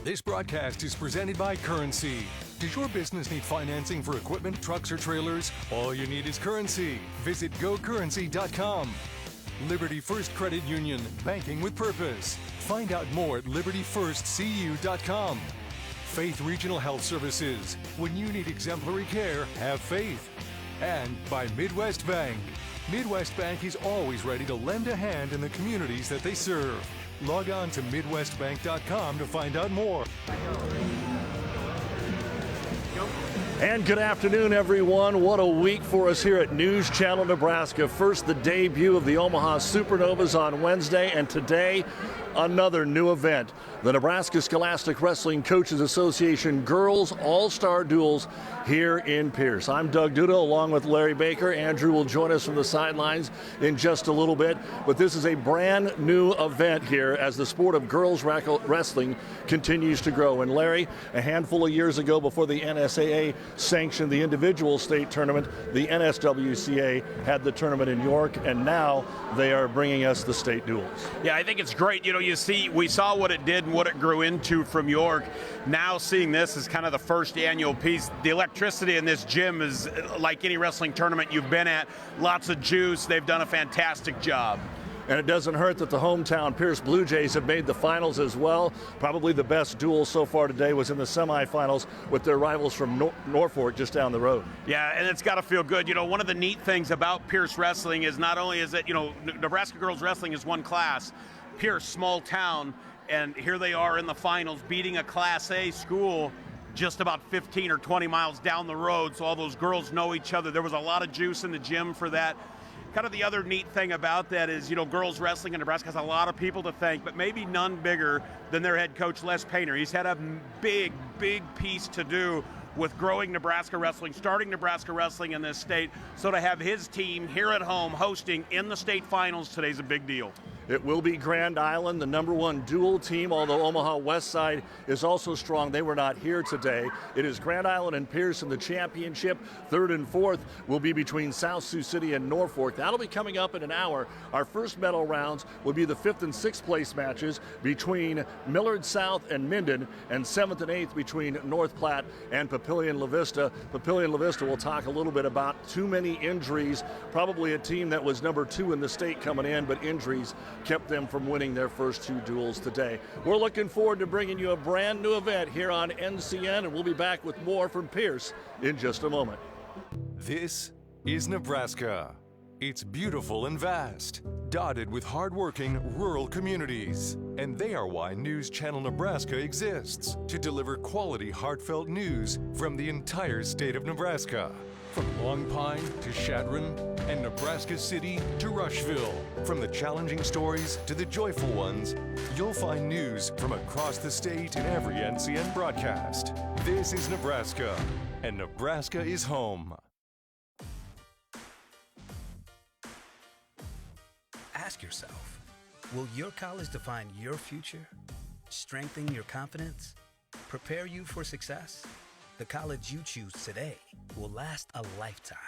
This broadcast is presented by Currency. Does your business need financing for equipment, trucks, or trailers? All you need is Currency. Visit gocurrency.com. Liberty First Credit Union, banking with purpose. Find out more at libertyfirstcu.com. Faith Regional Health Services. When you need exemplary care, have faith. And by Midwest Bank. Midwest Bank is always ready to lend a hand in the communities that they serve. Log on to MidwestBank.com to find out more. And good afternoon, everyone. What a week for us here at News Channel Nebraska. First, the debut of the Omaha Supernovas on Wednesday, and today, another new event. The Nebraska Scholastic Wrestling Coaches Association Girls All-Star Duels here in Pierce. I'm Doug Duda along with Larry Baker. Andrew will join us from the sidelines in just a little bit. But this is a brand new event here as the sport of girls wrestling continues to grow. And Larry, a handful of years ago before the NSAA sanctioned the individual state tournament, the NSWCA had the tournament in York, and now they are bringing us the state duels. Yeah, I think it's great. We saw what it did and what it grew into from York. Now seeing this as kind of the first annual piece, the electricity in this gym is like any wrestling tournament you've been at. Lots of juice. They've done a fantastic job. And it doesn't hurt that the hometown Pierce Blue Jays have made the finals as well. Probably the best duel so far today was in the semifinals with their rivals from Norfolk just down the road. Yeah, and it's got to feel good. One of the neat things about Pierce Wrestling is not only is that, Nebraska girls wrestling is one class. Pierce, small town, and here they are in the finals beating a Class A school just about 15 or 20 miles down the road, so all those girls know each other. There was a lot of juice in the gym for that. Kind of the other neat thing about that is, girls wrestling in Nebraska has a lot of people to thank, but maybe none bigger than their head coach, Les Painter. He's had a big piece to do with growing Nebraska wrestling, starting Nebraska wrestling in this state. So to have his team here at home hosting in the state finals today is a big deal. It will be Grand Island, the number one dual team, although Omaha West Side is also strong. They were not here today. It is Grand Island and Pierce in the championship. Third and fourth will be between South Sioux City and Norfolk. That'll be coming up in an hour. Our first medal rounds will be the fifth and sixth place matches between Millard South and Minden, and seventh and eighth between North Platte and Papillion La Vista. Papillion La Vista will talk a little bit about too many injuries, probably a team that was number 2 in the state coming in, but injuries kept them from winning their first 2 duels today. We're looking forward to bringing you a brand new event here on NCN, and we'll be back with more from Pierce in just a moment. This is Nebraska. It's beautiful and vast, dotted with hardworking rural communities. And they are why News Channel Nebraska exists, to deliver quality, heartfelt news from the entire state of Nebraska. From Long Pine to Chadron and Nebraska City to Rushville. From the challenging stories to the joyful ones, you'll find news from across the state in every NCN broadcast. This is Nebraska, and Nebraska is home. Ask yourself, will your college define your future? Strengthen your confidence? Prepare you for success? The college you choose today will last a lifetime.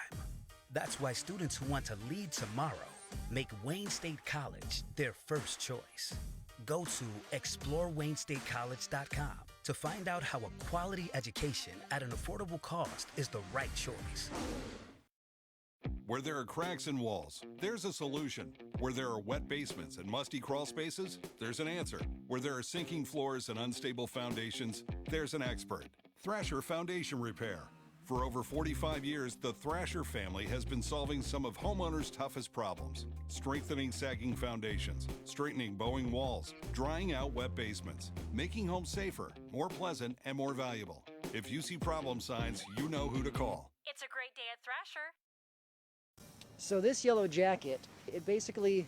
That's why students who want to lead tomorrow make Wayne State College their first choice. Go to ExploreWayneStateCollege.com to find out how a quality education at an affordable cost is the right choice. Where there are cracks in walls, there's a solution. Where there are wet basements and musty crawl spaces, there's an answer. Where there are sinking floors and unstable foundations, there's an expert. Thrasher Foundation Repair. For over 45 years, the Thrasher family has been solving some of homeowners' toughest problems. Strengthening sagging foundations, straightening bowing walls, drying out wet basements, making homes safer, more pleasant, and more valuable. If you see problem signs, you know who to call. It's a great day at Thrasher. So this yellow jacket, it basically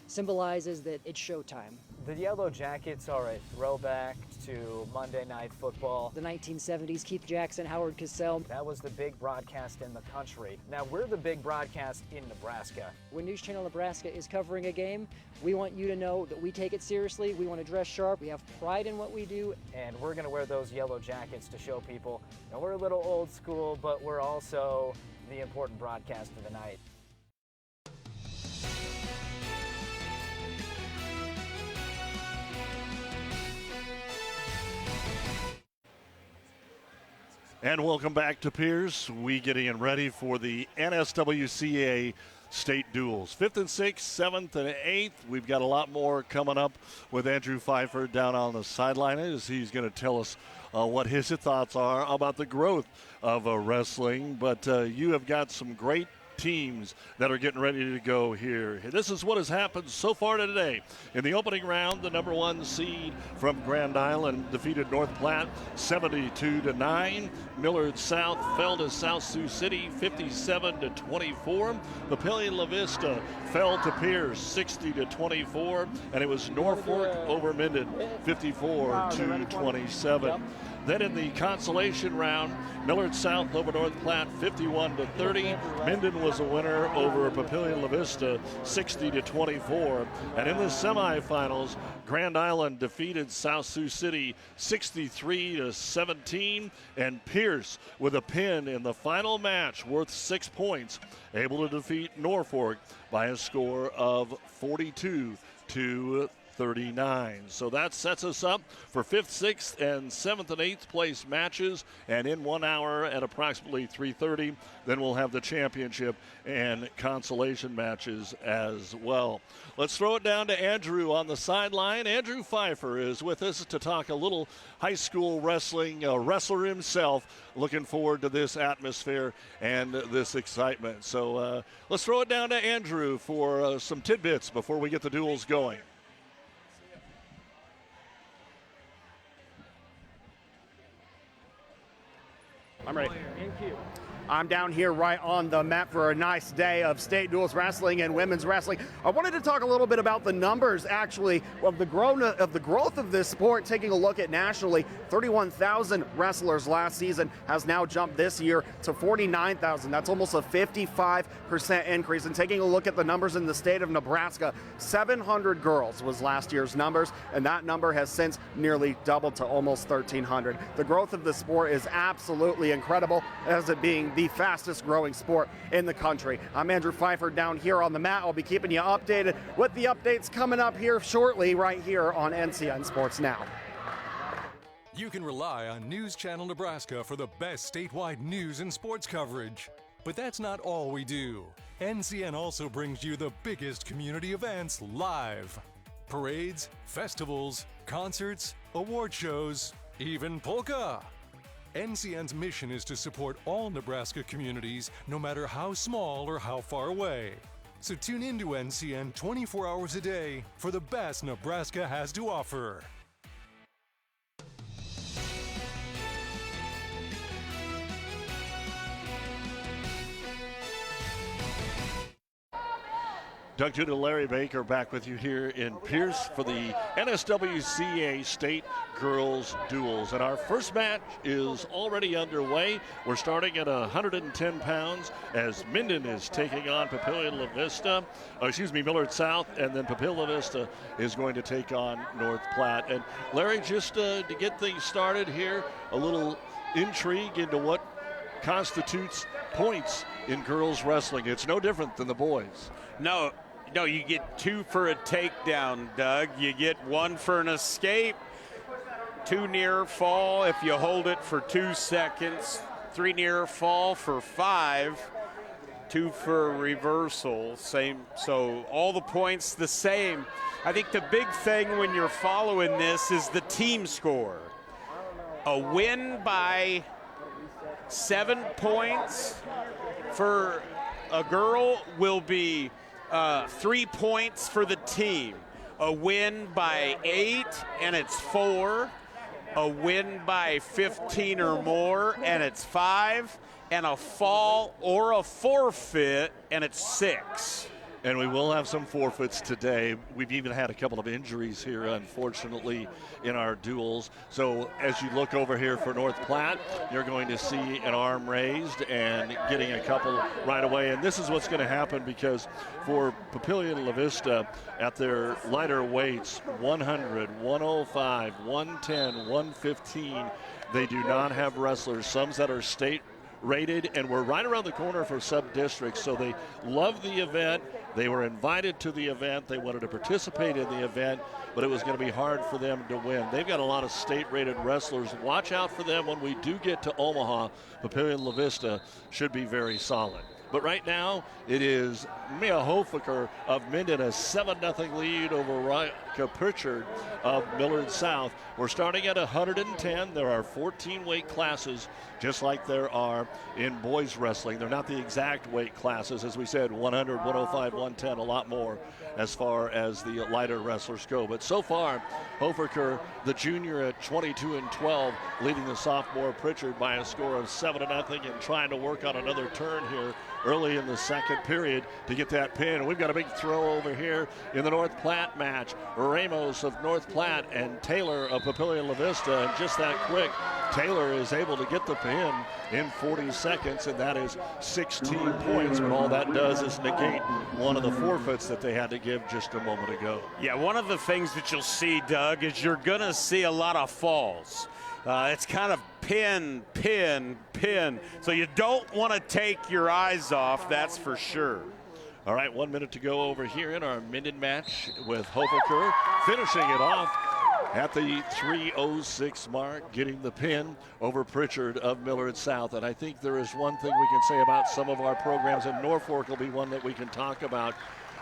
symbolizes that it's showtime. The Yellow Jackets are a throwback to Monday Night Football. The 1970s, Keith Jackson, Howard Cosell. That was the big broadcast in the country. Now we're the big broadcast in Nebraska. When News Channel Nebraska is covering a game, we want you to know that we take it seriously. We want to dress sharp. We have pride in what we do. And we're going to wear those yellow jackets to show people that we're a little old school, but we're also the important broadcast of the night. And welcome back to Pierce. We getting ready for the NSWCA state duels. 5th and 6th, 7th and 8th. We've got a lot more coming up with Andrew Pfeiffer down on the sideline as he's going to tell us what his thoughts are about the growth of wrestling. But you have got some great teams that are getting ready to go here. This is what has happened so far today. In the opening round, the number 1 seed from Grand Island defeated North Platte 72-9. Millard South fell to South Sioux City 57-24. Papillion La Vista fell to Pierce 60-24, and it was Norfolk over Minden 54-27. Then in the consolation round, Millard South over North Platte 51-30. Minden was a winner over Papillion La Vista 60-24. And in the semifinals, Grand Island defeated South Sioux City 63-17. And Pierce with a pin in the final match worth 6 points, able to defeat Norfolk by a score of 42-39. So that sets us up for 5th, 6th, and 7th and 8th place matches. And in 1 hour at approximately 3:30, then we'll have the championship and consolation matches as well. Let's throw it down to Andrew on the sideline. Andrew Pfeiffer is with us to talk a little high school wrestling, wrestler himself. Looking forward to this atmosphere and this excitement. So let's throw it down to Andrew for some tidbits before we get the duels going. I'm ready. I'm down here right on the mat for a nice day of state duels wrestling and women's wrestling. I wanted to talk a little bit about the numbers, actually, of the growth of this sport. Taking a look at nationally, 31,000 wrestlers last season has now jumped this year to 49,000. That's almost a 55% increase. And taking a look at the numbers in the state of Nebraska, 700 girls was last year's numbers, and that number has since nearly doubled to almost 1,300. The growth of the sport is absolutely incredible, as it being the fastest growing sport in the country. I'm Andrew Pfeiffer down here on the mat. I'll be keeping you updated with the updates coming up here shortly right here on NCN Sports Now. You can rely on News Channel Nebraska for the best statewide news and sports coverage. But that's not all we do. NCN also brings you the biggest community events live. Parades, festivals, concerts, award shows, even polka. NCN's mission is to support all Nebraska communities, no matter how small or how far away. So tune into NCN 24 hours a day for the best Nebraska has to offer. Doug Duda, Larry Baker back with you here in Pierce for the NSWCA State Girls Duels. And our first match is already underway. We're starting at 110 pounds as Minden is taking on Papillion La Vista. Millard South, and then Papillion La Vista is going to take on North Platte. And Larry, just to get things started here, a little intrigue into what constitutes points in girls wrestling. It's no different than the boys. No, you get 2 for a takedown, Doug. You get 1 for an escape, 2 near fall if you hold it for 2 seconds, 3 near fall for 5, 2 for a reversal. Same, so all the points the same. I think the big thing when you're following this is the team score. A win by 7 points for a girl will be 3 points for the team. A win by 8 and it's 4. A win by 15 or more and it's 5. And a fall or a forfeit and it's 6. And we will have some forfeits today. We've even had a couple of injuries here, unfortunately, in our duels. So as you look over here for North Platte, you're going to see an arm raised and getting a couple right away. And this is what's going to happen because for Papillion La Vista at their lighter weights, 100, 105, 110, 115, they do not have wrestlers. Some that are state rated, and we're right around the corner for sub-districts, so they love the event. They were invited to the event. They wanted to participate in the event, but it was going to be hard for them to win. They've got a lot of state-rated wrestlers. Watch out for them when we do get to Omaha. Papillion La Vista should be very solid. But right now, it is Mia Hofaker of Minden, a 7-0 lead over Rika Pritchard of Millard South. We're starting at 110. There are 14 weight classes, just like there are in boys wrestling. They're not the exact weight classes. As we said, 100, 105, 110, a lot more as far as the lighter wrestlers go. But so far, Hofaker, the junior, at 22-12, leading the sophomore Pritchard by a score of 7-0, and trying to work on another turn here early in the second period to get that pin. And we've got a big throw over here in the North Platte match. Ramos of North Platte and Taylor of Papillion La Vista. And just that quick, Taylor is able to get the pin in 40 seconds, and that is 16 points. But all that does is negate one of the forfeits that they had to give just a moment ago. Yeah, one of the things that you'll see, Doug, is you're going to see a lot of falls. It's kind of pin, pin, pin. So you don't want to take your eyes off, that's for sure. All right, 1 minute to go over here in our Minden match with Hofaker finishing it off at the 3:06 mark, getting the pin over Pritchard of Millard South. And I think there is one thing we can say about some of our programs, and Norfolk will be one that we can talk about.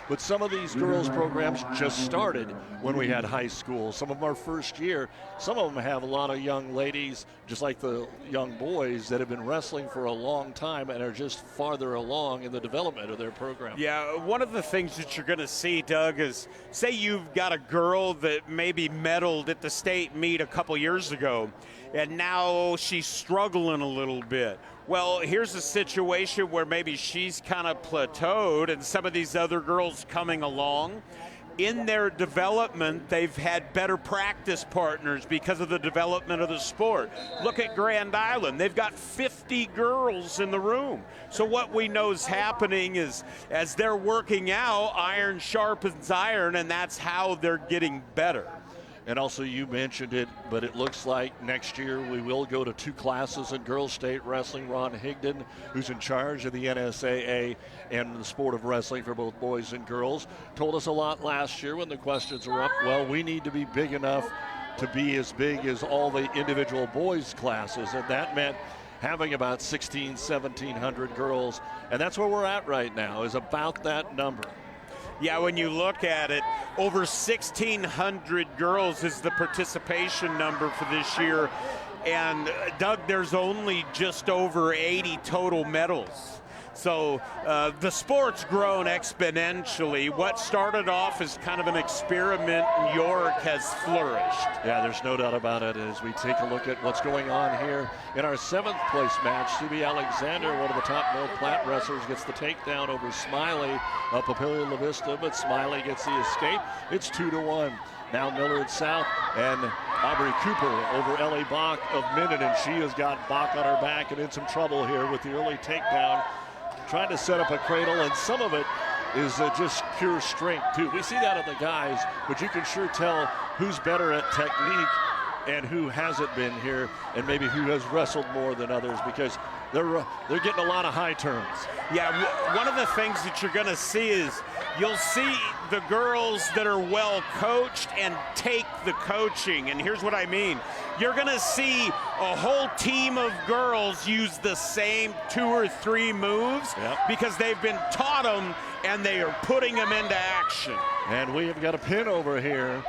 But some of these girls' programs just started when we had high school. Some of them are first year. Some of them have a lot of young ladies, just like the young boys, that have been wrestling for a long time and are just farther along in the development of their program. Yeah, one of the things that you're going to see, Doug, is say you've got a girl that maybe medaled at the state meet a couple years ago, and now she's struggling a little bit. Well, here's a situation where maybe she's kind of plateaued and some of these other girls coming along. In their development, they've had better practice partners because of the development of the sport. Look at Grand Island. They've got 50 girls in the room. So what we know is happening is as they're working out, iron sharpens iron, and that's how they're getting better. And also, you mentioned it, but it looks like next year we will go to 2 classes in girls state wrestling. Ron Higdon, who's in charge of the NSAA and the sport of wrestling for both boys and girls, told us a lot last year when the questions were up. Well, we need to be big enough to be as big as all the individual boys classes, and that meant having about 1,700 girls, and that's where we're at right now, is about that number. Yeah, when you look at it, over 1,600 girls is the participation number for this year. And Doug, there's only just over 80 total medals. So the sport's grown exponentially. What started off as kind of an experiment in York has flourished. Yeah, there's no doubt about it. As we take a look at what's going on here in our 7th place match, CB Alexander, one of the top North Platte wrestlers, gets the takedown over Smiley of Papillion La Vista, but Smiley gets the escape. It's 2-1. Now Millard South and Aubrey Cooper over Ellie Bach of Minden, and she has got Bach on her back and in some trouble here with the early takedown, trying to set up a cradle, and some of it is just pure strength too. We see that in the guys, but you can sure tell who's better at technique and who hasn't been here, and maybe who has wrestled more than others, because they're getting a lot of high turns. Yeah, one of the things that you're going to see is you'll see the girls that are well coached and take the coaching. And here's what I mean. You're going to see a whole team of girls use the same 2 or 3 moves because they've been taught them and they are putting them into action. And we have got a pin over here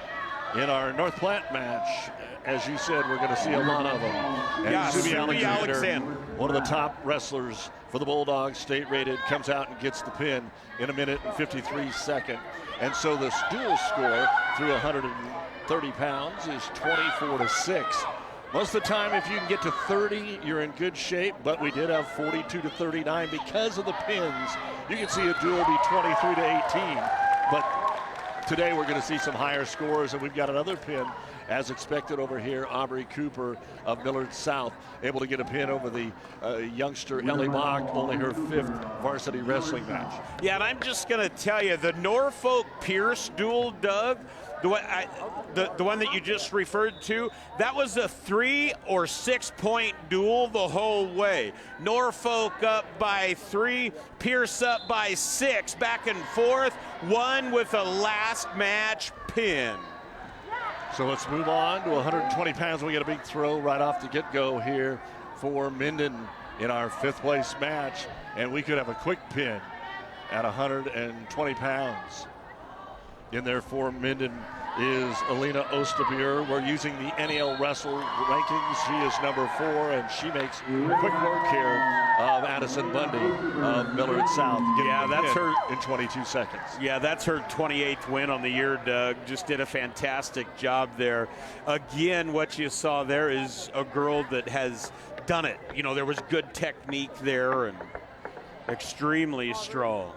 in our North Platte match. As you said, we're going to see a lot of them. And yeah, Subi Alexander, one of the top wrestlers for the Bulldogs, state rated, comes out and gets the pin in 1 minute and 53 seconds. And so the dual score through 130 pounds is 24-6. Most of the time, if you can get to 30, you're in good shape, but we did have 42-39 because of the pins. You can see a duel be 23-18, but today we're going to see some higher scores, and we've got another pin As expected over here, Aubrey Cooper of Millard South able to get a pin over the youngster Ellie Bach, only her 5th varsity wrestling match. Yeah, and I'm just going to tell you, the Norfolk Pierce duel, Doug, the one that you just referred to, that was a 3 or 6 point duel the whole way. Norfolk up by 3, Pierce up by 6, back and forth, one with a last match pin. So let's move on to 120 pounds. We get a big throw right off the get-go here for Minden in our 5th place match, and we could have a quick pin at 120 pounds. In there for Minden is Alina Osterbier. We're using the NAL Wrestle rankings. She is number 4, and she makes quick work here of Addison Bundy of Millard South. Yeah, that's her in 22 seconds. Yeah, that's her 28th win on the year, Doug. Just did a fantastic job there. Again, what you saw there is a girl that has done it. You know, there was good technique there and extremely strong.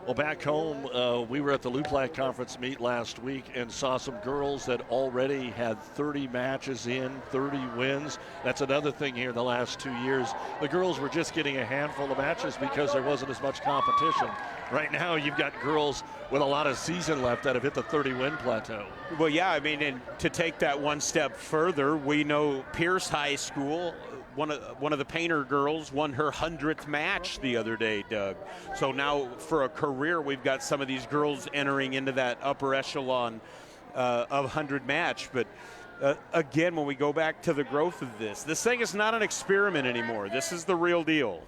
Well, back home, we were at the Luplac Conference meet last week and saw some girls that already had 30 matches in, 30 wins. That's another thing here the last 2 years. The girls were just getting a handful of matches because there wasn't as much competition. Right now, you've got girls with a lot of season left that have hit the 30-win plateau. Well, yeah, I mean, and to take that one step further, we know Pierce High School, one of the Painter girls won her 100th match the other day, Doug. So now for a career, we've got some of these girls entering into that upper echelon of 100 match. But again, when we go back to the growth of this thing is not an experiment anymore. This is the real deal.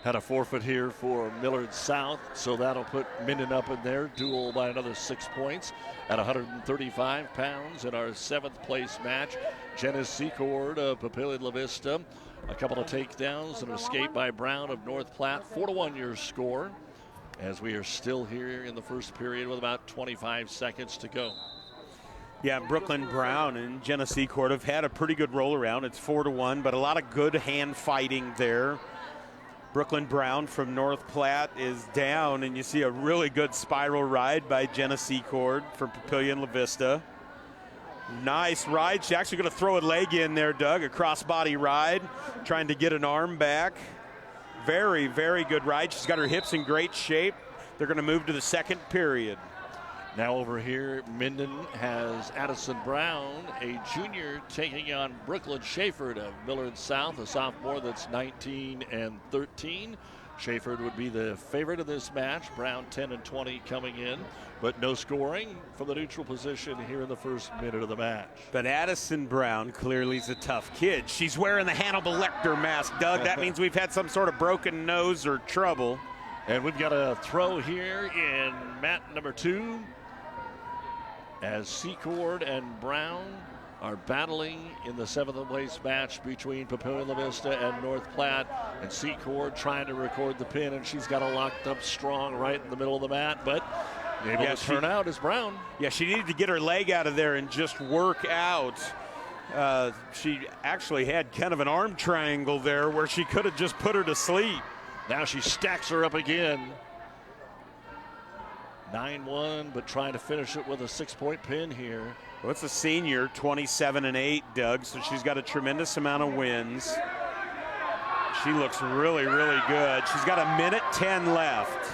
Had a forfeit here for Millard South, so that'll put Minden up in there. Duel by another 6 points at 135 pounds in our 7th place match. Jenna Secord of Papillion La Vista. A couple of takedowns and an escape by Brown of North Platte. 4-1 your score as we are still here in the first period with about 25 seconds to go. Yeah, Brooklyn Brown and Jenna Secord have had a pretty good roll around. It's 4-1, but a lot of good hand fighting there. Brooklyn Brown from North Platte is down, and you see a really good spiral ride by Jenna Secord from Papillion La Vista. Nice ride. She's actually going to throw a leg in there, Doug, a crossbody ride, trying to get an arm back. Very, very good ride. She's got her hips in great shape. They're going to move to the 2nd period. Now over here, Minden has Addison Brown, a junior, taking on Brooklyn Shaford of Millard South, a sophomore that's 19 and 13. Shaford would be the favorite of this match. Brown 10 and 20 coming in, but no scoring from the neutral position here in the first minute of the match. But Addison Brown clearly is a tough kid. She's wearing the Hannibal Lecter mask, Doug. That means we've had some sort of broken nose or trouble. And we've got a throw here in mat number 2. As Secord and Brown are battling in the 7th place match between Papillion La Vista and North Platte. And Secord trying to record the pin, and she's got it locked up strong right in the middle of the mat, but able to turn out is Brown. Yeah, she needed to get her leg out of there and just work out. She actually had kind of an arm triangle there where she could have just put her to sleep. Now she stacks her up again. 9-1, but trying to finish it with a 6-point pin here. Well, it's a senior, 27 and 8, Doug, so she's got a tremendous amount of wins. She looks really, really good. She's got 1:10 left.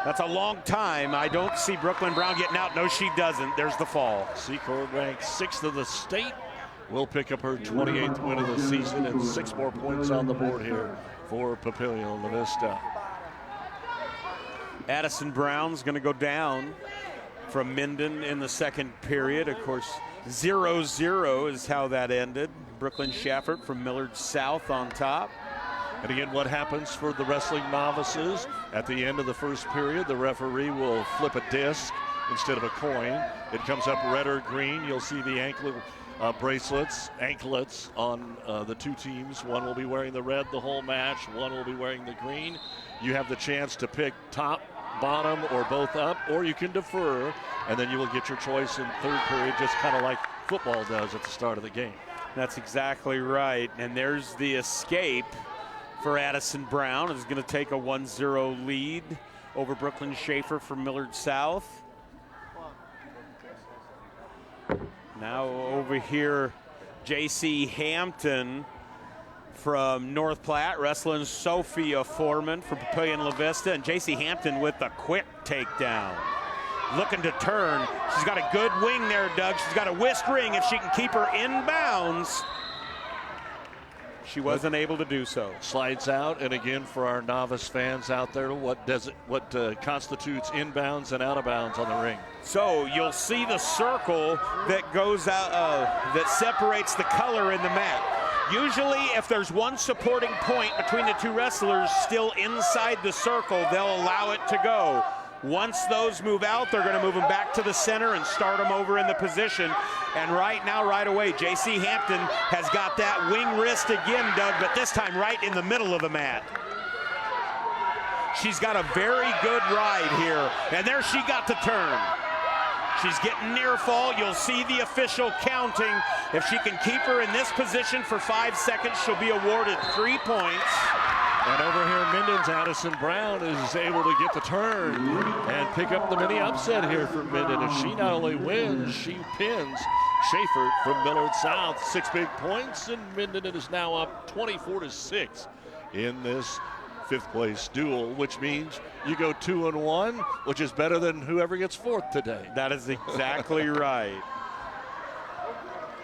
That's a long time. I don't see Brooklyn Brown getting out. No, she doesn't. There's the fall. Secord ranked 6th of the state. Will pick up her 28th win of the season and 6 more points on the board here for Papillion La Vista. Addison Brown's going to go down from Minden in the 2nd period. Of course, 0-0 is how that ended. Brooklyn Shaffer from Millard South on top. And again, what happens for the wrestling novices? At the end of the first period, the referee will flip a disc instead of a coin. It comes up red or green. You'll see the anklets on the 2 teams. One will be wearing the red the whole match. One will be wearing the green. You have the chance to pick top, bottom, or both up, or you can defer, and then you will get your choice in 3rd period, just kind of like football does at the start of the game. That's exactly right. And there's the escape for Addison Brown. Is going to take a 1-0 lead over Brooklyn Shaffer from Millard South. Now over here, J.C. Hampton from North Platte, wrestling Sophia Foreman from Papillion La Vista, and J.C. Hampton with a quick takedown. Looking to turn. She's got a good wing there, Doug. She's got a whisk ring. If she can keep her in bounds, she wasn't able to do so. Slides out, and again for our novice fans out there, what constitutes inbounds and out of bounds on the ring? So you'll see the circle that goes out, that separates the color in the mat. Usually, if there's one supporting point between the two wrestlers still inside the circle, they'll allow it to go. Once those move out, they're going to move them back to the center and start them over in the position. And right now, right away, J.C. Hampton has got that wing wrist again, Doug, but this time right in the middle of the mat. She's got a very good ride here, and there she got the turn. She's getting near fall. You'll see the official counting. If she can keep her in this position for 5 seconds, she'll be awarded 3 points. And over here, Minden's Addison Brown is able to get the turn and pick up the mini upset here for Minden. And she not only wins, she pins Schaefer from Millard South. 6 big points, and Minden is now up 24-6 in this 5th place duel, which means you go 2-1, which is better than whoever gets 4th today. That is exactly right.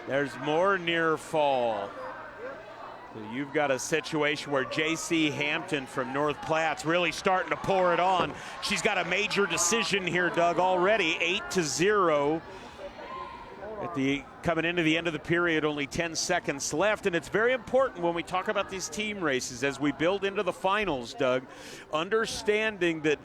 There's more near fall. You've got a situation where J.C. Hampton from North Platte's really starting to pour it on. She's got a major decision here, Doug, already 8-0. Coming into the end of the period, only 10 seconds left, and it's very important when we talk about these team races as we build into the finals, Doug, understanding that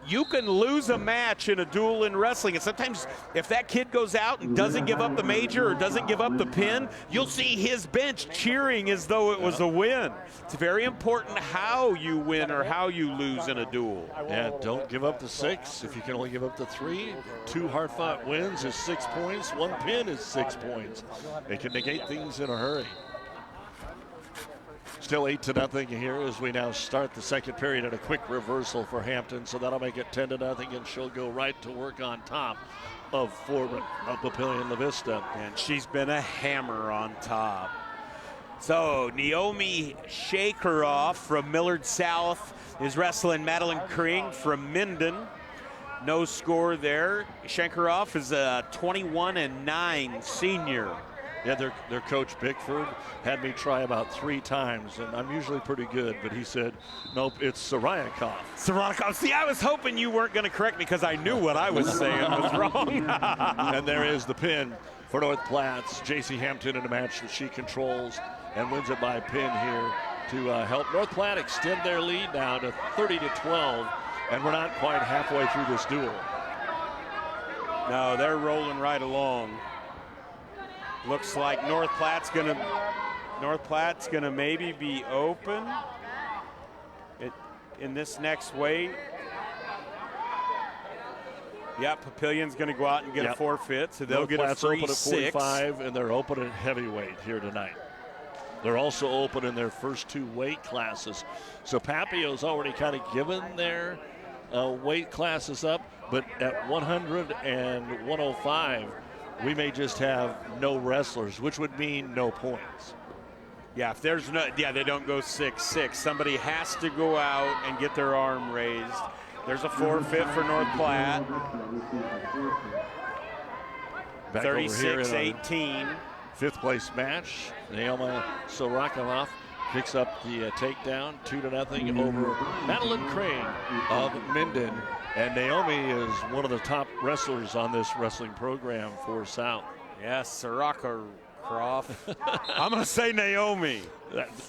you can lose a match in a duel in wrestling, and sometimes if that kid goes out and doesn't give up the major or doesn't give up the pin, you'll see his bench cheering as though it was a win. It's very important how you win or how you lose in a duel. Yeah, don't give up the 6. If you can only give up the 3, 2 hard-fought wins is 6 points, 1 pin is 6 points. It can negate things in a hurry. Still 8-0 here as we now start the second period at a quick reversal for Hampton, so that'll make it 10-0, and she'll go right to work on top of Foreman of Papillion La Vista. And she's been a hammer on top. So Naomi Shakeroff from Millard South is wrestling Madeline Kring from Minden. No score there. Shakeroff is a 21-9 senior. Yeah, their coach Bickford had me try about 3 times, and I'm usually pretty good, but he said, nope, it's Sarayakov. Sarayakov. See, I was hoping you weren't going to correct me because I knew what I was saying was wrong. And there is the pin for North Platte's J.C. Hampton in a match that she controls and wins it by pin here to help North Platte extend their lead now to 30-12, and we're not quite halfway through this duel. No, they're rolling right along. Looks like North Platte's gonna maybe be open in this next weight. Yep, Papillion's gonna go out and get a forfeit, so they'll get a free open at 6. 45, and they're open at heavyweight here tonight. They're also open in their first 2 weight classes. So Papio's already kind of given their weight classes up, but at 100 and 105, we may just have no wrestlers, which would mean no points. Yeah, if there's no, they don't go 6-6. Somebody has to go out and get their arm raised. There's a forfeit for North Platte. 36-18. 5th place match. Naomi Sorakov picks up the takedown, 2-0 over Madeline Kring of Minden. And Naomi is one of the top wrestlers on this wrestling program for South. Yes, Sarayakov. I'm going to say Naomi.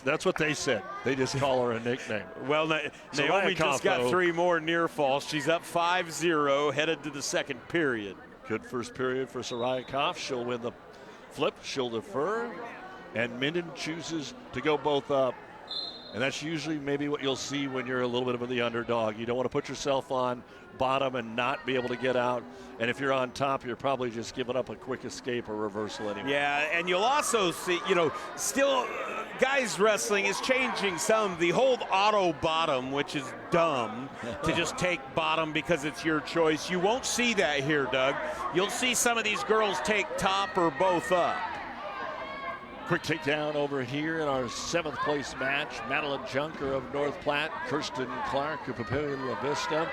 That's what they said. They just call her a nickname. Well, Naomi just got 3 more near falls. She's up 5-0, headed to the second period. Good first period for Sarayakov. She'll win the flip. She'll defer. And Minden chooses to go both up And that's usually maybe what you'll see when you're a little bit of the underdog. You don't want to put yourself on bottom and not be able to get out. And if you're on top, you're probably just giving up a quick escape or reversal anyway. Yeah, and you'll also see, still guys wrestling is changing some. The whole auto bottom, which is dumb, to just take bottom because it's your choice. You won't see that here, Doug. You'll see some of these girls take top or both up. Quick takedown over here in our 7th place match. Madeline Junker of North Platte, Kirsten Clark of Papillion La Vista.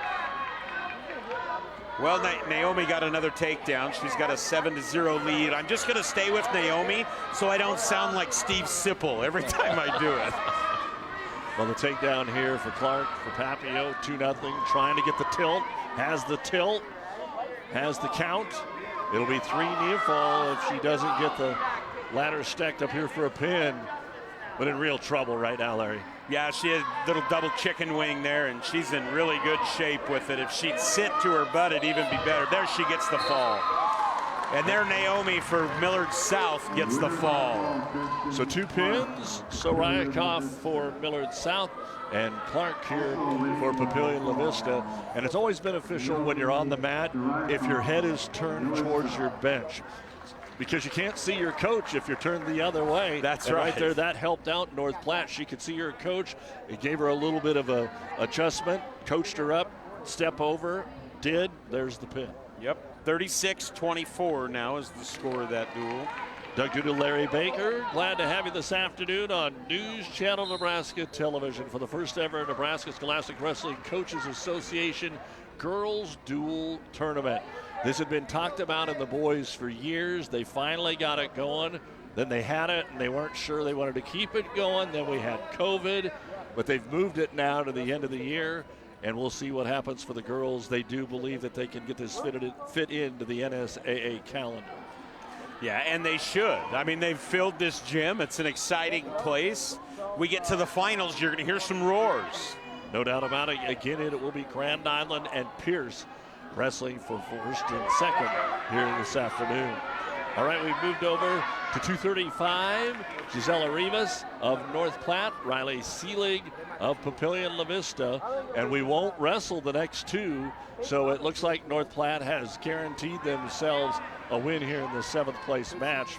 Well, Naomi got another takedown. She's got a 7-0 lead. I'm just going to stay with Naomi so I don't sound like Steve Sipple every time I do it. Well, the takedown here for Clark, for Papio, 2-0, trying to get the tilt. Has the tilt, has the count. It'll be 3 near fall if she doesn't get the ladder stacked up here for a pin. But in real trouble right now, Larry. Yeah, she had a little double chicken wing there, and she's in really good shape with it. If she'd sit to her butt, it'd even be better. There she gets the fall. And there Naomi for Millard South gets the fall. So 2 pins, Sorayakov for Millard South and Clark here for Papillion La Vista. And it's always beneficial when you're on the mat if your head is turned towards your bench, because you can't see your coach if you're turned the other way. That's and right. Right there, that helped out North Platte. She could see her coach. It gave her a little bit of a adjustment, coached her up, step over, did. There's the pin. Yep, 36-24 now is the score of that duel. Doug Duda, Larry Baker, glad to have you this afternoon on News Channel Nebraska Television for the first ever Nebraska Scholastic Wrestling Coaches Association Girls Duel Tournament. This had been talked about in the boys for years. They finally got it going. Then they had it, and they weren't sure they wanted to keep it going. Then we had COVID, but they've moved it now to the end of the year, and we'll see what happens for the girls. They do believe that they can get this fit into the NSAA calendar. Yeah, and they should. I mean, they've filled this gym. It's an exciting place. We get to the finals, you're going to hear some roars. No doubt about it. Again, it will be Grand Island and Pierce wrestling for first and second here this afternoon. All right, we've moved over to 235. Gisela Rivas of North Platte, Riley Seelig of Papillion La Vista, and we won't wrestle the next 2, so it looks like North Platte has guaranteed themselves a win here in the 7th place match.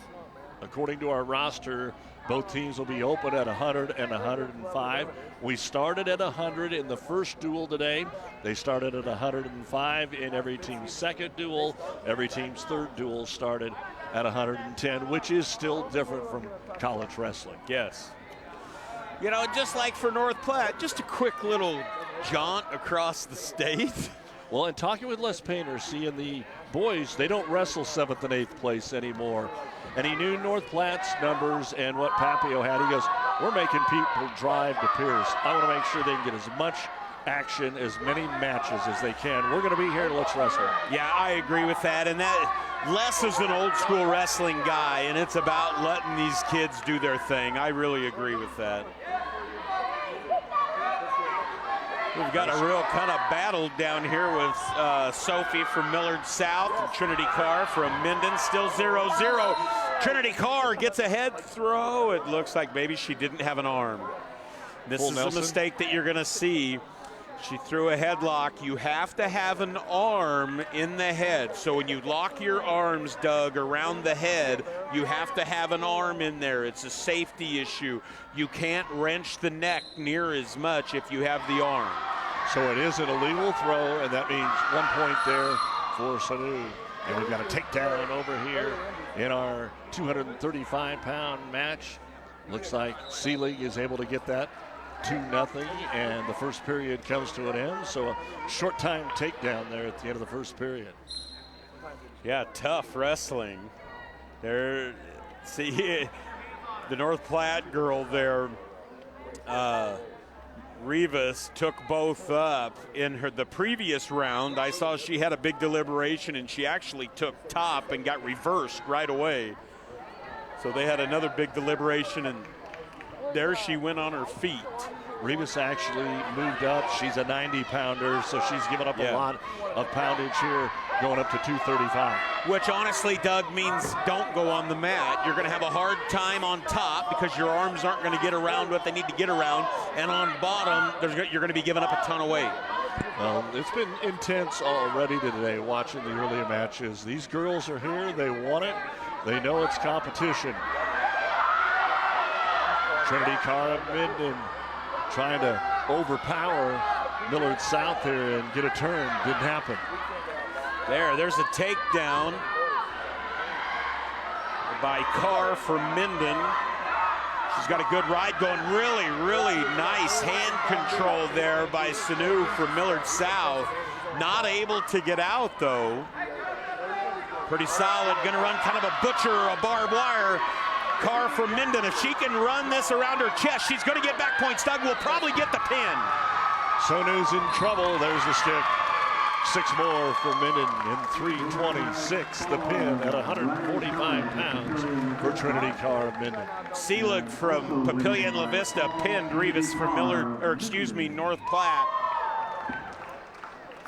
According to our roster, both teams will be open at 100 and 105. We started at 100 in the first duel today. They started at 105 in every team's second duel. Every team's third duel started at 110, which is still different from college wrestling. Yes. Just like for North Platte, just a quick little jaunt across the state. Well, and talking with Les Painter, seeing the boys, they don't wrestle 7th and 8th place anymore. And he knew North Platte's numbers and what Papio had. He goes, we're making people drive to Pierce. I want to make sure they can get as much action, as many matches as they can. We're going to be here to let's wrestle. Yeah, I agree with that. And that Les is an old school wrestling guy, and it's about letting these kids do their thing. I really agree with that. We've got a real kind of battle down here with Sophie from Millard South and Trinity Carr from Minden. Still 0-0. Trinity Carr gets a head throw. It looks like maybe she didn't have an arm. This is a mistake that you're going to see. She threw a headlock. You have to have an arm in the head. So when you lock your arms, Doug, around the head, you have to have an arm in there. It's a safety issue. You can't wrench the neck near as much if you have the arm. So it is an illegal throw, and that means 1 point there for Sanu. And we've got a takedown over here in our 235-pound match. Looks like Seelig is able to get that 2-0, and the first period comes to an end. So a short time takedown there at the end of the first period. Yeah, tough wrestling. There, see, the North Platte girl there, Rivas took both up in the previous round. I saw she had a big deliberation, and she actually took top and got reversed right away. So they had another big deliberation, and there she went on her feet. Rivas actually moved up. She's a 90-pounder, so she's given up a lot of poundage here going up to 235. Which honestly, Doug, means don't go on the mat. You're going to have a hard time on top because your arms aren't going to get around what they need to get around. And on bottom, you're going to be giving up a ton of weight. Well, it's been intense already today watching the earlier matches. These girls are here. They want it. They know it's competition. Trinity Cara Minden trying to overpower Millard South here and get a turn. Didn't happen. There's a takedown by Carr for Minden. She's got a good ride going. Really, really nice hand control there by Sanu for Millard South. Not able to get out, though. Pretty solid. Going to run kind of a butcher or a barbed wire. Carr for Minden. If she can run this around her chest, she's going to get back points. Doug will probably get the pin. Sanu's in trouble. There's the stick. 6 more for Minden in 3:26. The pin at 145 pounds for Trinity Cara Minden. Seelig from Papillion La Vista pinned Rivas from North Platte.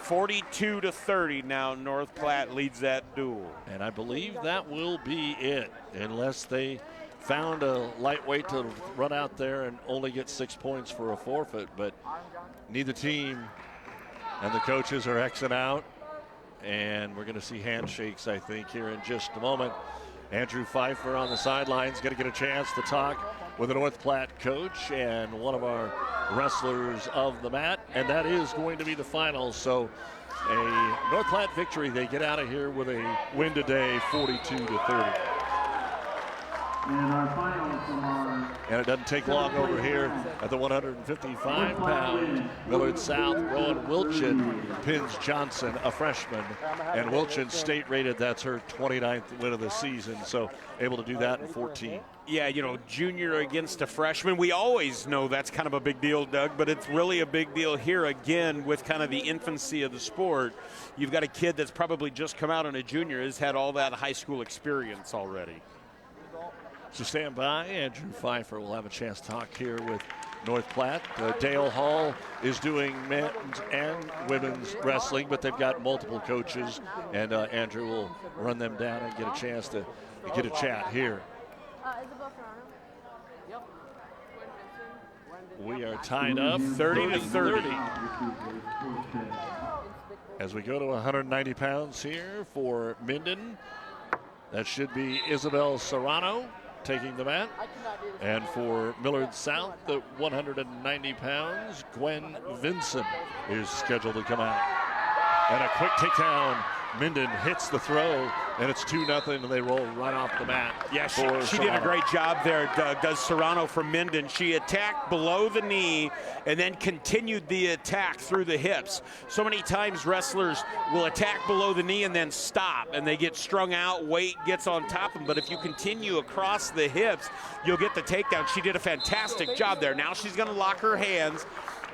42-30 now. North Platte leads that duel. And I believe that will be it, unless they found a lightweight to run out there and only get 6 points for a forfeit. But neither team and the coaches are Xing out, and we're going to see handshakes, I think, here in just a moment. Andrew Pfeiffer on the sidelines, going to get a chance to talk with a North Platte coach and one of our wrestlers of the mat, and that is going to be the final. So a North Platte victory. They get out of here with a win today, 42-30. And it doesn't take long over here at the 155-pound. Millard South, Rowan Wilchin pins Johnson, a freshman. And Wilchin state-rated, that's her 29th win of the season, so able to do that in 14. Yeah, junior against a freshman. We always know that's kind of a big deal, Doug, but it's really a big deal here again with kind of the infancy of the sport. You've got a kid that's probably just come out on a junior, has had all that high school experience already. So stand by. Andrew Pfeiffer will have a chance to talk here with North Platte. Dale Hall is doing men's and women's wrestling, but they've got multiple coaches, and Andrew will run them down and get a chance to get a chat here. We are tied up 30-30. As we go to 190 pounds here for Minden, that should be Isabel Serrano taking the mat. And for Millard South, the 190 pounds, Gwen Vinson is scheduled to come out. And a quick takedown. Minden hits the throw, and it's 2-0, and they roll right off the mat. Yeah, she did a great job there, Doug, does Serrano from Minden. She attacked below the knee and then continued the attack through the hips. So many times wrestlers will attack below the knee and then stop, and they get strung out, weight gets on top of them. But if you continue across the hips, you'll get the takedown. She did a fantastic job there. Now she's going to lock her hands.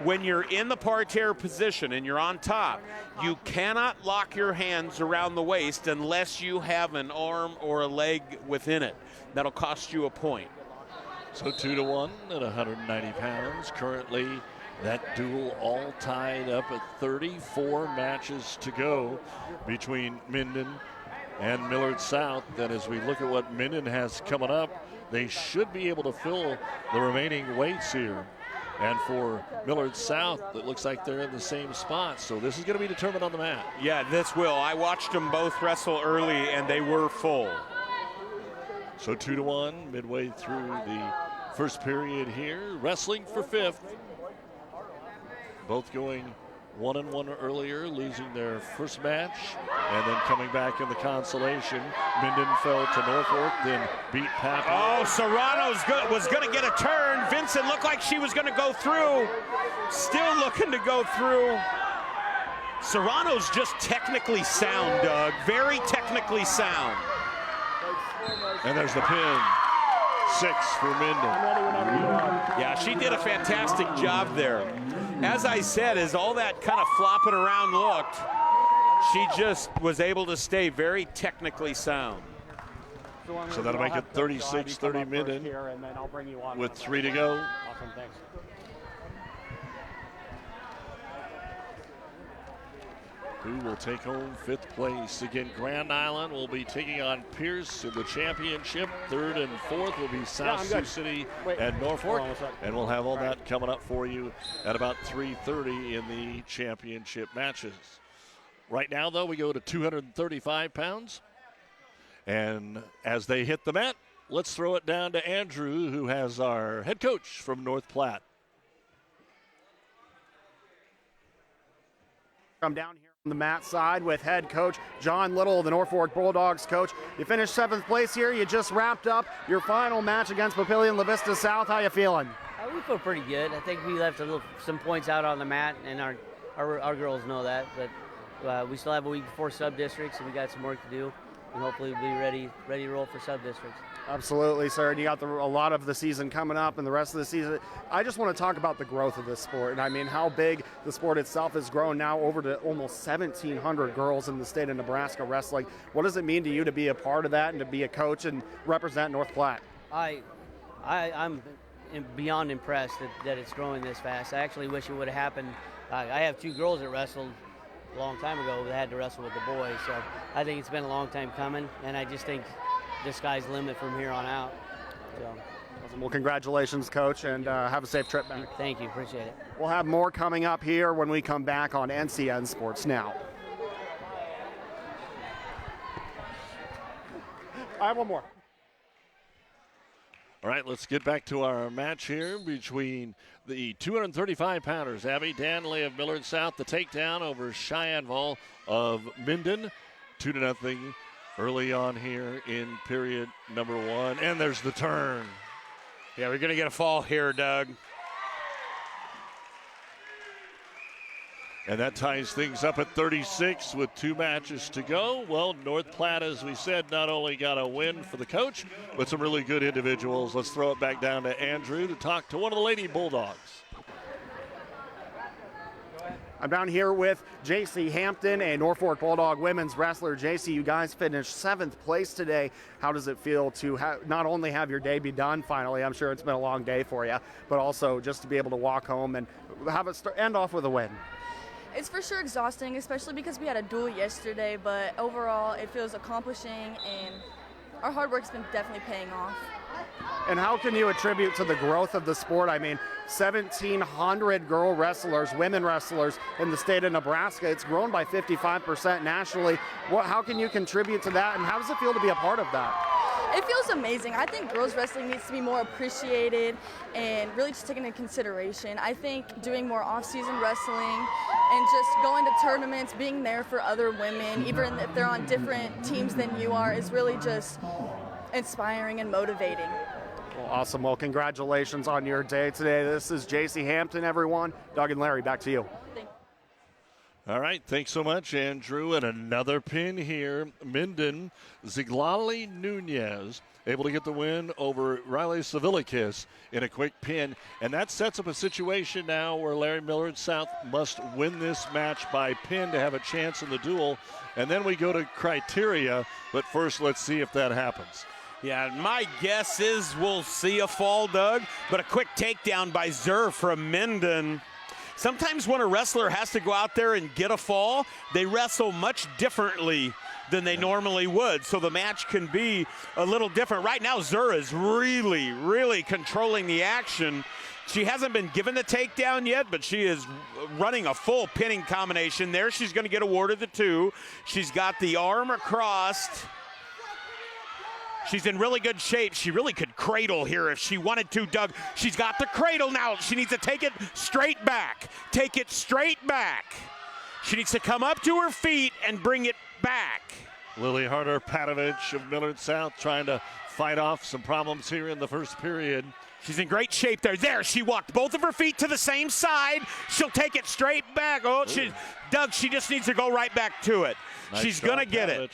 When you're in the parterre position and you're on top, you cannot lock your hands around the waist unless you have an arm or a leg within it. That'll cost you a point. So 2-1 at 190 pounds. Currently, that duel all tied up at 34 matches to go between Minden and Millard South. And as we look at what Minden has coming up, they should be able to fill the remaining weights here. And for Millard South, it looks like they're in the same spot. So this is going to be determined on the mat. Yeah, this will. I watched them both wrestle early, and they were full. So 2-1 midway through the first period here. Wrestling for fifth. Both going 1-1 earlier, losing their first match, and then coming back in the consolation. Minden fell to Norfolk, then beat Papio. Oh, Serrano's was going to get a turn. Vincent looked like she was going to go through. Still looking to go through. Serrano's just technically sound, Doug. Very technically sound. And there's the pin. 6 for Minden. Yeah, she did a fantastic job there. As I said, as all that kind of flopping around looked, she just was able to stay very technically sound. So that'll make it 36-30 Minden with 3 to go. Awesome, thanks. who will take home 5th place. Again, Grand Island will be taking on Pierce in the championship. 3rd and 4th will be South Sioux City and Norfolk. And we'll have all that coming up for you at about 3:30 in the championship matches. Right now, though, we go to 235 pounds. And as they hit the mat, let's throw it down to Andrew, who has our head coach from North Platte. I'm down here on the mat side with head coach John Little, the Norfolk Bulldogs coach. You finished 7th place here. You just wrapped up your final match against Papillion La Vista South. How you feeling? We feel pretty good. I think we left some points out on the mat, and our girls know that. But we still have a week before sub-districts, and we got some work to do. And hopefully we'll be ready to roll for sub-districts. Absolutely, sir. And you got a lot of the season coming up and the rest of the season. I just want to talk about the growth of this sport. And I mean, how big the sport itself has grown now, over to almost 1,700 girls in the state of Nebraska wrestling. What does it mean to you to be a part of that and to be a coach and represent North Platte? I'm beyond impressed that it's growing this fast. I actually wish it would have happened. I have 2 girls that wrestled a long time ago that had to wrestle with the boys. So I think it's been a long time coming, and I just think the sky's the limit from here on out. So. Awesome. Well, congratulations, Coach, and have a safe trip back. Thank you. Appreciate it. We'll have more coming up here when we come back on NCN Sports Now. I have one more. All right, let's get back to our match here between the 235-pounders. Abby Danley of Millard South, the takedown over Cheyenne Vol of Minden. 2-0 early on here in period number 1. And there's the turn. Yeah, we're going to get a fall here, Doug. And that ties things up at 36 with 2 matches to go. Well, North Platte, as we said, not only got a win for the coach, but some really good individuals. Let's throw it back down to Andrew to talk to one of the Lady Bulldogs. I'm down here with JC Hampton, a Norfolk Bulldog women's wrestler. JC, you guys finished 7th place today. How does it feel to not only have your day be done finally, I'm sure it's been a long day for you, but also just to be able to walk home and have it end off with a win? It's for sure exhausting, especially because we had a duel yesterday, but overall it feels accomplishing, and our hard work's been definitely paying off. And how can you attribute to the growth of the sport? I mean, 1,700 girl wrestlers, women wrestlers in the state of Nebraska. It's grown by 55% nationally. How can you contribute to that, and how does it feel to be a part of that? It feels amazing. I think girls wrestling needs to be more appreciated and really just taken into consideration. I think doing more off-season wrestling and just going to tournaments, being there for other women, even if they're on different teams than you are, is really just inspiring and motivating. Well, awesome. Well, congratulations on your day today. This is JC Hampton, everyone. Doug and Larry, back to you. All right, thanks so much, Andrew. And another pin here. Minden, Ziglali Nunez, able to get the win over Riley Civilicus in a quick pin. And that sets up a situation now where Larry Millard South must win this match by pin to have a chance in the duel. And then we go to criteria. But first, let's see if that happens. Yeah, my guess is we'll see a fall, Doug, but a quick takedown by Zur from Minden. Sometimes when a wrestler has to go out there and get a fall, they wrestle much differently than they normally would, so the match can be a little different. Right now, Zur is really, really controlling the action. She hasn't been given the takedown yet, but she is running a full pinning combination there. She's going to get awarded the 2. She's got the arm across. She's in really good shape. She really could cradle here if she wanted to, Doug. She's got the cradle now. She needs to take it straight back. Take it straight back. She needs to come up to her feet and bring it back. Lily Harder-Patovich of Millard South trying to fight off some problems here in the first period. She's in great shape there. There, she walked both of her feet to the same side. She'll take it straight back. Oh, Doug, she just needs to go right back to it. Nice. She's going to get it.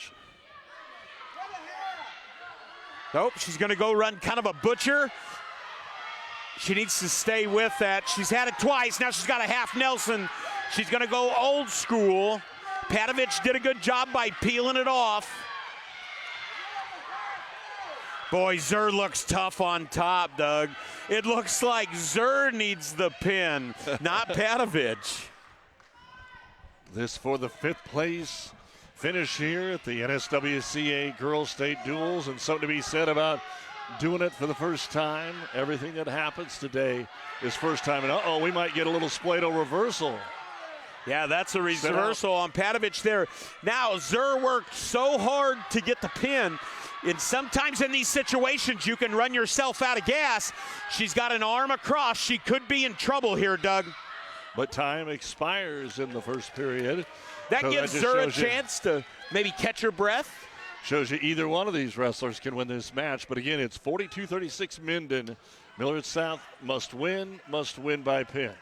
Nope, she's going to go run kind of a butcher. She needs to stay with that. She's had it twice. Now she's got a half Nelson. She's going to go old school. Patovich did a good job by peeling it off. Boy, Zur looks tough on top, Doug. It looks like Zur needs the pin, not Patovich. This for the 5th place finish here at the NSWCA Girls State Duels, and something to be said about doing it for the first time. Everything that happens today is first time. And we might get a little Splato reversal. Yeah, that's a reversal on Patovich there. Now, Zur worked so hard to get the pin. And sometimes in these situations, you can run yourself out of gas. She's got an arm across. She could be in trouble here, Doug. But time expires in the first period. That gives Zur a chance to maybe catch her breath. Shows you either one of these wrestlers can win this match. But again, it's 42-36 Minden. Millard South must win by pin.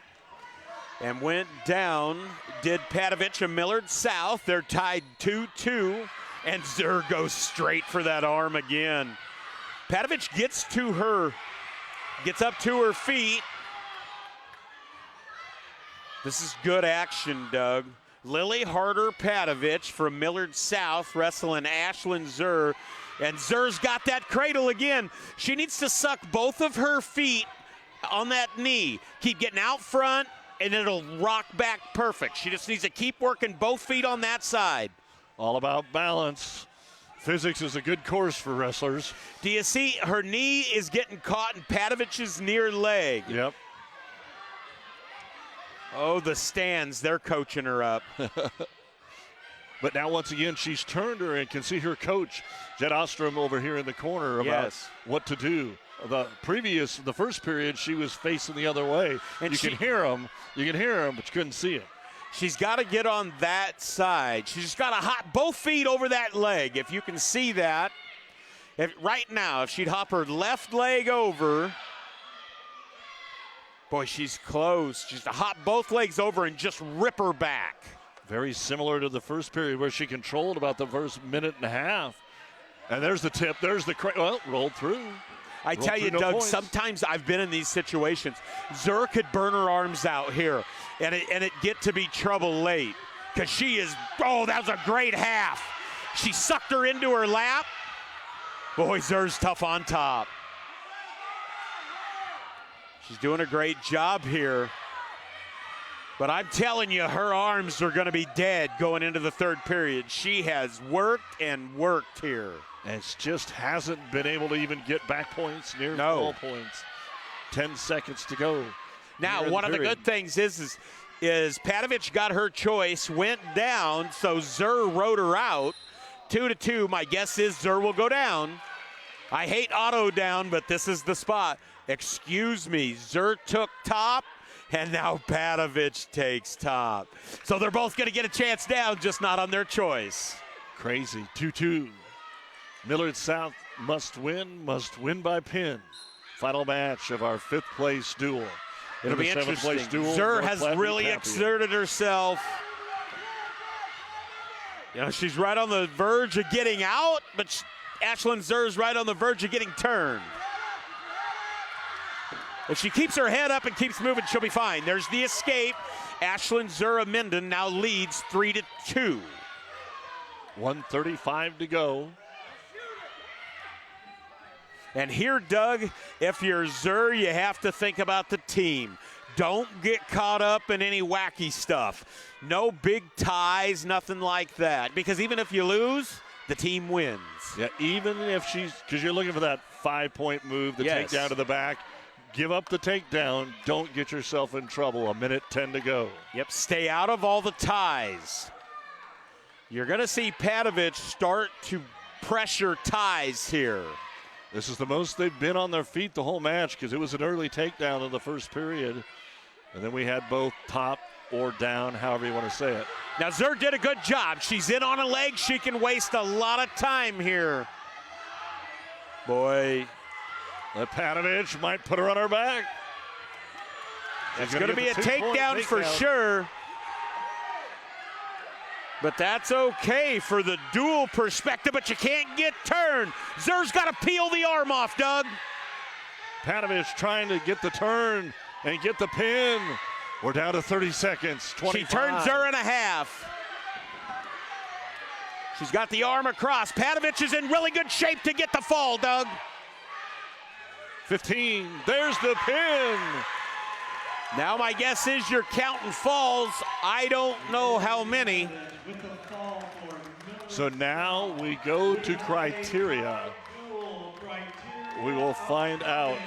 And went down, did Patovich and Millard South. They're tied 2-2, and Zur goes straight for that arm again. Patovich gets up to her feet. This is good action, Doug. Lily Harder Patovich from Millard South wrestling Ashlyn Zur. And Zur's got that cradle again. She needs to suck both of her feet on that knee. Keep getting out front, and it'll rock back perfect. She just needs to keep working both feet on that side. All about balance. Physics is a good course for wrestlers. Do you see her knee is getting caught in Patovich's near leg? Yep. Oh, the stands, they're coaching her up. But now, once again, she's turned her and can see her coach, Jed Ostrom, over here in the corner about what to do. The first period, she was facing the other way. And you can hear them, but you couldn't see it. She's got to get on that side. She's just got to hop both feet over that leg, if you can see that. Right now, if she'd hop her left leg over, boy, she's close. She's to hop both legs over and just rip her back. Very similar to the first period where she controlled about the first minute and a half. And there's the tip. There's the rolled through. I tell you, Doug, sometimes I've been in these situations. Zur could burn her arms out here, and it get to be trouble late. Because she is, that was a great half. She sucked her into her lap. Boy, Zur's tough on top. She's doing a great job here. But I'm telling you, her arms are going to be dead going into the third period. She has worked and worked here. And just hasn't been able to even get back points near full points. 10 seconds to go. Now, one of the good things is Patovich got her choice, went down, so Zur rode her out. 2-2, my guess is Zur will go down. I hate auto down, but this is the spot. Excuse me, Zur took top, and now Patovich takes top. So they're both going to get a chance down, just not on their choice. Crazy, 2-2. Millard South must win by pin. Final match of our 5th place duel. It'll be interesting. Zur has really exerted herself. She's right on the verge of getting out, but Ashlyn Zur's right on the verge of getting turned. If she keeps her head up and keeps moving, she'll be fine. There's the escape. Ashlyn Zur of Minden now leads 3-2. 1:35 to go. And here, Doug, if you're Zur, you have to think about the team. Don't get caught up in any wacky stuff. No big ties, nothing like that. Because even if you lose, the team wins. Yeah, even if because you're looking for that 5-point move, the takedown to the back. Give up the takedown. Don't get yourself in trouble. 1:10 to go. Yep, stay out of all the ties. You're going to see Patovich start to pressure ties here. This is the most they've been on their feet the whole match because it was an early takedown in the first period. And then we had both top or down, however you want to say it. Now, Zur did a good job. She's in on a leg. She can waste a lot of time here. Boy. That Patovich might put her on her back. It's going to be a takedown for sure. But that's okay for the dual perspective, but you can't get turned. Zur's got to peel the arm off, Doug. Patovich trying to get the turn and get the pin. We're down to 30 seconds, 25. She turns Zur in a half. She's got the arm across. Patovich is in really good shape to get the fall, Doug. 15, there's the pin. Now my guess is you're counting falls. I don't know how many. So now we go to criteria. We will find out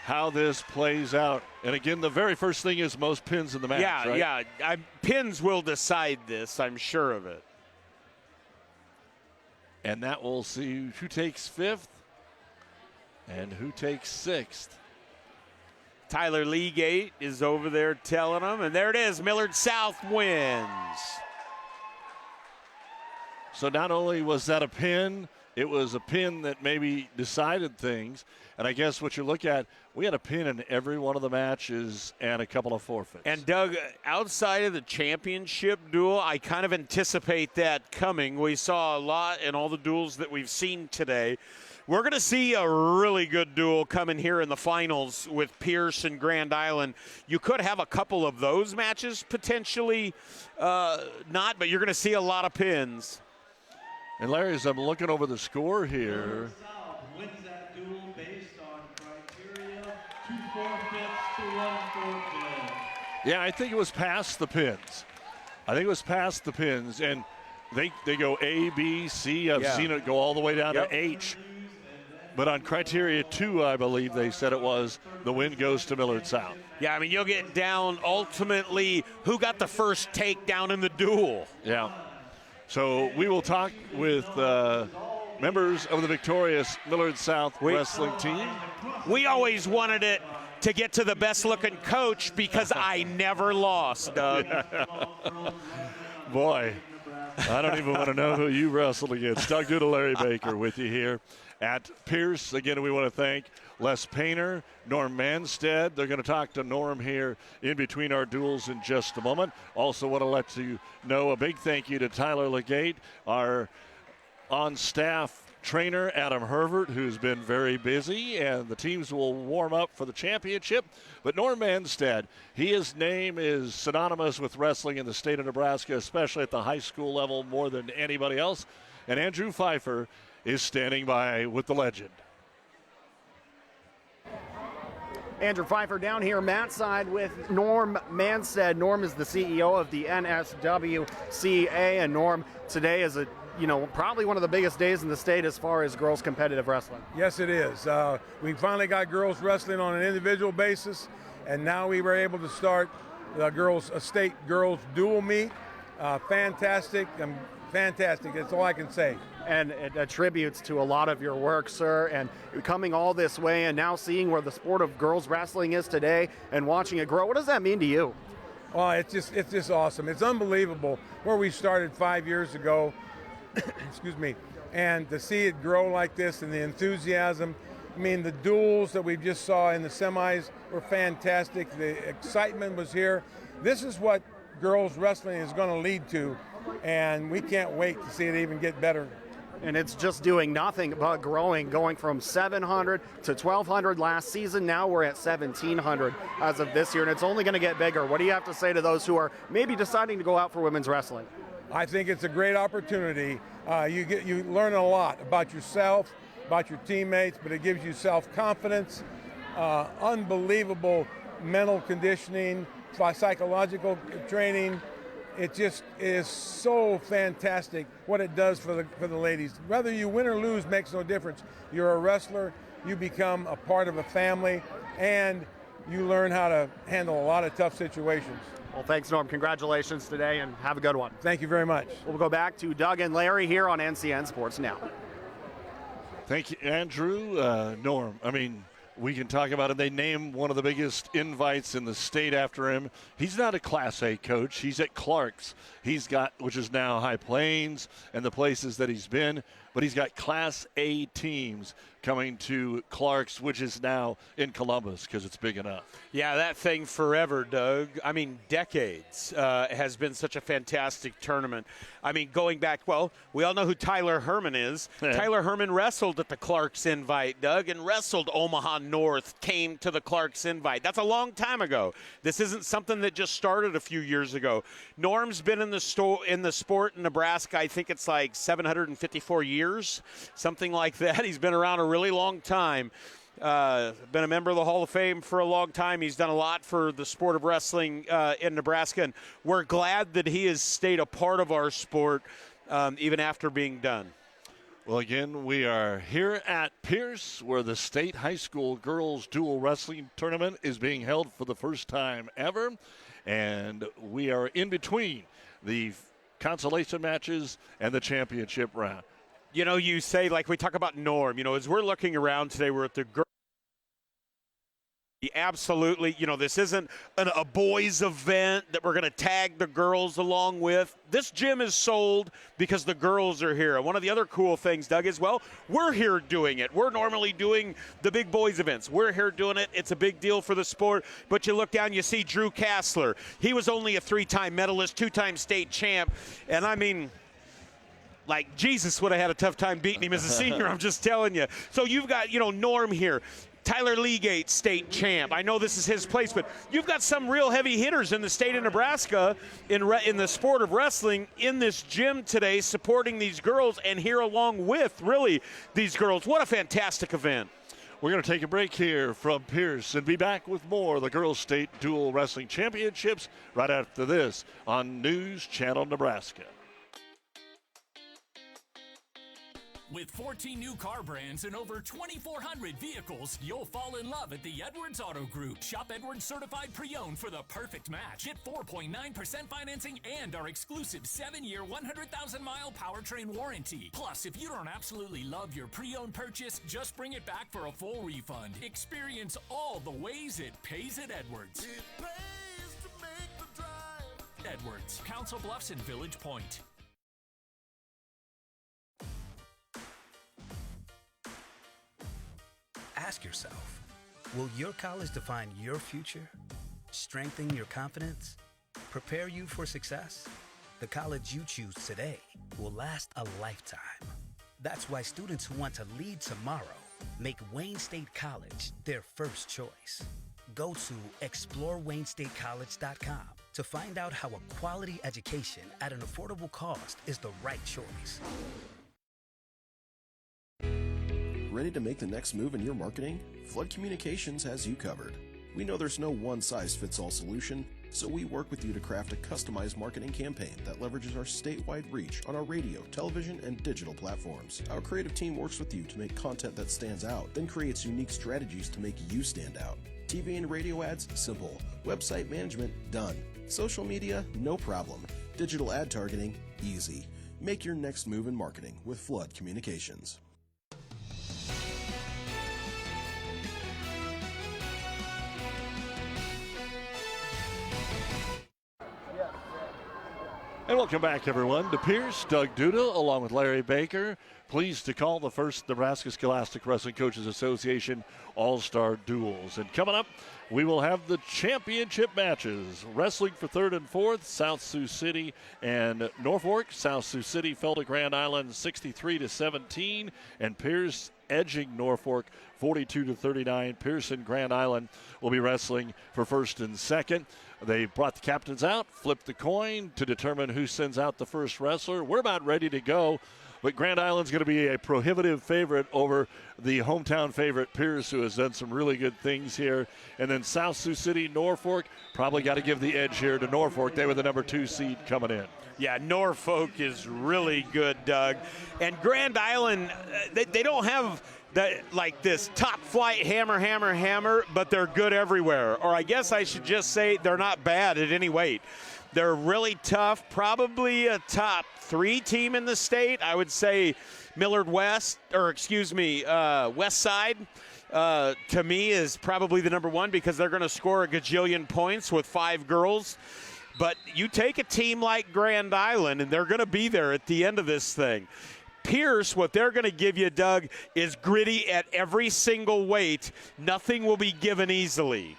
how this plays out. And again, the very first thing is most pins in the match, right? Yeah. Pins will decide this, I'm sure of it. And that will see who takes 5th and who takes 6th. Tyler Legate is over there telling them, and there it is. Millard South wins. So not only was that a pin, it was a pin that maybe decided things. And I guess what you look at, we had a pin in every one of the matches and a couple of forfeits. And Doug, outside of the championship duel, I kind of anticipate that coming. We saw a lot in all the duels that we've seen today. We're going to see a really good duel coming here in the finals with Pierce and Grand Island. You could have a couple of those matches potentially not, but you're going to see a lot of pins. And Larry, as I'm looking over the score here, wins that duel based on criteria, 2 forfeits to 1 forfeit. yeah, I think it was past the pins. And they go A, B, C. I've seen it go all the way down to H. But on criteria 2, I believe they said it was, the win goes to Millard South. Yeah, I mean, you'll get down ultimately who got the first takedown in the duel. Yeah. So we will talk with members of the victorious Millard South wrestling team. We always wanted it to get to the best-looking coach because I never lost, Doug. Boy, I don't even want to know who you wrestled against. Doug Duda, Larry Baker with you here at Pierce. Again, we want to thank Les Painter, Norm Manstead. They're going to talk to Norm here in between our duels in just a moment. Also want to let you know a big thank you to Tyler Legate, our on-staff trainer, Adam Herbert, who's been very busy, and the teams will warm up for the championship. But Norm Manstead, his name is synonymous with wrestling in the state of Nebraska, especially at the high school level more than anybody else. And Andrew Pfeiffer is standing by with the legend. Andrew Pfeiffer down here, Matt side with Norm Manstead. Norm is the CEO of the NSWCA, and Norm, today is probably one of the biggest days in the state as far as girls competitive wrestling. Yes, it is. We finally got girls wrestling on an individual basis, and now we were able to start the state girls dual meet. Fantastic. Fantastic. That's all I can say. And it attributes to a lot of your work, sir, and coming all this way and now seeing where the sport of girls wrestling is today and watching it grow. What does that mean to you? Oh, it's just awesome. It's unbelievable where we started 5 years ago. Excuse me. And to see it grow like this and the enthusiasm. I mean, the duels that we just saw in the semis were fantastic. The excitement was here. This is what girls wrestling is going to lead to, and we can't wait to see it even get better. And it's just doing nothing but growing, going from 700 to 1,200 last season. Now we're at 1,700 as of this year, and it's only going to get bigger. What do you have to say to those who are maybe deciding to go out for women's wrestling? I think it's a great opportunity. You learn a lot about yourself, about your teammates, but it gives you self-confidence, unbelievable mental conditioning, psychological training. It just is so fantastic what it does for the ladies. Whether you win or lose makes no difference. You're a wrestler, you become a part of a family, and you learn how to handle a lot of tough situations. Well, thanks, Norm. Congratulations today, and have a good one. Thank you very much. We'll go back to Doug and Larry here on NCN Sports Now. Thank you, Andrew. Norm, we can talk about it. They named one of the biggest invites in the state after him. He's not a Class A coach. He's at Clark's. Which is now High Plains and the places that he's been. But he's got Class A teams coming to Clark's, which is now in Columbus because it's big enough. Yeah, that thing forever, Doug. Decades has been such a fantastic tournament. Going back, we all know who Tyler Herman is. Tyler Herman wrestled at the Clark's Invite, Doug, and wrestled Omaha North, came to the Clark's Invite. That's a long time ago. This isn't something that just started a few years ago. Norm's been in the sport in Nebraska, I think it's like 754 years, something like that. He's been around a really long time. been a member of the Hall of Fame for a long time. He's done a lot for the sport of wrestling in Nebraska, and we're glad that he has stayed a part of our sport even after being done. Well, again, we are here at Pierce, where the state high school girls dual wrestling tournament is being held for the first time ever. And we are in between the consolation matches and the championship round. You know, you say, like we talk about Norm, you know, as we're looking around today, we're at the girls. Absolutely, you know, this isn't a boys event that we're going to tag the girls along with. This gym is sold because the girls are here. And one of the other cool things, Doug, is, well, we're here doing it. We're normally doing the big boys events. We're here doing it. It's a big deal for the sport. But you look down, you see Drew Kassler. He was only a 3-time medalist, 2-time state champ. And I mean, like, Jesus would have had a tough time beating him as a senior, I'm just telling you. So you've got, you know, Norm here. Tyler Legate, state champ. I know this is his place, but you've got some real heavy hitters in the state of Nebraska in the sport of wrestling in this gym today supporting these girls and here along with, really, these girls. What a fantastic event. We're going to take a break here from Pierce and be back with more of the Girls State Dual Wrestling Championships right after this on News Channel Nebraska. With 14 new car brands and over 2,400 vehicles, you'll fall in love at the Edwards Auto Group. Shop Edwards Certified Pre-Owned for the perfect match. Get 4.9% financing and our exclusive 7-year, 100,000-mile powertrain warranty. Plus, if you don't absolutely love your pre-owned purchase, just bring it back for a full refund. Experience all the ways it pays at Edwards. It pays to make the drive. Edwards, Council Bluffs and Village Point. Ask yourself, will your college define your future, strengthen your confidence, prepare you for success? The college you choose today will last a lifetime. That's why students who want to lead tomorrow make Wayne State College their first choice. Go to ExploreWayneStateCollege.com to find out how a quality education at an affordable cost is the right choice. Ready to make the next move in your marketing? Flood Communications has you covered. We know there's no one-size-fits-all solution, so we work with you to craft a customized marketing campaign that leverages our statewide reach on our radio, television, and digital platforms. Our creative team works with you to make content that stands out, then creates unique strategies to make you stand out. TV and radio ads? Simple. Website management? Done. Social media? No problem. Digital ad targeting? Easy. Make your next move in marketing with Flood Communications. And welcome back, everyone, to Pierce. Doug Duda, along with Larry Baker, pleased to call the first Nebraska Scholastic Wrestling Coaches Association All-Star Duels. And coming up, we will have the championship matches. Wrestling for third and fourth, South Sioux City and Norfolk. South Sioux City fell to Grand Island 63-17, and Pierce edging Norfolk 42-39. Pierce and Grand Island will be wrestling for first and second. They brought the captains out, flipped the coin to determine who sends out the first wrestler. We're about ready to go, but Grand Island's going to be a prohibitive favorite over the hometown favorite Pierce, who has done some really good things here. And then South Sioux City, Norfolk, probably got to give the edge here to Norfolk. They were the number 2 seed coming in. Yeah, Norfolk is really good, Doug. And Grand Island, they don't have like this top flight hammer, but they're good everywhere. Or I guess I should just say they're not bad at any weight. They're really tough, probably a top 3 team in the state. I would say West Side, to me, is probably the number 1 because they're going to score a gajillion points with 5 girls. But you take a team like Grand Island, and they're going to be there at the end of this thing. Pierce, what they're going to give you, Doug, is gritty at every single weight. Nothing will be given easily.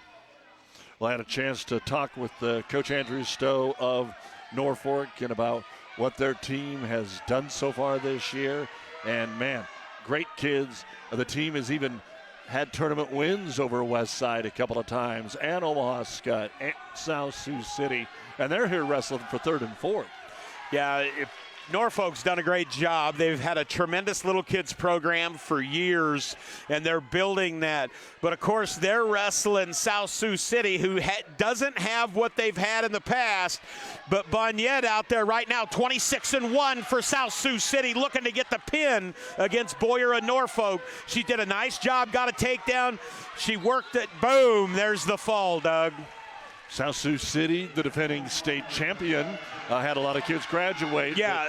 Well, I had a chance to talk with Coach Andrew Stowe of Norfolk and about what their team has done so far this year. And, man, great kids. The team has even had tournament wins over West Side a couple of times, and Omaha Skutt, and South Sioux City. And they're here wrestling for third and fourth. Yeah, Norfolk's done a great job. They've had a tremendous little kids program for years, and they're building that. But, of course, they're wrestling South Sioux City, who doesn't have what they've had in the past. But Bonnet out there right now, 26-1 for South Sioux City, looking to get the pin against Boyer of Norfolk. She did a nice job, got a takedown. She worked it. Boom, there's the fall, Doug. South Sioux City, the defending state champion, had a lot of kids graduate. Yeah,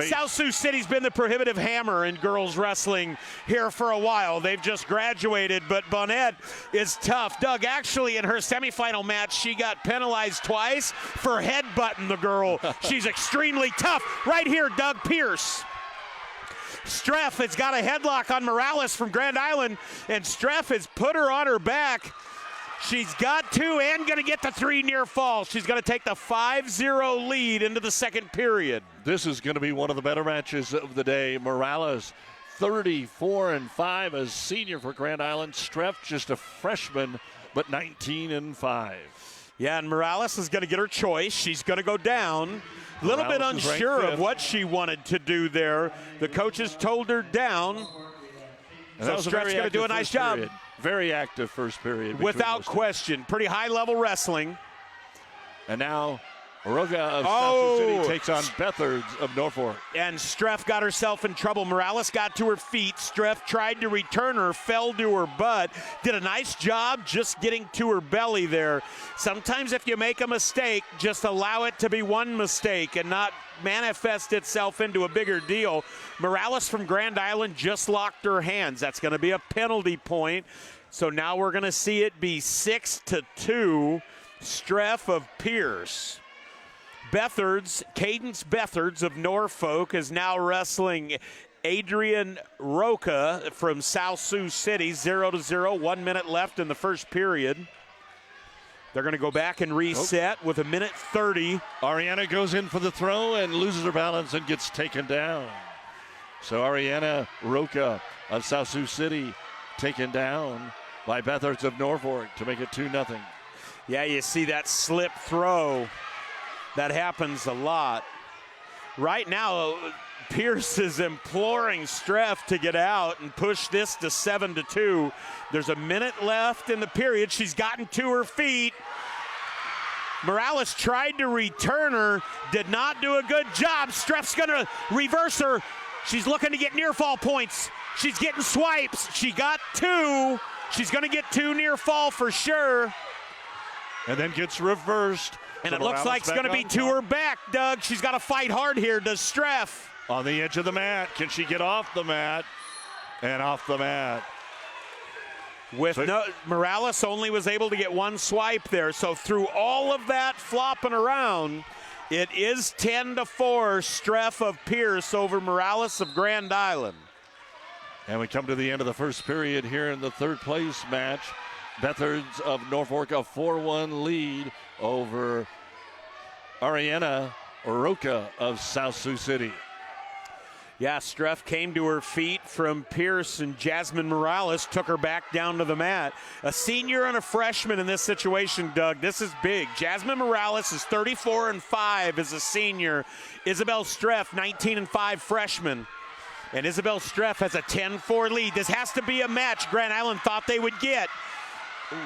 South Sioux City's been the prohibitive hammer in girls wrestling here for a while. They've just graduated, but Bonnet is tough. Doug, actually in her semifinal match, she got penalized twice for headbutting the girl. She's extremely tough. Right here, Doug Pierce. Streff has got a headlock on Morales from Grand Island, and Streff has put her on her back. She's got 2 and going to get the 3 near fall. She's going to take the 5-0 lead into the second period. This is going to be one of the better matches of the day. Morales, 34-5 as senior for Grand Island. Streff, just a freshman, but 19-5. Yeah, and Morales is going to get her choice. She's going to go down. A little bit unsure of what she wanted to do there. The coaches told her down. And so Streff's going to do a nice job. Very active first period. Without question. Pretty high-level wrestling. And now Oroka of South Sioux City takes on Bethards of Norfolk. And Streff got herself in trouble. Morales got to her feet. Streff tried to return her, fell to her butt. Did a nice job just getting to her belly there. Sometimes if you make a mistake, just allow it to be one mistake and not manifest itself into a bigger deal. Morales from Grand Island just locked her hands. That's going to be a penalty point. So now we're going to see it be 6-2. Streff of Pierce. Cadence Bethards of Norfolk is now wrestling Adrian Roca from South Sioux City, 0-0, 1 minute left in the first period. They're going to go back and reset with 1:30. Ariana goes in for the throw and loses her balance and gets taken down. So Ariana Roca of South Sioux City taken down by Bethards of Norfolk to make it 2-0. Yeah, you see that slip throw. That happens a lot. Right now, Pierce is imploring Streff to get out and push this to 7-2. There's a minute left in the period. She's gotten to her feet. Morales tried to return her, did not do a good job. Streff's going to reverse her. She's looking to get near fall points. She's getting swipes. She got 2. She's going to get 2 near fall for sure. And then gets reversed. And it looks like it's going to be to her back, Doug. She's got to fight hard here. Does Streff? On the edge of the mat. Can she get off the mat? And off the mat. Morales only was able to get 1 swipe there. So through all of that flopping around, it is 10-4. Streff of Pierce over Morales of Grand Island. And we come to the end of the first period here in the third place match. Bethards of Norfolk, a 4-1 lead over Ariana Roca of South Sioux City. Yeah, Streff came to her feet from Pierce, and Jasmine Morales took her back down to the mat. A senior and a freshman in this situation, Doug. This is big. Jasmine Morales is 34-5 as a senior. Isabel Streff, 19-5 freshman. And Isabel Streff has a 10-4 lead. This has to be a match Grand Island thought they would get. Ooh.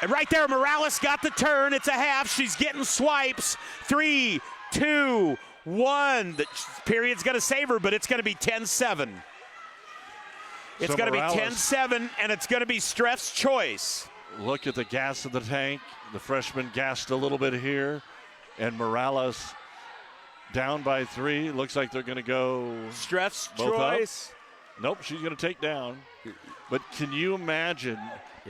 And right there, Morales got the turn. It's a half. She's getting swipes. 3, 2, 1. The period's going to save her, but it's going to be 10-7. It's going to be 10-7, and it's going to be Streff's choice. Look at the gas of the tank. The freshman gassed a little bit here. And Morales down by 3. Looks like they're going to go Streff's choice. Up. Nope, she's going to take down. But can you imagine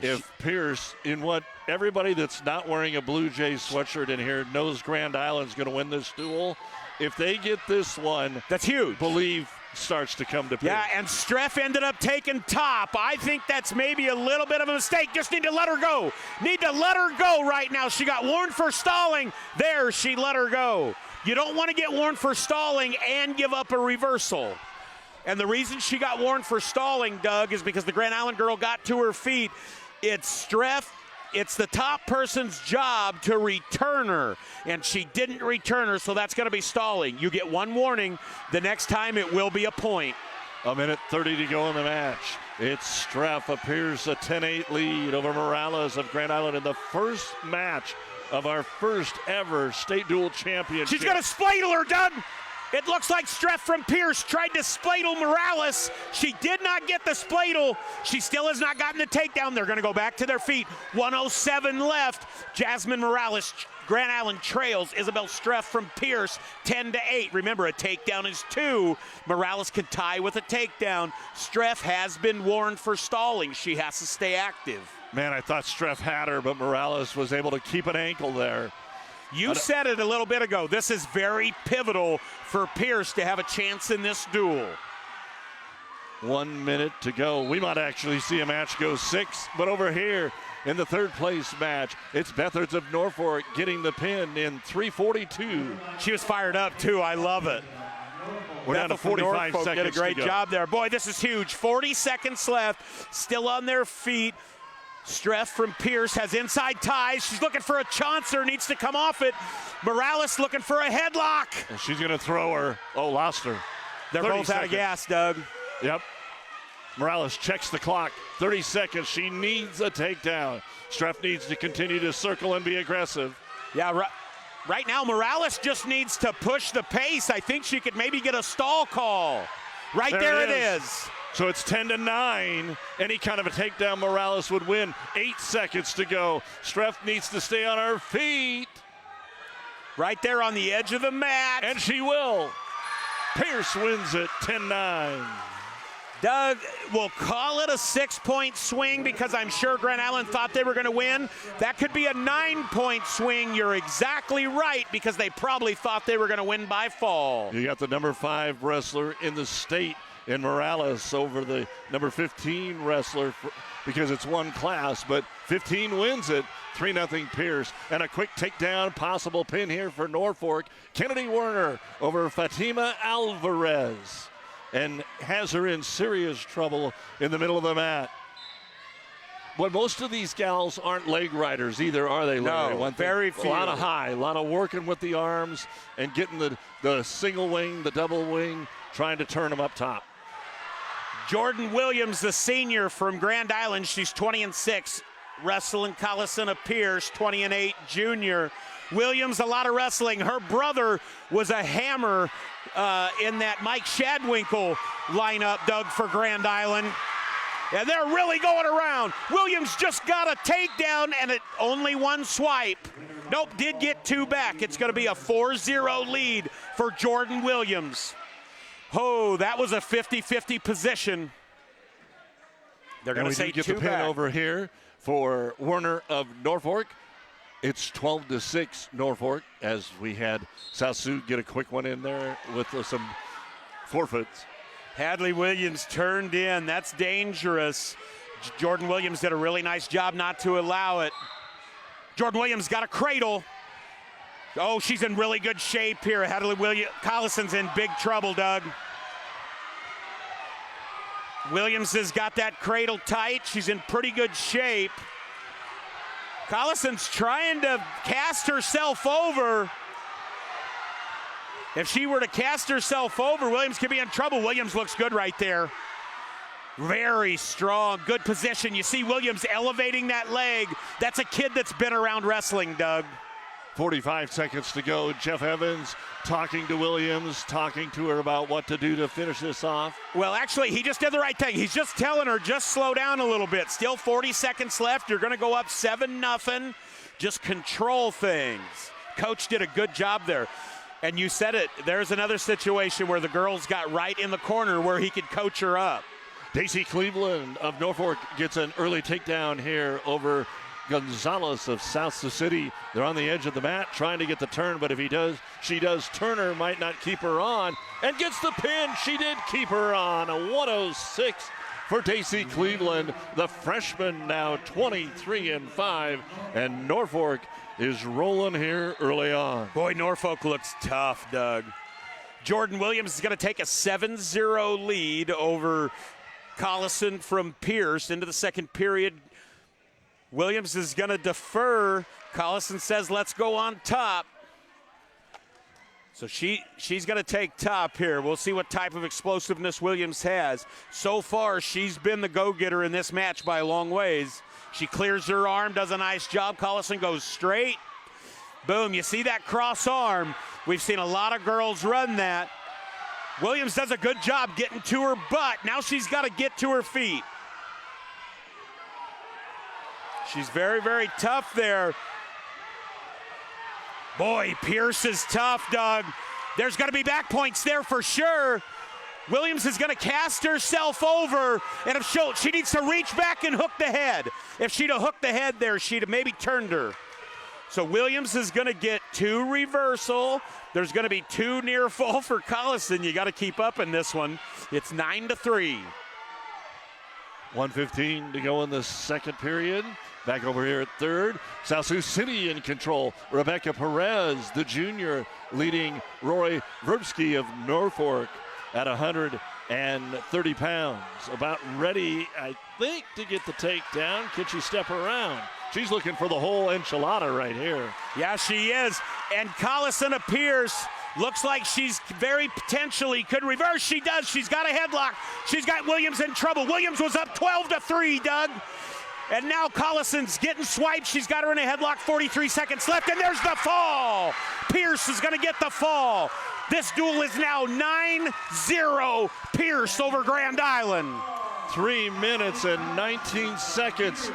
if Pierce, in what everybody that's not wearing a Blue Jays sweatshirt in here knows Grand Island's going to win this duel, if they get this one, that's huge. Believe starts to come to Pierce. Yeah, and Streff ended up taking top. I think that's maybe a little bit of a mistake. Just need to let her go. Need to let her go right now. She got warned for stalling. There, she let her go. You don't want to get warned for stalling and give up a reversal. And the reason she got warned for stalling, Doug, is because the Grand Island girl got to her feet. It's Streff it's the top person's job to return her, and she didn't return her, so that's going to be stalling. You get one warning. The next time it will be a point. A minute 30 to go in the match. It's Streff, appears a 10-8 lead over Morales of Grand Island in the first match of our first ever state dual championship. She's going to spladle her, Doug. It looks like Streff from Pierce tried to spladle Morales. She did not get the spladle. She still has not gotten the takedown. They're going to go back to their feet. 1:07 left. Jasmine Morales, Grand Island trails Isabel Streff from Pierce 10-8. Remember, a takedown is 2. Morales can tie with a takedown. Streff has been warned for stalling. She has to stay active. Man, I thought Streff had her, but Morales was able to keep an ankle there. You said it a little bit ago. This is very pivotal for Pierce to have a chance in this duel. 1 minute to go. We might actually see a match go 6, but over here in the third place match, it's Bethards of Norfolk getting the pin in 3:42. She was fired up too. I love it. We're down to 45 seconds did a great to go. job there. Boy, this is huge. 40 seconds left. Still on their feet. Streff from Pierce has inside ties. She's looking for a chancellor, needs to come off it. Morales looking for a headlock. And she's going to throw her. Oh, lost her. They're both out of gas, Doug. Yep. Morales checks the clock. 30 seconds. She needs a takedown. Streff needs to continue to circle and be aggressive. Yeah, right now Morales just needs to push the pace. I think she could maybe get a stall call. Right there it is. So it's 10-9. Any kind of a takedown, Morales would win. 8 seconds to go. Streff needs to stay on her feet. Right there on the edge of the mat. And she will. Pierce wins it 10-9. Doug, we'll call it a 6-point swing because I'm sure Grand Island thought they were going to win. That could be a 9-point swing. You're exactly right because they probably thought they were going to win by fall. You got the number 5 wrestler in the state in Morales over the number 15 wrestler because it's one class, but 15 wins it. 3-0 Pierce. And a quick takedown, possible pin here for Norfolk. Kennedy Werner over Fatima Alvarez and has her in serious trouble in the middle of the mat. But most of these gals aren't leg riders either, are they, Larry? No, very few. A lot of high, a lot of working with the arms and getting the single wing, the double wing, trying to turn them up top. Jordan Williams, the senior from Grand Island, she's 20-6. Wrestling Collison of Pierce, 20-8 junior. Williams, a lot of wrestling. Her brother was a hammer in that Mike Shadwinkle lineup, Doug, for Grand Island. And they're really going around. Williams just got a takedown and only one swipe. Nope, did get 2 back. It's going to be a 4-0 lead for Jordan Williams. Oh, that was a 50-50 position. They're going to say 2 get the pin back. over here for Werner of Norfolk. It's 12-6 Norfolk as we had South Sioux get a quick one in there with some forfeits. Hadley Williams turned in. That's dangerous. Jordan Williams did a really nice job not to allow it. Jordan Williams got a cradle. Oh, she's in really good shape here. Hadley Collison's in big trouble, Doug. Williams has got that cradle tight. She's in pretty good shape. Collison's trying to cast herself over. If she were to cast herself over, Williams could be in trouble. Williams looks good right there. Very strong, good position. You see Williams elevating that leg. That's a kid that's been around wrestling, Doug. 45 seconds to go. Jeff Evans talking to Williams, talking to her about what to do to finish this off. Well, actually, he just did the right thing. He's just telling her, just slow down a little bit. Still 40 seconds left. You're going to go up 7-0. Just control things. Coach did a good job there. And you said it. There's another situation where the girls got right in the corner where he could coach her up. Daisy Cleveland of Norfolk gets an early takedown here over Gonzalez of South Sioux City. They're on the edge of the mat trying to get the turn, but if she does, Turner might not keep her on and gets the pin. She did keep her on. A 106 for Daisy Cleveland. The freshman now 23-5, and Norfolk is rolling here early on. Boy, Norfolk looks tough, Doug. Jordan Williams is going to take a 7-0 lead over Collison from Pierce into the second period. Williams is going to defer. Collison says, let's go on top. So she's going to take top here. We'll see what type of explosiveness Williams has. So far, she's been the go-getter in this match by a long ways. She clears her arm, does a nice job. Collison goes straight. Boom, you see that cross arm. We've seen a lot of girls run that. Williams does a good job getting to her butt. Now she's got to get to her feet. She's very, very tough there. Boy, Pierce is tough, Doug. There's going to be back points there for sure. Williams is going to cast herself over, and if she needs to reach back and hook the head. If she'd have hooked the head there, she'd have maybe turned her. So Williams is going to get 2 reversal. There's going to be 2 near fall for Collison. You got to keep up in this one. It's 9-3. 1:15 to go in the second period. Back over here at third. South Sioux City in control. Rebecca Perez, the junior, leading Rory Verbsky of Norfolk at 130 pounds. About ready, I think, to get the takedown. Can she step around? She's looking for the whole enchilada right here. Yeah, she is. And Collison appears. Looks like she's very potentially could reverse. She does. She's got a headlock. She's got Williams in trouble. Williams was up 12-3, Doug. And now Collison's getting swiped. She's got her in a headlock, 43 seconds left, and there's the fall. Pierce is going to get the fall. This duel is now 9-0 Pierce over Grand Island. 3 minutes and 19 seconds.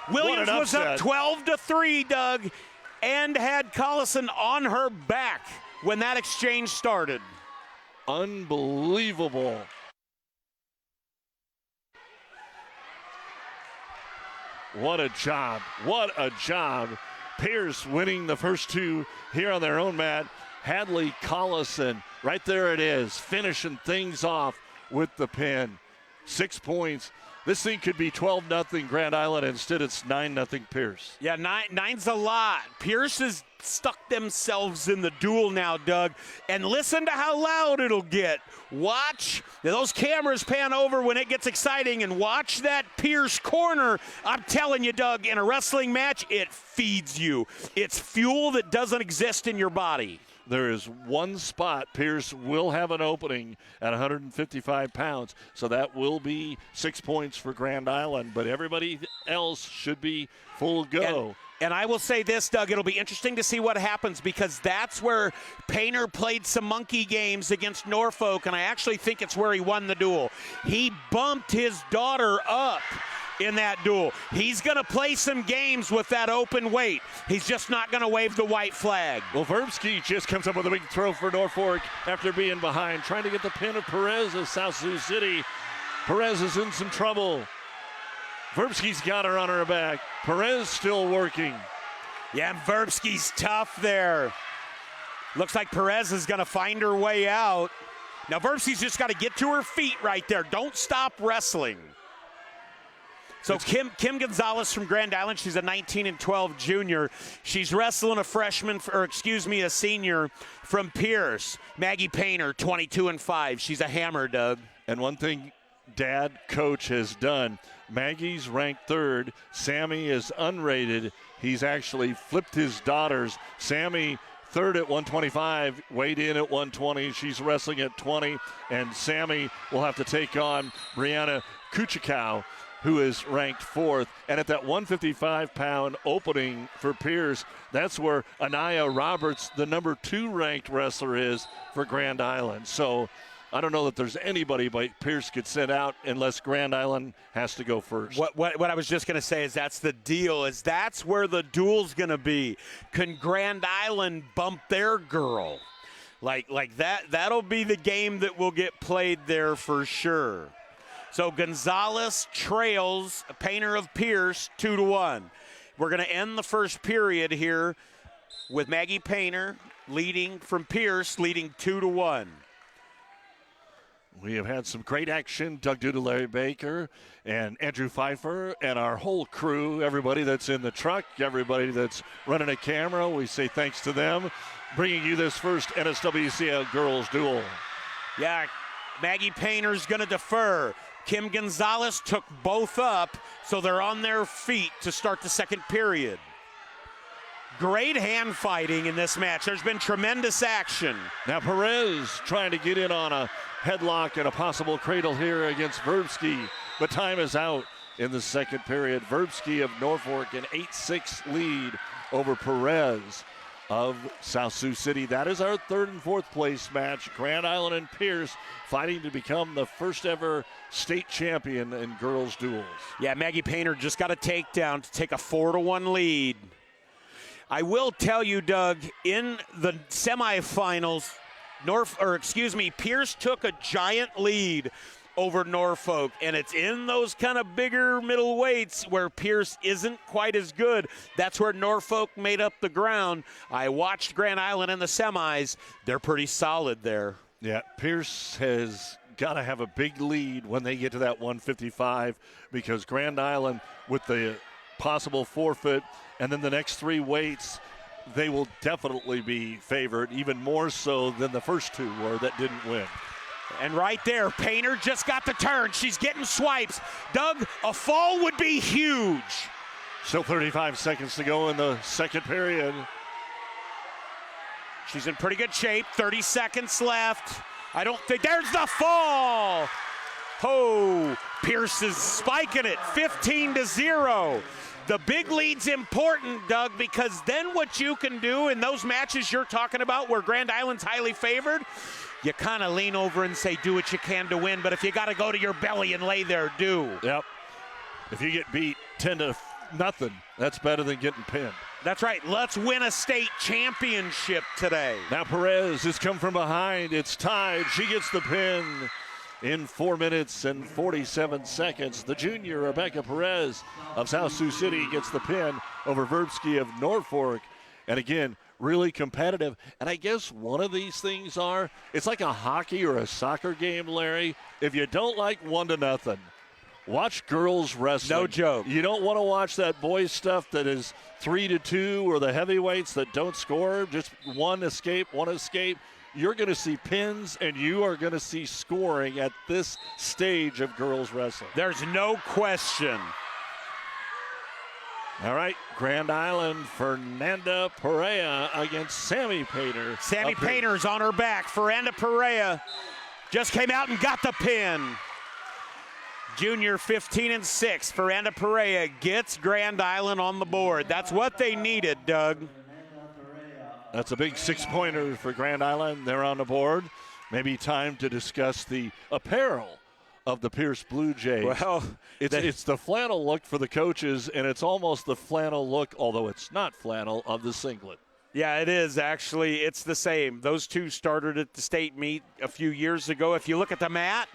Williams was up 12-3, Doug, and had Collison on her back when that exchange started. Unbelievable. What a job. What a job. Pierce winning the first 2 here on their own mat. Hadley Collison, right there it is, finishing things off with the pin. 6 points. This thing could be 12-0 Grand Island. Instead, it's 9-0 Pierce. Yeah, 9's a lot. Pierce has stuck themselves in the duel now, Doug. And listen to how loud it'll get. Watch. Those cameras pan over when it gets exciting, and watch that Pierce corner. I'm telling you, Doug, in a wrestling match, it feeds you. It's fuel that doesn't exist in your body. There is one spot. Pierce will have an opening at 155 pounds, so that will be 6 points for Grand Island, but everybody else should be full go. And I will say this, Doug, it'll be interesting to see what happens, because that's where Painter played some monkey games against Norfolk, and I actually think it's where he won the duel. He bumped his daughter up in that duel. He's going to play some games with that open weight. He's just not going to wave the white flag. Well, Verbsky just comes up with a big throw for Norfolk after being behind, trying to get the pin of Perez of South Sioux City. Perez is in some trouble. Verbsky's got her on her back. Perez still working. Yeah, Verbsky's tough there. Looks like Perez is going to find her way out. Now, Verbsky's just got to get to her feet right there. Don't stop wrestling. So Kim Gonzalez from Grand Island, she's a 19-12 junior. She's wrestling a senior from Pierce. Maggie Painter, 22-5. She's a hammer, Doug. And one thing Dad, coach, has done, Maggie's ranked 3rd. Sammy is unrated. He's actually flipped his daughters. Sammy 3rd at 125, weighed in at 120. She's wrestling at 20. And Sammy will have to take on Brianna Kuchikow, who is ranked 4th. And at that 155-pound opening for Pierce, that's where Anaya Roberts, the number 2 ranked wrestler, is for Grand Island. So I don't know that there's anybody but Pierce could send out unless Grand Island has to go first. What I was just going to say is that's the deal, is that's where the duel's going to be. Can Grand Island bump their girl? Like that'll be the game that will get played there for sure. So Gonzalez trails Painter of Pierce 2-1. We're going to end the first period here with Maggie Painter leading from Pierce, leading 2-1. We have had some great action. Doug Duda, Larry Baker, and Andrew Pfeiffer, and our whole crew, everybody that's in the truck, everybody that's running a camera. We say thanks to them, bringing you this first NSWCL girls duel. Yeah, Maggie Painter's going to defer. Kim Gonzalez took both up, so they're on their feet to start the second period. Great hand fighting in this match. There's been tremendous action. Now Perez trying to get in on a headlock and a possible cradle here against Verbsky, but time is out in the second period. Verbsky of Norfolk an 8-6 lead over Perez of South Sioux City. That is our third and fourth place match. Grand Island and Pierce fighting to become the first ever state champion in girls duels. Yeah, Maggie Painter just got a takedown to take a 4-1 lead. I will tell you, Doug, in the semifinals, Pierce took a giant lead over Norfolk, and it's in those kind of bigger middle weights where Pierce isn't quite as good. That's where Norfolk made up the ground. I watched Grand Island in the semis. They're pretty solid there. Yeah, Pierce has got to have a big lead when they get to that 155 because Grand Island with the possible forfeit and then the next three weights, they will definitely be favored, even more so than the first two were that didn't win. And right there, Painter just got the turn. She's getting swipes. Doug, a fall would be huge. Still 35 seconds to go in the second period. She's in pretty good shape. 30 seconds left. I don't think, there's the fall. Oh, Pierce is spiking it, 15-0. The big lead's important, Doug, because then what you can do in those matches you're talking about where Grand Island's highly favored, you kind of lean over and say, do what you can to win. But if you got to go to your belly and lay there, do. Yep. If you get beat 10-0, that's better than getting pinned. That's right. Let's win a state championship today. Now Perez has come from behind. It's tied. She gets the pin in 4 minutes and 47 seconds. The junior, Rebecca Perez of South Sioux City, gets the pin over Verbsky of Norfolk. And again, really competitive. And I guess one of these things it's like a hockey or a soccer game, Larry. If you don't like 1-0, watch girls wrestling. No joke. You don't want to watch that boys stuff that is 3-2 or the heavyweights that don't score, just one escape. You're going to see pins and you are going to see scoring at this stage of girls wrestling. There's no question. All right, Grand Island, Fernanda Perea against Sammy Painter. Sammy Painter's on her back. Fernanda Perea just came out and got the pin. Junior 15-6. Fernanda Perea gets Grand Island on the board. That's what they needed, Doug. That's a big 6-pointer for Grand Island. They're on the board. Maybe time to discuss the apparel of the Pierce Blue Jays. Well, it's the flannel look for the coaches, and it's almost the flannel look, although it's not flannel, of the singlet. Yeah, it is actually. It's the same. Those two started at the state meet a few years ago. If you look at the mat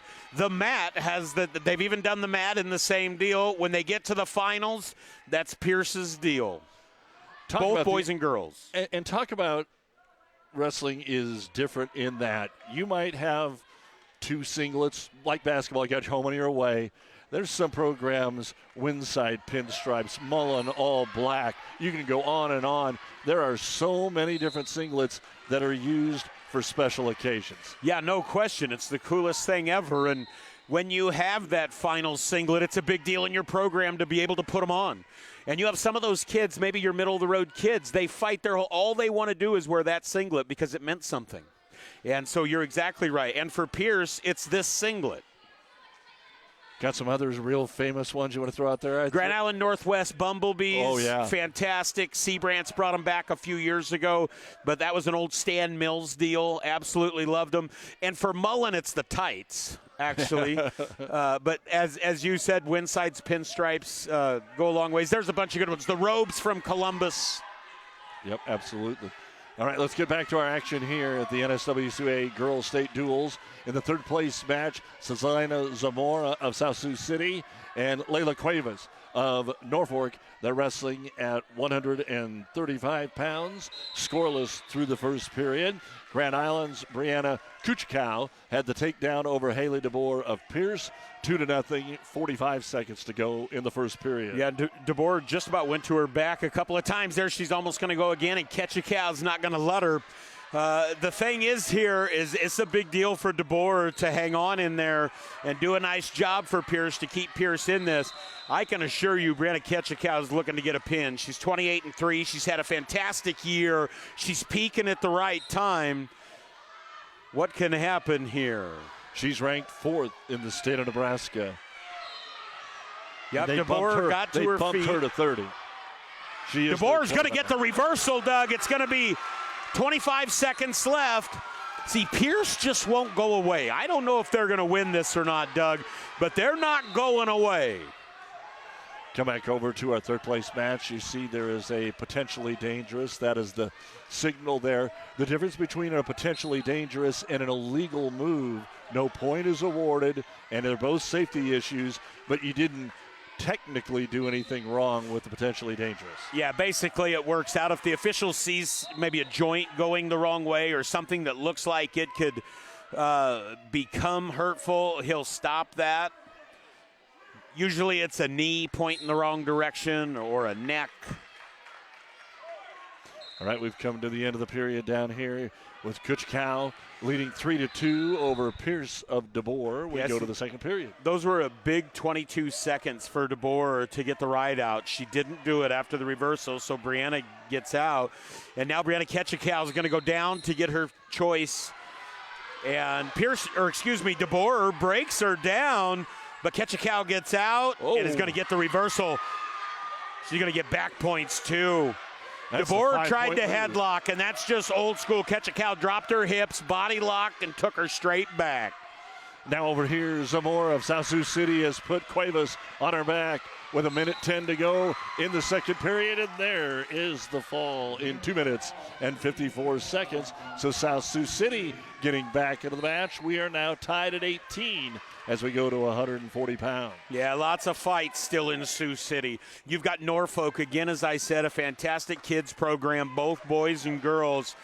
has they've even done the mat in the same deal. When they get to the finals, that's Pierce's deal. Both boys and girls. And talk about wrestling is different in that you might have two singlets, like basketball, you got home and you're away. There's some programs, Windside pinstripes, Mullen, all black. You can go on and on. There are so many different singlets that are used for special occasions. Yeah, no question. It's the coolest thing ever. And when you have that final singlet, it's a big deal in your program to be able to put them on. And you have some of those kids, maybe your middle-of-the-road kids, they fight all they want to do is wear that singlet because it meant something. And so you're exactly right. And for Pierce, it's this singlet. Got some others real famous ones you want to throw out there? Grand Island Northwest Bumblebees. Oh, yeah. Fantastic. Seabrants brought them back a few years ago, but that was an old Stan Mills deal. Absolutely loved them. And for Mullen, it's the tights, actually. But as you said, Windside's pinstripes go a long ways. There's a bunch of good ones. The robes from Columbus. Yep, absolutely. All right, let's get back to our action here at the NSWCA Girls State Duels. In the third place match, Cezalina Zamora of South Sioux City and Layla Cuevas of Norfolk. They're wrestling at 135 pounds, scoreless through the first period. Grand Island's Brianna Kuchkow had the takedown over Haley DeBoer of Pierce. 2-0, 45 seconds to go in the first period. Yeah, DeBoer just about went to her back a couple of times there. She's almost going to go again, and Kuchkow's not going to let her. The thing is here is it's a big deal for DeBoer to hang on in there and do a nice job for Pierce to keep Pierce in this. I can assure you Brianna Ketchikow is looking to get a pin. She's 28-3. She's had a fantastic year. She's peaking at the right time. What can happen here? She's ranked 4th in the state of Nebraska. Yep, They DeBoer got to her feet. They bumped her to 30. DeBoer's going to get the reversal, Doug. It's going to be 25 seconds left. See, Pierce just won't go away. I don't know if they're going to win this or not, Doug, but they're not going away. Come back over to our third place match. You see there is a potentially dangerous. That is the signal there. The difference between a potentially dangerous and an illegal move, no point is awarded, and they're both safety issues, but you didn't technically do anything wrong with the potentially dangerous. Yeah, basically it works out. If the official sees maybe a joint going the wrong way or something that looks like it could become hurtful, he'll stop that. Usually it's a knee pointing the wrong direction or a neck. All right, we've come to the end of the period down here with Ketchikow leading 3-2 over Pierce of DeBoer. We go to the second period. Those were a big 22 seconds for DeBoer to get the ride out. She didn't do it after the reversal, so Brianna gets out. And now Brianna Ketchikow is going to go down to get her choice. And DeBoer breaks her down, but Ketchikow gets out and is going to get the reversal. She's going to get back points too. DeBoer tried to headlock, and that's just old school. Ketchikow dropped her hips, body locked, and took her straight back. Now over here, Zamora of South Sioux City has put Cuevas on her back with 1:10 to go in the second period, and there is the fall in 2 minutes and 54 seconds. So South Sioux City getting back into the match. We are now tied at 18 as we go to 140 pounds. Yeah, lots of fights still in Sioux City. You've got Norfolk, again, as I said, a fantastic kids program, both boys and girls.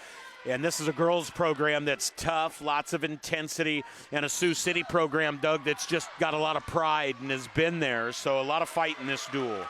And this is a girls program that's tough, lots of intensity, and a Sioux City program, Doug, that's just got a lot of pride and has been there. So a lot of fight in this duel.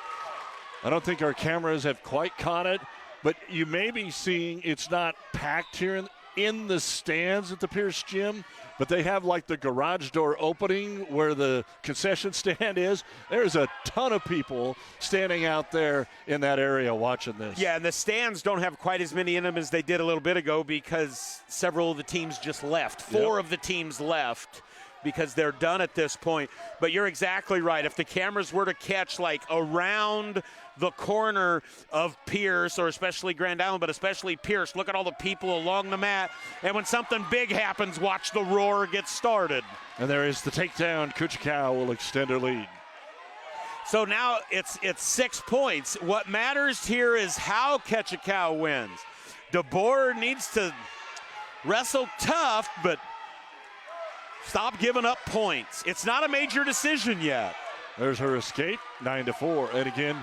I don't think our cameras have quite caught it, but you may be seeing it's not packed here in the stands at the Pierce Gym, but they have like the garage door opening where the concession stand is. There's a ton of people standing out there in that area watching this. Yeah, and the stands don't have quite as many in them as they did a little bit ago because several of the teams just left. Four of the teams left because they're done at this point. But you're exactly right. If the cameras were to catch like around the corner of Pierce, or especially Grand Island, but especially Pierce, look at all the people along the mat. And when something big happens, watch the roar get started. And there is the takedown. Ketchikow will extend her lead. So now it's 6 points. What matters here is how Ketchikow wins. DeBoer needs to wrestle tough, but stop giving up points. It's not a major decision yet. There's her escape, 9-4. And again,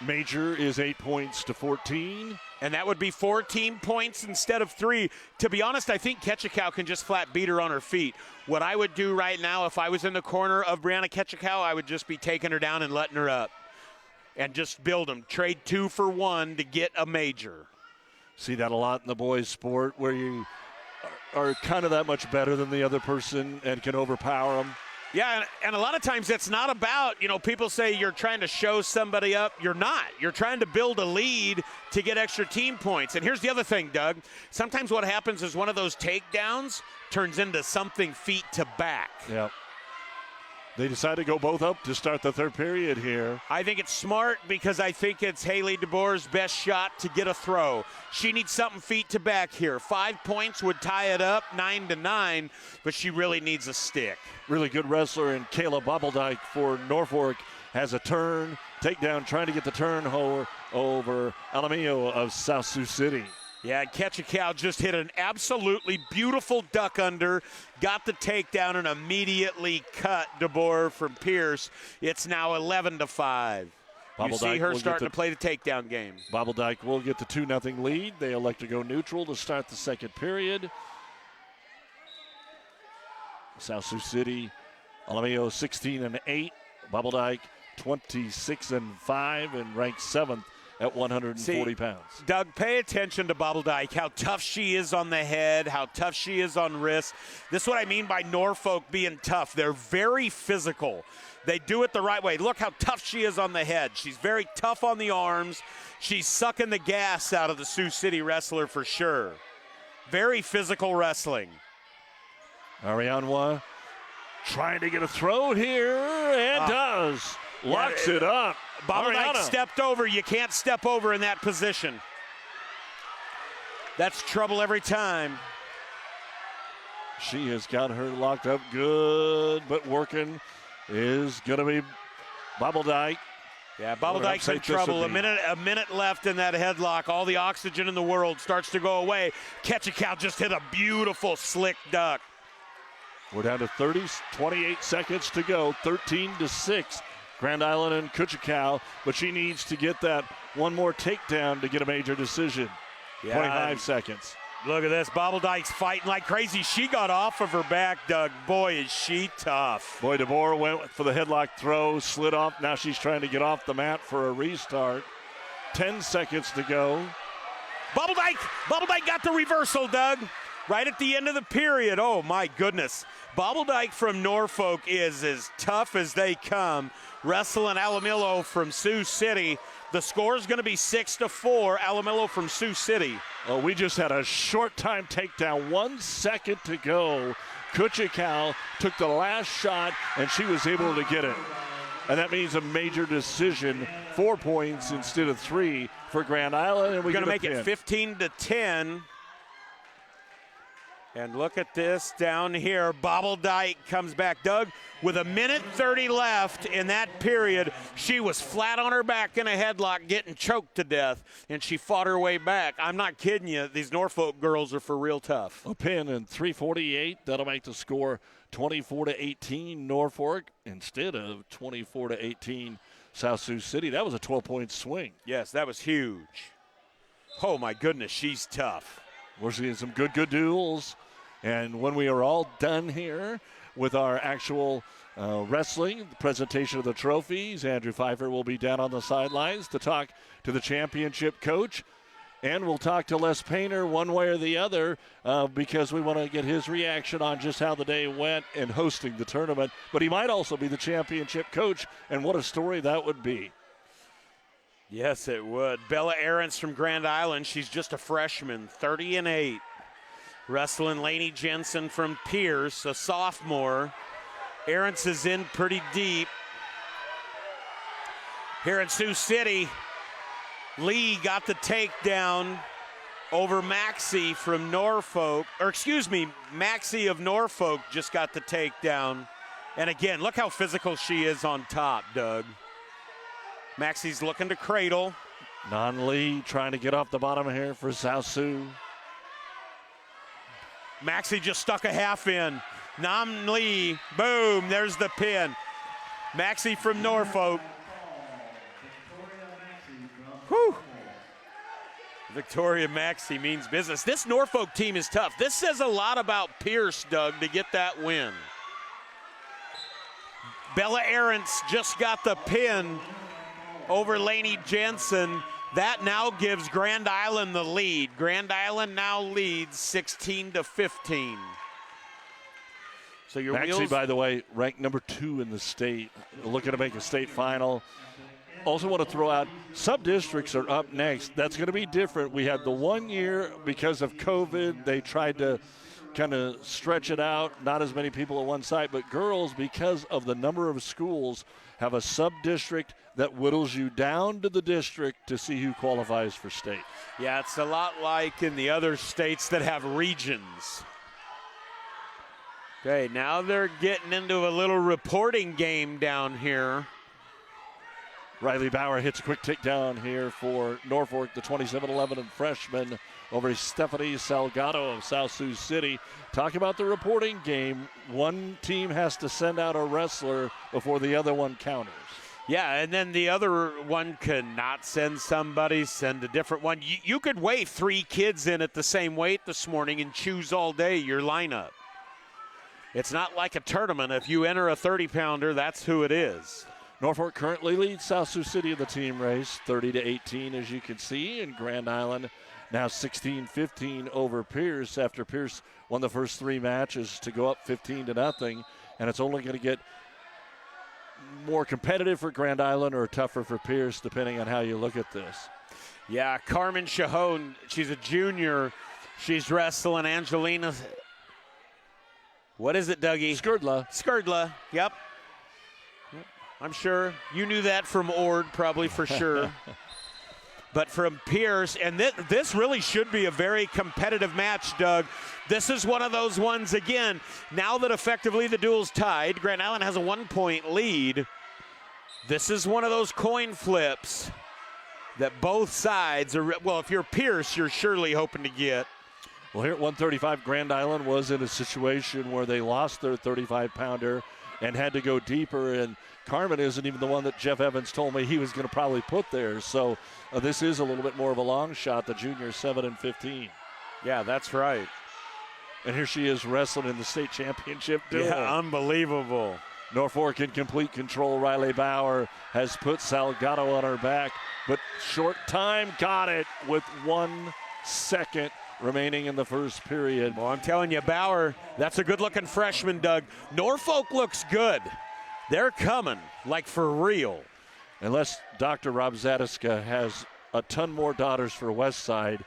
major is 8 points to 14. And that would be 14 points instead of 3. To be honest, I think Ketchikow can just flat beat her on her feet. What I would do right now, if I was in the corner of Brianna Ketchikow, I would just be taking her down and letting her up. And just build them. Trade 2 for 1 to get a major. See that a lot in the boys' sport where you are kind of that much better than the other person and can overpower them. Yeah, and a lot of times it's not about, people say you're trying to show somebody up. You're not. You're trying to build a lead to get extra team points. And here's the other thing, Doug. Sometimes what happens is one of those takedowns turns into something feet to back. Yeah. They decide to go both up to start the third period here. I think it's smart because I think it's Haley DeBoer's best shot to get a throw. She needs something feet to back here. 5 points would tie it up, 9-9, but she really needs a stick. Really good wrestler, and Kayla Bobbledike for Norfolk has a turn. Takedown, trying to get the turn over Alamillo of South Sioux City. Yeah, Ketchikow just hit an absolutely beautiful duck under, got the takedown, and immediately cut DeBoer from Pierce. It's now 11-5. You see her starting to play the takedown game. Bobbledike will get the 2-0 lead. They elect to go neutral to start the second period. South Sioux City, Alamillo 16-8. Bobbledike 26-5 and ranked 7th at 140 pounds. Doug, pay attention to Bobble Dyke, how tough she is on the head, how tough she is on wrists. This is what I mean by Norfolk being tough. They're very physical. They do it the right way. Look how tough she is on the head. She's very tough on the arms. She's sucking the gas out of the Sioux City wrestler for sure. Very physical wrestling. Arianwa trying to get a throw here, and does. Locks it up. Bobble Dyke stepped over. You can't step over in that position. That's trouble every time. She has got her locked up good, but working is going to be Bobble Dyke. Yeah, Bobble Dyke's in trouble. A minute left in that headlock. All the oxygen in the world starts to go away. Ketchicow just hit a beautiful slick duck. We're down to 28 seconds to go, 13-6. Grand Island and Ketchicow, but she needs to get that one more takedown to get a major decision. 25 seconds. Look at this. Bobble Dyke's fighting like crazy. She got off of her back, Doug. Boy, is she tough. Boy, DeBoer went for the headlock throw, slid off. Now she's trying to get off the mat for a restart. 10 seconds to go. Bobble Dyke got the reversal, Doug. Right at the end of the period. Oh, my goodness. Bobble Dyke from Norfolk is as tough as they come. Wrestling Alamillo from Sioux City. The score is going to be 6-4. Alamillo from Sioux City. Oh, we just had a short time takedown. 1 second to go. Ketchicow took the last shot, and she was able to get it. And that means a major decision. 4 points instead of 3 for Grand Island. And we're going to make it 15-10. And look at this down here. Bobble Dyke comes back. Doug, with 1:30 left in that period, she was flat on her back in a headlock getting choked to death, and she fought her way back. I'm not kidding you. These Norfolk girls are for real tough. A pin in 3:48. That'll make the score 24-18 Norfolk instead of 24-18 South Sioux City. That was a 12-point swing. Yes, that was huge. Oh, my goodness, she's tough. We're seeing some good duels. And when we are all done here with our actual wrestling, the presentation of the trophies, Andrew Pfeiffer will be down on the sidelines to talk to the championship coach. And we'll talk to Les Painter one way or the other because we want to get his reaction on just how the day went in hosting the tournament. But he might also be the championship coach, and what a story that would be. Yes, it would. Bella Ahrens from Grand Island. She's just a freshman, 30-8. Wrestling Lainey Jensen from Pierce, a sophomore. Ahrens is in pretty deep. Here in Sioux City, Lee got the takedown over Maxie from Norfolk. Maxie of Norfolk just got the takedown. And again, look how physical she is on top, Doug. Maxie's looking to cradle. Nan Lee trying to get off the bottom here for South Sioux. Maxie just stuck a half in. Nam Lee, boom, there's the pin. Maxie from Norfolk. Whew. Victoria Maxie means business. This Norfolk team is tough. This says a lot about Pierce, Doug, to get that win. Bella Ahrens just got the pin over Lainey Jensen. That now gives Grand Island the lead. Grand Island now leads 16-15. So your Maxie, wheels, by the way, ranked number 2 in the state, looking to make a state final. Also want to throw out, sub-districts are up next. That's going to be different. We had the 1 year because of COVID. They tried to kind of stretch it out, not as many people at one site, but girls, because of the number of schools, have a sub-district that whittles you down to the district to see who qualifies for state. Yeah, it's a lot like in the other states that have regions. Okay, now they're getting into a little reporting game down here. Riley Bauer hits a quick takedown here for Norfolk, the 27-11 and freshman over Stephanie Salgado of South Sioux City. Talk about the reporting game. One team has to send out a wrestler before the other one counters. Yeah, and then the other one could not send somebody, send a different one. You could weigh 3 kids in at the same weight this morning and choose all day your lineup. It's not like a tournament. If you enter a 30-pounder, that's who it is. Norfolk currently leads South Sioux City in the team race, 30-18, as you can see, and Grand Island now 16-15 over Pierce after Pierce won the first 3 matches to go up 15-0, and it's only going to get more competitive for Grand Island or tougher for Pierce, depending on how you look at this. Yeah, Carmen Chahon, she's a junior. She's wrestling Angelina. What is it, Dougie? Skrdla, yep. I'm sure you knew that from Ord, probably for sure. But from Pierce, and this really should be a very competitive match, Doug. This is one of those ones, again, now that effectively the duel's tied, Grand Island has a 1-point lead. This is one of those coin flips that both sides are, well, if you're Pierce, you're surely hoping to get. Well, here at 135, Grand Island was in a situation where they lost their 35-pounder and had to go deeper, and Carmen isn't even the one that Jeff Evans told me he was going to probably put there. So this is a little bit more of a long shot, the junior 7-15. Yeah, that's right. And here she is wrestling in the state championship duel. Yeah, unbelievable. Norfolk in complete control. Riley Bauer has put Salgado on her back, but short time got it with 1 second remaining in the first period. Well, I'm telling you, Bauer, that's a good-looking freshman, Doug. Norfolk looks good. They're coming, like for real. Unless Dr. Rob Zadiska has a ton more daughters for Westside,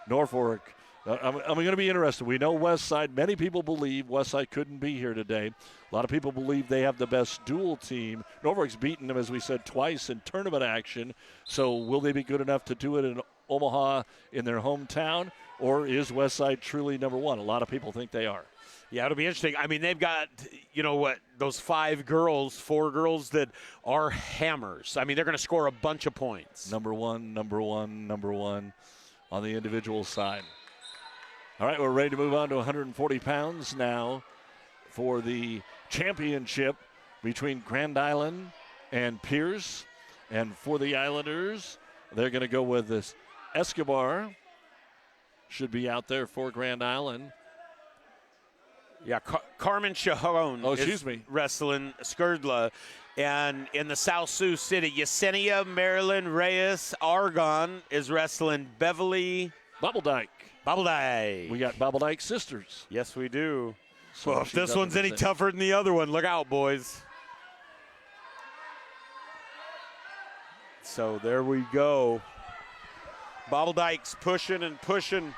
Norfolk, I'm going to be interested. We know Westside, many people believe Westside couldn't be here today. A lot of people believe they have the best dual team. Norfolk's beaten them, as we said, twice in tournament action. So will they be good enough to do it in Omaha in their hometown? Or is Westside truly number one? A lot of people think they are. Yeah, it'll be interesting. I mean, they've got, you know what, those 4 girls that are hammers. I mean, they're going to score a bunch of points. Number one on the individual side. All right, we're ready to move on to 140 pounds now for the championship between Grand Island and Pierce. And for the Islanders, they're going to go with this Escobar. Should be out there for Grand Island. Yeah, Carmen Chahon wrestling Skrdla. And in the South Sioux City, Yesenia Marilyn Reyes Argon is wrestling Beverly Bobbledyke. We got Bobbledyke sisters. Yes, we do. So well, if this one's any tougher than the other one, look out, boys. So there we go. Bobbledyke's pushing and pushing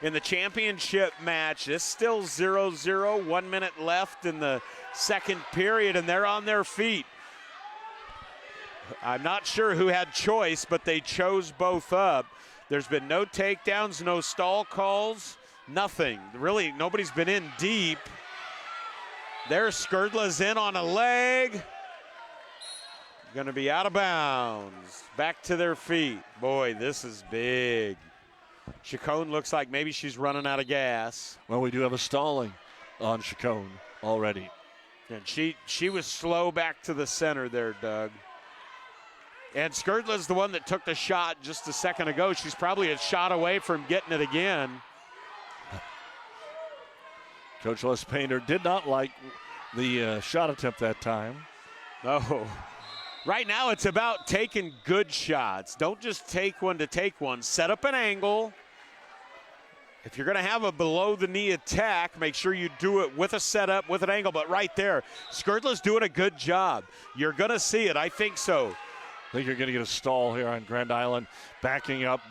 in the championship match. It's still 0-0, 1 minute left in the second period, and they're on their feet. I'm not sure who had choice, but they chose both up. There's been no takedowns, no stall calls, nothing. Really, nobody's been in deep. There's Skrdla's in on a leg. Going to be out of bounds. Back to their feet. Boy, this is big. Chacon looks like maybe she's running out of gas. Well, we do have a stalling on Chacon already. And she was slow back to the center there, Doug. And Skrdla's the one that took the shot just a second ago. She's probably a shot away from getting it again. Coach Les Painter did not like the shot attempt that time. No. Right now it's about taking good shots. Don't just take one to take one. Set up an angle. If you're going to have a below-the-knee attack, make sure you do it with a setup, with an angle. But right there, Skrdla's doing a good job. You're going to see it. I think so. I think you're going to get a stall here on Grand Island. Backing up.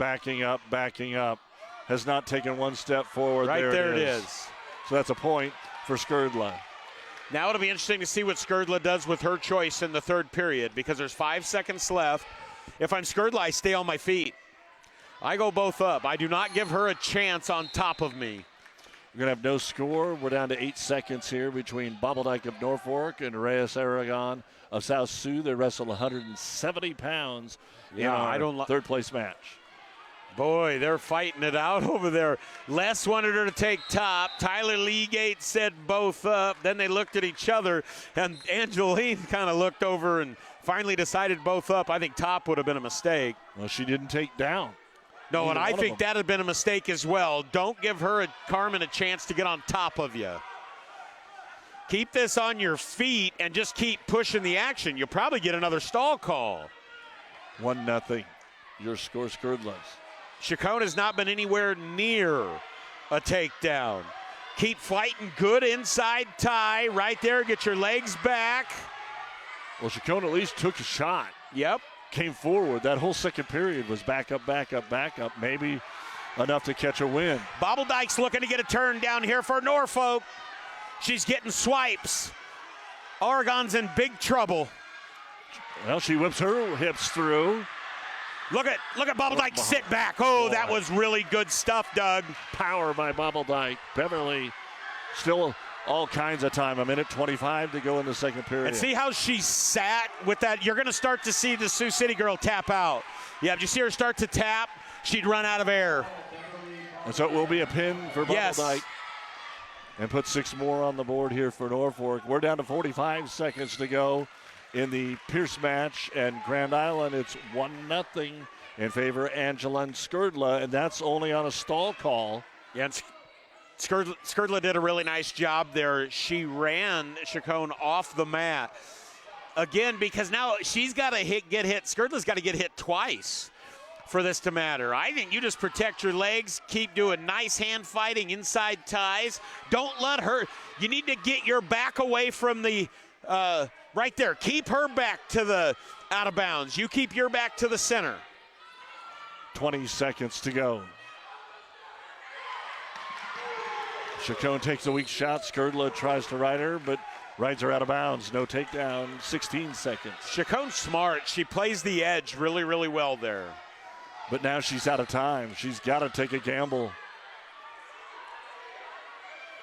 Has not taken one step forward. Right there it is. So that's a point for Skrdla. Now it'll be interesting to see what Skrdla does with her choice in the third period because there's 5 seconds left. If I'm Skrdla, I stay on my feet. I go both up. I do not give her a chance on top of me. We're going to have no score. We're down to 8 seconds here between Bobbledyke of Norfolk and Reyes Aragon of South Sioux. They wrestle 170 pounds in our third place match. Boy, they're fighting it out over there. Les wanted her to take top. Tyler Leagate said both up. Then they looked at each other, and Angeline kind of looked over and finally decided both up. I think top would have been a mistake. Well, she didn't take down. No, and I think that had been a mistake as well. Don't give her, Carmen, a chance to get on top of you. Keep this on your feet and just keep pushing the action. You'll probably get another stall call. 1-0. Your score, Skrdlas. Chacon has not been anywhere near a takedown. Keep fighting, good inside tie. Right there, get your legs back. Well, Chacon at least took a shot. Yep. Came forward. That whole second period was back up, back up, back up. Maybe enough to catch a win. Bobbledyke's looking to get a turn down here for Norfolk. She's getting swipes. Oregon's in big trouble. Well, she whips her hips through. Look at Bobbledyke sit back. Oh, that was really good stuff, Doug. Power by Bobbledyke. Beverly still all kinds of time. 1:25 to go in the second period. And see how she sat with that? You're going to start to see the Sioux City girl tap out. Yeah, did you see her start to tap? She'd run out of air. And so it will be a pin for Bobbledyke. Yes. And put 6 more on the board here for Norfolk. We're down to 45 seconds to go in the Pierce match. And Grand Island, it's 1-0 in favor of Angela Skrdla. And that's only on a stall call. Yeah, and Skrdla did a really nice job there. She ran Chacon off the mat. Again, because now she's got to get hit. Skrdla's got to get hit twice for this to matter. I think you just protect your legs, keep doing nice hand fighting, inside ties. Don't let her, you need to get your back away from the, right there. Keep her back to the out of bounds. You keep your back to the center. 20 seconds to go. Chacon takes a weak shot. Skrdla tries to ride her, but rides her out of bounds. No takedown. 16 seconds. Chacon's smart. She plays the edge really, really well there. But now she's out of time. She's got to take a gamble.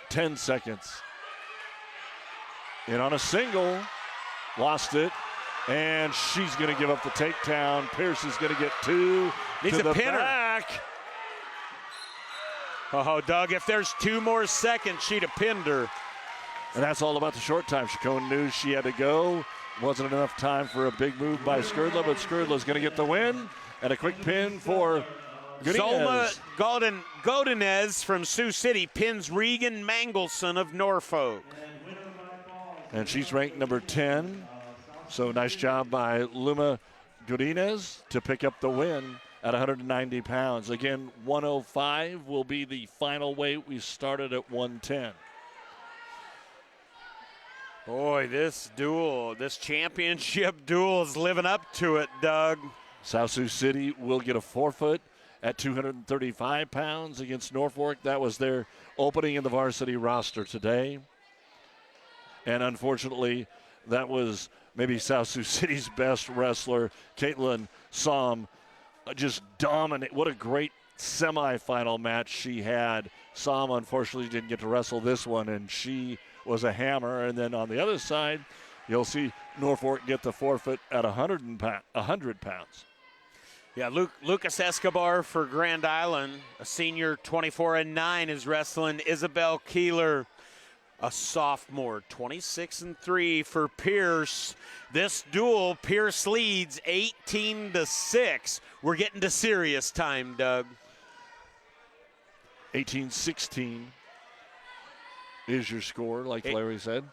10 seconds. In on a single. Lost it. And she's going to give up the takedown. Pierce is going to get 2. Needs to the a pinner. back. Oh, Doug, if there's 2 more seconds, she'd have pinned her. And that's all about the short time. Chacon knew she had to go. Wasn't enough time for a big move by Skrdla, but Skrdla's going to get the win. And a quick pin for Zolma Godinez. Godinez from Sioux City pins Regan Mangelson of Norfolk. And she's ranked number 10. So nice job by Luma Godinez to pick up the win at 190 pounds. Again, 105 will be the final weight. We started at 110. Boy, this championship duel is living up to it, Doug. South Sioux City will get a forfeit at 235 pounds against Norfolk. That was their opening in the varsity roster today. And unfortunately, that was maybe South Sioux City's best wrestler, Caitlin Somm, just dominate. What a great semifinal match she had. Somm unfortunately didn't get to wrestle this one, and she was a hammer. And then on the other side, you'll see Norfolk get the forfeit at 100 pounds. Yeah, Lucas Escobar for Grand Island, a senior 24-9, is wrestling Isabel Keeler, a sophomore 26-3 for Pierce. This duel, Pierce leads 18-6. We're getting to serious time, Doug. 18-16 is your score, like Larry said.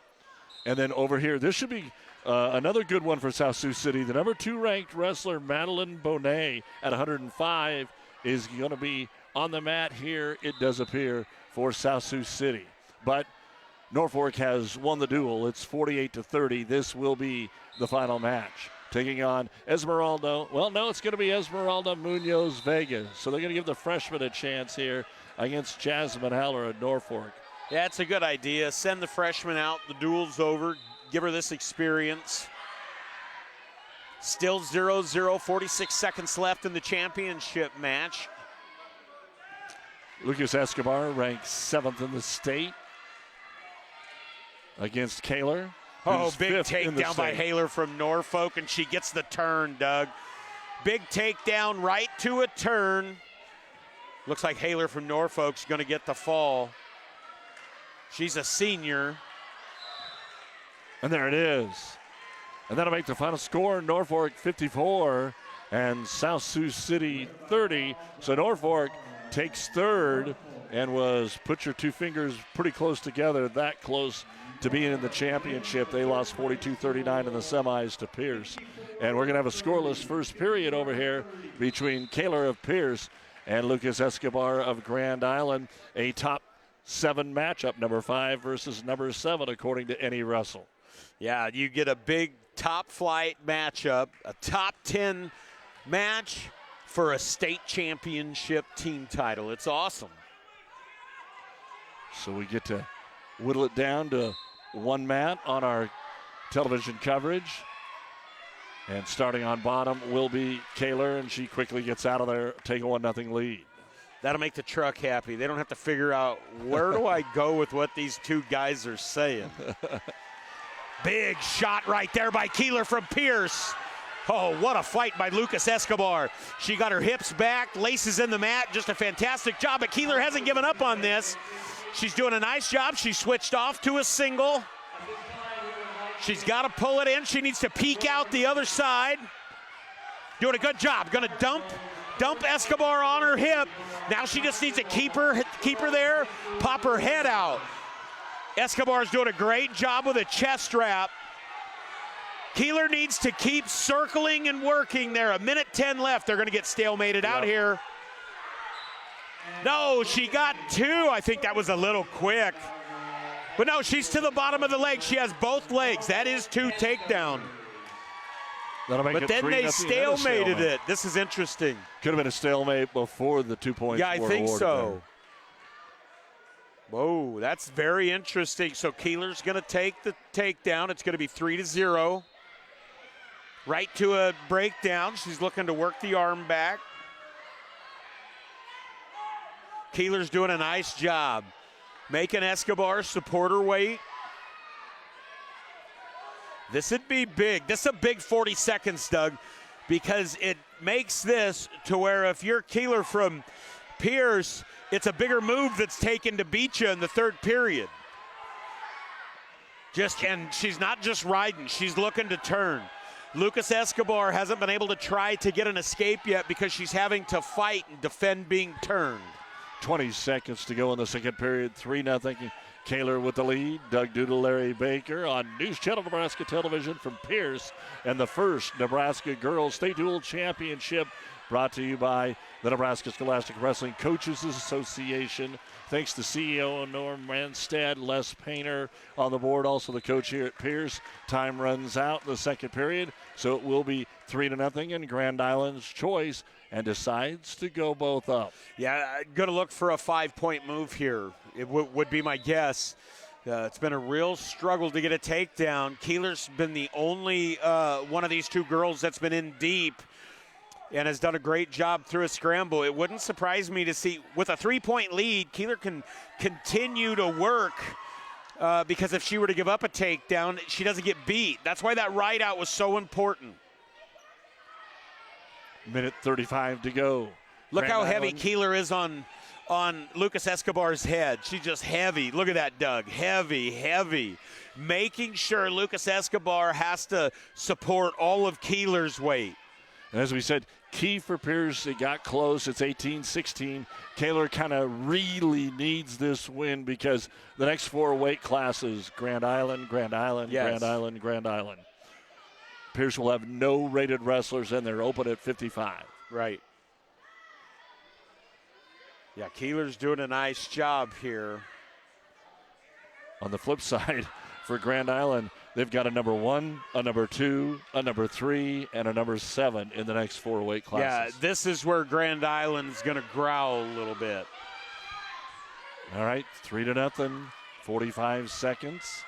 And then over here, this should be another good one for South Sioux City. The number 2 ranked wrestler, Madeline Bonet, at 105, is going to be on the mat here, it does appear, for South Sioux City. But Norfolk has won the duel. It's 48-30. This will be the final match. Taking on Esmeralda. Well, no, it's going to be Esmeralda Munoz Vega. So they're going to give the freshman a chance here against Jasmine Haller at Norfolk. Yeah, it's a good idea. Send the freshman out. The duel's over. Give her this experience. Still 0-0, 46 seconds left in the championship match. Lucas Escobar ranked 7th in the state against Kaler. Oh, big takedown by Haler from Norfolk, and she gets the turn, Doug. Big takedown right to a turn. Looks like Haler from Norfolk's going to get the fall. She's a senior. And there it is. And that'll make the final score, Norfolk 54 and South Sioux City 30. So Norfolk takes third and was, put your 2 fingers pretty close together, that close to being in the championship. They lost 42-39 in the semis to Pierce. And we're going to have a scoreless first period over here between Kaler of Pierce and Lucas Escobar of Grand Island. A top 7 matchup, number 5 versus number 7, according to Any Russell. Yeah, you get a big top flight matchup, a top 10 match for a state championship team title. It's awesome. So we get to whittle it down to one mat on our television coverage. And starting on bottom will be Kaler, and she quickly gets out of there, take a 1-0 lead. That'll make the truck happy. They don't have to figure out where do I go with what these two guys are saying. Big shot right there by Keeler from Pierce. Oh, what a fight by Lucas Escobar. She got her hips back, laces in the mat. Just a fantastic job, but Keeler hasn't given up on this. She's doing a nice job. She switched off to a single. She's got to pull it in. She needs to peek out the other side. Doing a good job. Going to dump Escobar on her hip. Now she just needs to keep her there, pop her head out. Escobar's doing a great job with a chest wrap. Keeler needs to keep circling and working there. 1:10 left. They're going to get stalemated out here. No, she got 2. I think that was a little quick. But no, she's to the bottom of the leg. She has both legs. That is 2 takedown. But then they stalemated it. This is interesting. Could have been a stalemate before the 2 points. Yeah, I think so. There. Whoa, that's very interesting. So Keeler's going to take the takedown. It's going to be 3-0. Right to a breakdown. She's looking to work the arm back. Keeler's doing a nice job making Escobar support her weight. This would be big. This is a big 40 seconds, Doug, because it makes this to where if you're Keeler from Pierce, it's a bigger move that's taken to beat you in the third period. And she's not just riding, she's looking to turn. Lucas Escobar hasn't been able to try to get an escape yet because she's having to fight and defend being turned. 20 seconds to go in the second period. 3-0. Kaler with the lead. Doug Doodle, Larry Baker on News Channel Nebraska Television from Pierce. And the first Nebraska Girls State Dual Championship brought to you by the Nebraska Scholastic Wrestling Coaches Association. Thanks to CEO Norm Ranstad, Les Painter on the board, also the coach here at Pierce. Time runs out in the second period, so it will be 3-0 and Grand Island's choice, and decides to go both up. Yeah, going to look for a 5-point move here. It would be my guess. It's been a real struggle to get a takedown. Keeler's been the only one of these two girls that's been in deep and has done a great job through a scramble. It wouldn't surprise me to see, with a 3-point lead, Keeler can continue to work because if she were to give up a takedown, she doesn't get beat. That's why that ride out was so important. 1:35 to go. Look how heavy Keeler is on Lucas Escobar's head. She's just heavy. Look at that, Doug. Heavy, heavy. Making sure Lucas Escobar has to support all of Keeler's weight. And as we said, key for Pierce, it got close. It's 18-16. Kaler kind of really needs this win because the next 4 weight classes, Grand Island, Grand Island, yes. Grand Island, Grand Island. Pierce will have no rated wrestlers, and they're open at 55. Right. Yeah, Keeler's doing a nice job here. On the flip side, for Grand Island, they've got a number 1, a number 2, a number 3, and a number 7 in the next 4 weight classes. Yeah, this is where Grand Island's going to growl a little bit. All right, 3-0, 45 seconds.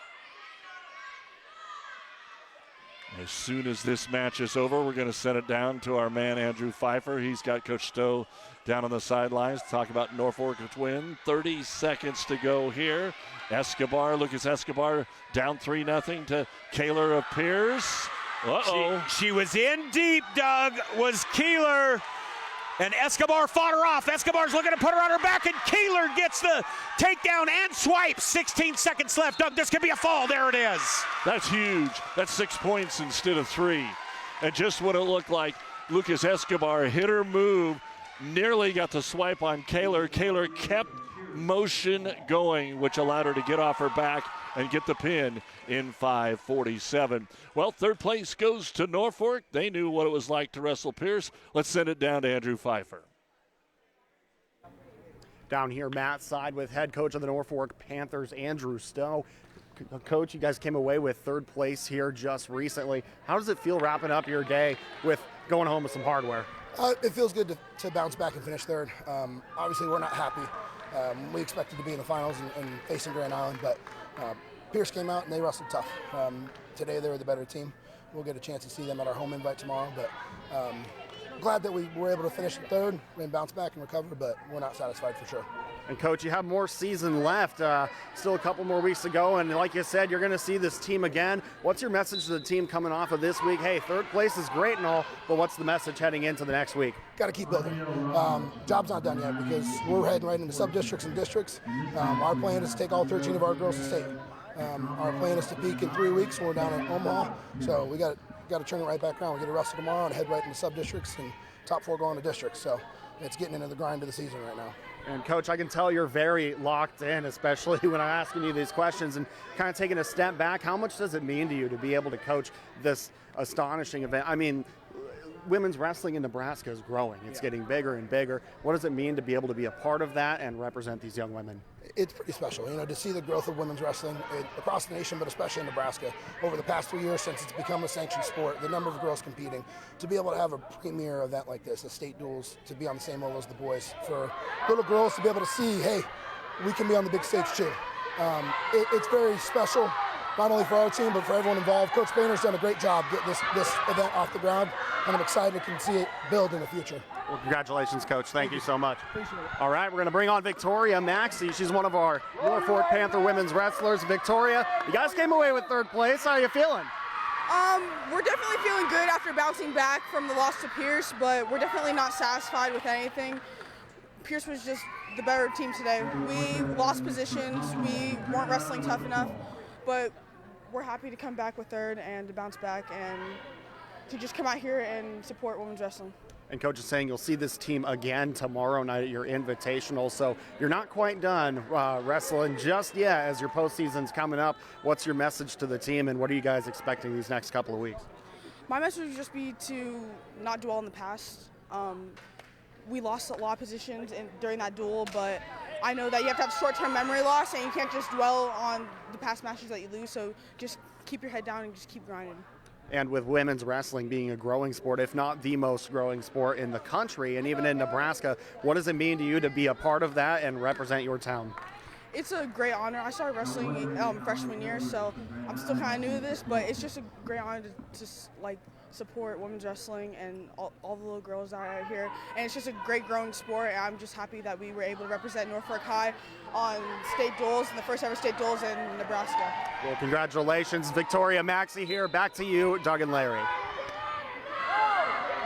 As soon as this match is over, we're going to send it down to our man, Andrew Pfeiffer. He's got Coach Stowe down on the sidelines to talk about Norfolk win. 30 seconds to go here. Lucas Escobar down 3-0 to Kaler of Pierce. Uh-oh. She was in deep, Doug, was Keeler. And Escobar fought her off. Escobar's looking to put her on her back, and Keeler gets the takedown and swipes. 16 seconds left. Doug, this could be a fall. There it is. That's huge. That's 6 points instead of 3. And just what it looked like, Lucas Escobar hit her move, nearly got the swipe on Kaler. Kaler kept motion going, which allowed her to get off her back and get the pin in 5:47. Well, third place goes to Norfolk. They knew what it was like to wrestle Pierce. Let's send it down to Andrew Pfeiffer. Down here, Matt's side with head coach of the Norfolk Panthers, Andrew Stowe. Coach, you guys came away with third place here just recently. How does it feel wrapping up your day with going home with some hardware? It feels good to bounce back and finish third. Obviously, we're not happy. We expected to be in the finals and facing Grand Island, but Pierce came out and they wrestled tough. Today, they were the better team. We'll get a chance to see them at our home invite tomorrow, but glad that we were able to finish in third and bounce back and recover, but we're not satisfied for sure. And Coach, you have more season left, still a couple more weeks to go, and like you said, you're going to see this team again. What's your message to the team coming off of this week? Hey, third place is great and all, but what's the message heading into the next week? Got to keep building. Job's not done yet because we're heading right into sub-districts and districts. Our plan is to take all 13 of our girls to state. Our plan is to peak in 3 weeks when we're down in Omaha, so we got to turn it right back around. We get a wrestle tomorrow and head right into sub-districts, and top 4 go on to districts, so it's getting into the grind of the season right now. And Coach, I can tell you're very locked in, especially when I'm asking you these questions and kind of taking a step back. How much does it mean to you to be able to coach this astonishing event? I mean, women's wrestling in Nebraska is growing. It's getting bigger and bigger. What does it mean to be able to be a part of that and represent these young women? It's pretty special, to see the growth of women's wrestling across the nation, but especially in Nebraska. Over the past 3 years since it's become a sanctioned sport, the number of girls competing, to be able to have a premier event like this, the state duels, to be on the same level as the boys, for little girls to be able to see, hey, we can be on the big stage too. It's very special, not only for our team, but for everyone involved. Coach Boehner's done a great job getting this event off the ground, and I'm excited to see it build in the future. Well, congratulations, Coach. Thank you so much. Appreciate it. All right, we're going to bring on Victoria Maxey. She's one of our Norfolk Panther women's wrestlers. Victoria, you guys came away with third place. How are you feeling? We're definitely feeling good after bouncing back from the loss to Pierce, but we're definitely not satisfied with anything. Pierce was just the better team today. We lost positions. We weren't wrestling tough enough, but we're happy to come back with third and to bounce back and to just come out here and support women's wrestling. And Coach is saying you'll see this team again tomorrow night at your Invitational, so you're not quite done wrestling just yet as your postseason's coming up. What's your message to the team, and what are you guys expecting these next couple of weeks? My message would just be to not dwell in the past. We lost a lot of positions during that duel, but I know that you have to have short-term memory loss, and you can't just dwell on the past matches that you lose, so just keep your head down and just keep grinding. And with women's wrestling being a growing sport, if not the most growing sport in the country, and even in Nebraska, what does it mean to you to be a part of that and represent your town? It's a great honor. I started wrestling freshman year, so I'm still kind of new to this, but it's just a great honor to just support women's wrestling and all the little girls that are here. And it's just a great growing sport, and I'm just happy that we were able to represent Norfolk High on state duels, and the first ever state duels in Nebraska. Well, congratulations. Victoria Maxey here. Back to you, Doug and Larry.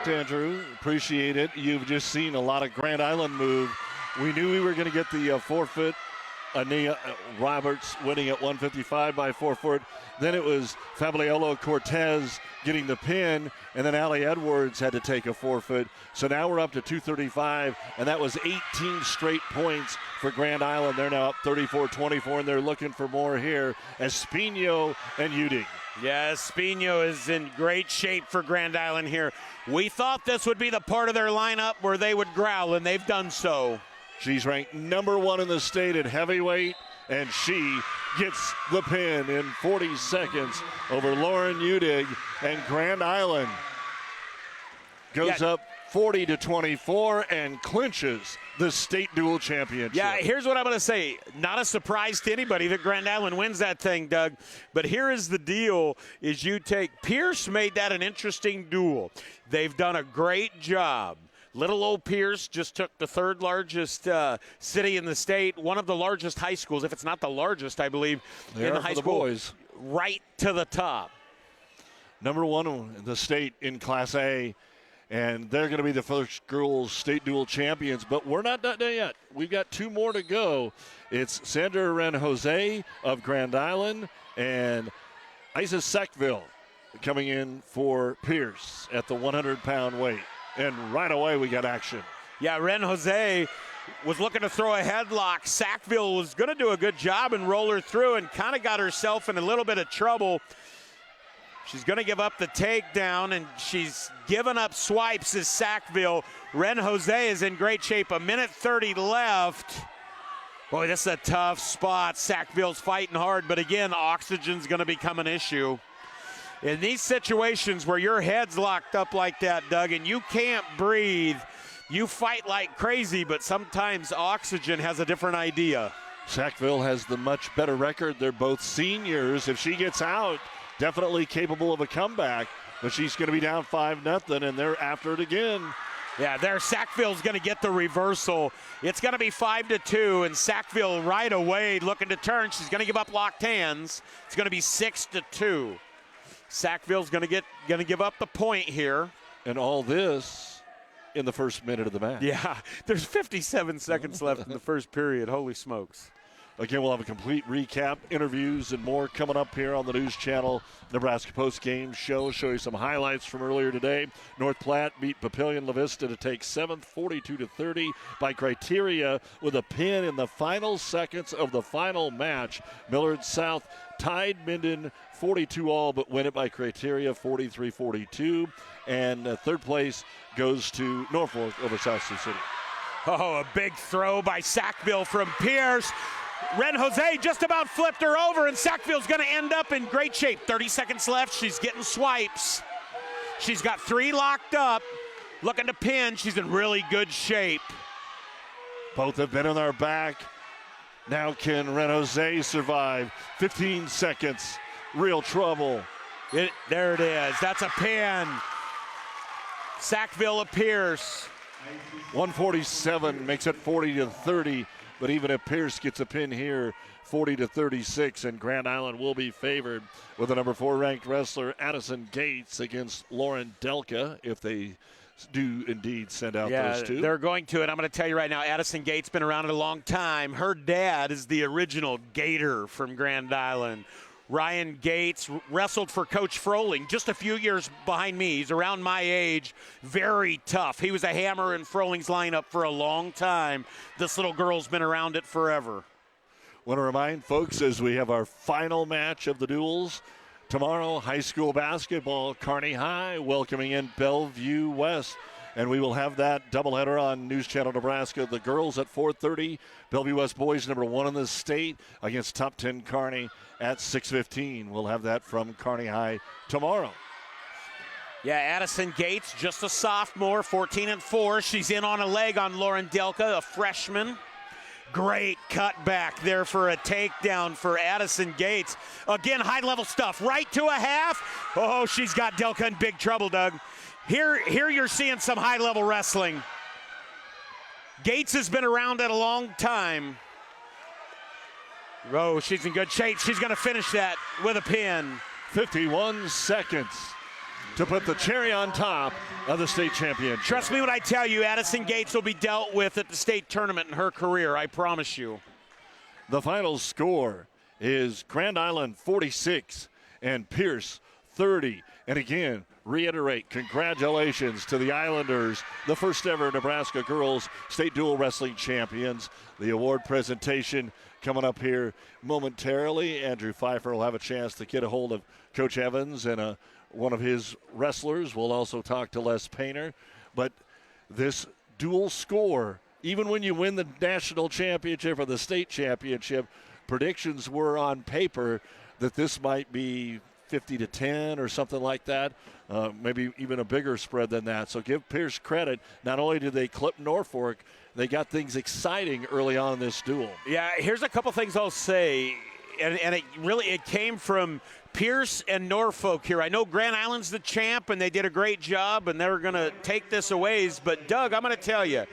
Andrew, appreciate it. You've just seen a lot of Grand Island move. We knew we were going to get the forfeit. Ania Roberts winning at 155 by forfeit. Then it was Fabliello Cortez getting the pin, and then Allie Edwards had to take a forfeit. So now we're up to 235, and that was 18 straight points for Grand Island. They're now up 34-24, and they're looking for more here as Espino and Uding. Yeah, Espino is in great shape for Grand Island here. We thought this would be the part of their lineup where they would growl, and they've done so. She's ranked number 1 in the state at heavyweight, and she gets the pin in 40 seconds over Lauren Udig, and Grand Island goes up 40-24 and clinches the state dual championship. Yeah, here's what I'm going to say. Not a surprise to anybody that Grand Island wins that thing, Doug. But here is the deal, is you take Pierce made that an interesting duel. They've done a great job. Little old Pierce just took the third largest city in the state, one of the largest high schools, if it's not the largest, I believe, in the high school. Boys. Right to the top. Number 1 in the state in Class A, and they're going to be the first girls state dual champions, but we're not done yet. We've got 2 more to go. It's Sandra Ren Jose of Grand Island and Isa Sackville coming in for Pierce at the 100-pound weight. And right away we got action. Yeah, Ren Jose was looking to throw a headlock. Sackville was going to do a good job and roll her through and kind of got herself in a little bit of trouble. She's going to give up the takedown, and she's given up swipes as Sackville. Ren Jose is in great shape. 1:30 left. Boy, this is a tough spot. Sackville's fighting hard, but again, oxygen's going to become an issue. In these situations where your head's locked up like that, Doug, and you can't breathe, you fight like crazy, but sometimes oxygen has a different idea. Sackville has the much better record. They're both seniors. If she gets out, definitely capable of a comeback, but she's going to be down 5-0, and they're after it again. Yeah, there, Sackville's going to get the reversal. It's going to be 5-2, and Sackville right away looking to turn. She's going to give up locked hands. It's going to be 6-2. Sackville's going to give up the point here. And all this in the first minute of the match. Yeah, there's 57 seconds left in the first period. Holy smokes. Again, we'll have a complete recap, interviews, and more coming up here on the News Channel Nebraska Post-Game Show. Show you some highlights from earlier today. North Platte beat Papillion La Vista to take 7th, 42-30 by criteria with a pin in the final seconds of the final match. Millard South tied Minden 42-all, but win it by criteria 43-42. And third place goes to Norfolk over South Sioux City. Oh, a big throw by Sackville from Pierce. Ren Jose just about flipped her over, and Sackville's going to end up in great shape. 30 seconds left. She's getting swipes. She's got 3 locked up. Looking to pin. She's in really good shape. Both have been on their back. Now can Ren Jose survive? 15 seconds. Real trouble. There it is. That's a pin. Sackville of Pierce. 147 makes it 40-30. But even if Pierce gets a pin here, 40-36, and Grand Island will be favored with the number 4 ranked wrestler Addison Gates against Lauren Delka if they do indeed send out those two. They're going to, and I'm going to tell you right now, Addison Gates been around a long time. Her dad is the original Gator from Grand Island. Ryan Gates wrestled for Coach Froling just a few years behind me. He's around my age, very tough. He was a hammer in Froling's lineup for a long time. This little girl's been around it forever. Want to remind folks as we have our final match of the duels tomorrow, high school basketball, Kearney High welcoming in Bellevue West. And we will have that doubleheader on News Channel Nebraska. The girls at 4:30, Bellevue West boys number 1 in the state against top 10 Kearney at 6:15. We'll have that from Kearney High tomorrow. Yeah, Addison Gates, just a sophomore, 14-4. She's in on a leg on Lauren Delka, a freshman. Great cutback there for a takedown for Addison Gates. Again, high-level stuff, right to a half. Oh, she's got Delka in big trouble, Doug. Here you're seeing some high-level wrestling. Gates has been around it a long time. Oh, she's in good shape. She's going to finish that with a pin. 51 seconds to put the cherry on top of the state championship. Trust me when I tell you, Addison Gates will be dealt with at the state tournament in her career. I promise you. The final score is Grand Island 46 and Pierce 30. And again, reiterate, congratulations to the Islanders, the first ever Nebraska girls state dual wrestling champions. The award presentation coming up here momentarily. Andrew Pfeiffer will have a chance to get a hold of Coach Evans and one of his wrestlers. We'll also talk to Les Painter. But this dual score, even when you win the national championship or the state championship, predictions were on paper that this might be 50-10 or something like that, maybe even a bigger spread than that. So give Pierce credit. Not only did they clip Norfolk, they got things exciting early on in this duel. Yeah, here's a couple things I'll say, and it came from Pierce and Norfolk here. I know Grand Island's the champ, and they did a great job, and they're going to take this a ways. But, Doug, I'm going to tell you,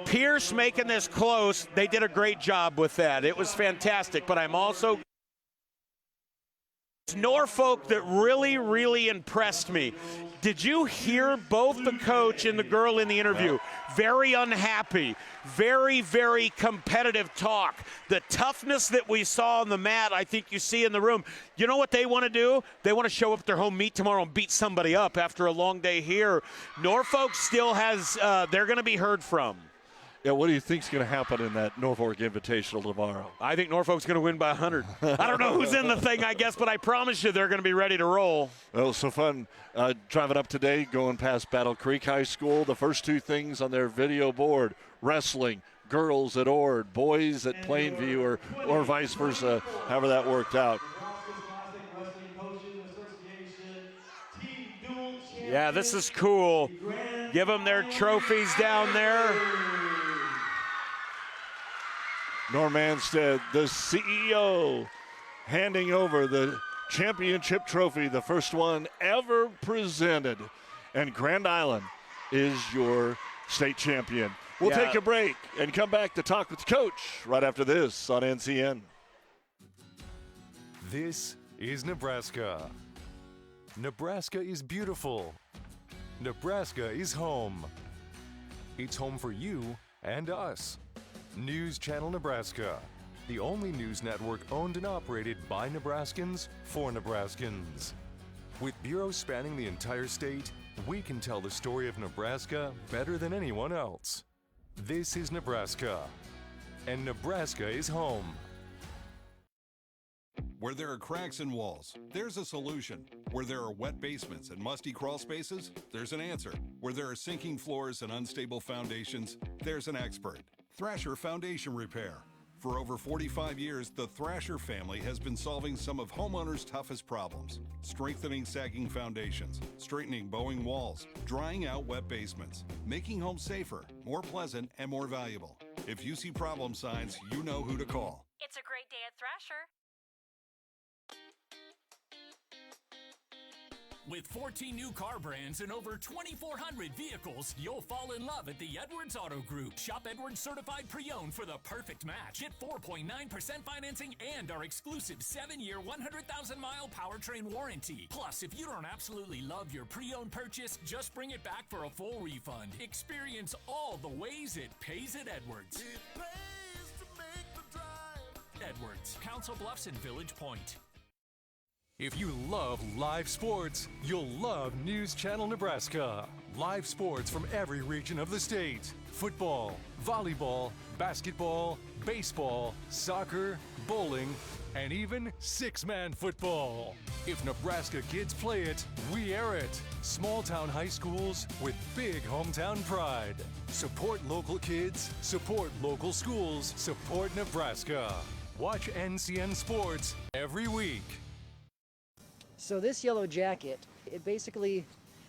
Pierce making this close, they did a great job with that. It was fantastic. But I'm also Norfolk that really, really impressed me. Did you hear both the coach and the girl in the interview? Very unhappy, very, very competitive talk. The toughness that we saw on the mat, I think you see in the room. You know what they want to do? They want to show up at their home meet tomorrow and beat somebody up after a long day here. Norfolk still has, they're going to be heard from. Yeah, what do you think's going to happen in that Norfolk Invitational tomorrow? I think Norfolk's going to win by 100. I don't know who's in the thing, I guess, but I promise you they're going to be ready to roll. Well, so fun driving up today, going past Battle Creek High School. The first two things on their video board, wrestling, girls at Ord, boys at Plainview, or vice versa, however that worked out. Yeah, this is cool. Give them their trophies down there. Norm Anstead, the CEO, handing over the championship trophy, the first one ever presented. And Grand Island is your state champion. We'll take a break and come back to talk with Coach right after this on NCN. This is Nebraska. Nebraska is beautiful. Nebraska is home. It's home for you and us. News Channel Nebraska, the only news network owned and operated by Nebraskans for Nebraskans. With bureaus spanning the entire state, we can tell the story of Nebraska better than anyone else. This is Nebraska, and Nebraska is home. Where there are cracks in walls, there's a solution. Where there are wet basements and musty crawl spaces, there's an answer. Where there are sinking floors and unstable foundations, there's an expert. Thrasher Foundation Repair. For over 45 years, the Thrasher family has been solving some of homeowners' toughest problems. Strengthening sagging foundations, straightening bowing walls, drying out wet basements, making homes safer, more pleasant, and more valuable. If you see problem signs, you know who to call. It's a great day at Thrasher. With 14 new car brands and over 2,400 vehicles, you'll fall in love at the Edwards Auto Group. Shop Edwards Certified Pre-Owned for the perfect match. Get 4.9% financing and our exclusive 7-year, 100,000-mile powertrain warranty. Plus, if you don't absolutely love your pre-owned purchase, just bring it back for a full refund. Experience all the ways it pays at Edwards. It pays to make the drive. Edwards, Council Bluffs and Village Point. If you love live sports, you'll love News Channel Nebraska. Live sports from every region of the state. Football, volleyball, basketball, baseball, soccer, bowling, and even six-man football. If Nebraska kids play it, we air it. Small town high schools with big hometown pride. Support local kids, support local schools, support Nebraska. Watch NCN Sports every week. So this yellow jacket, it basically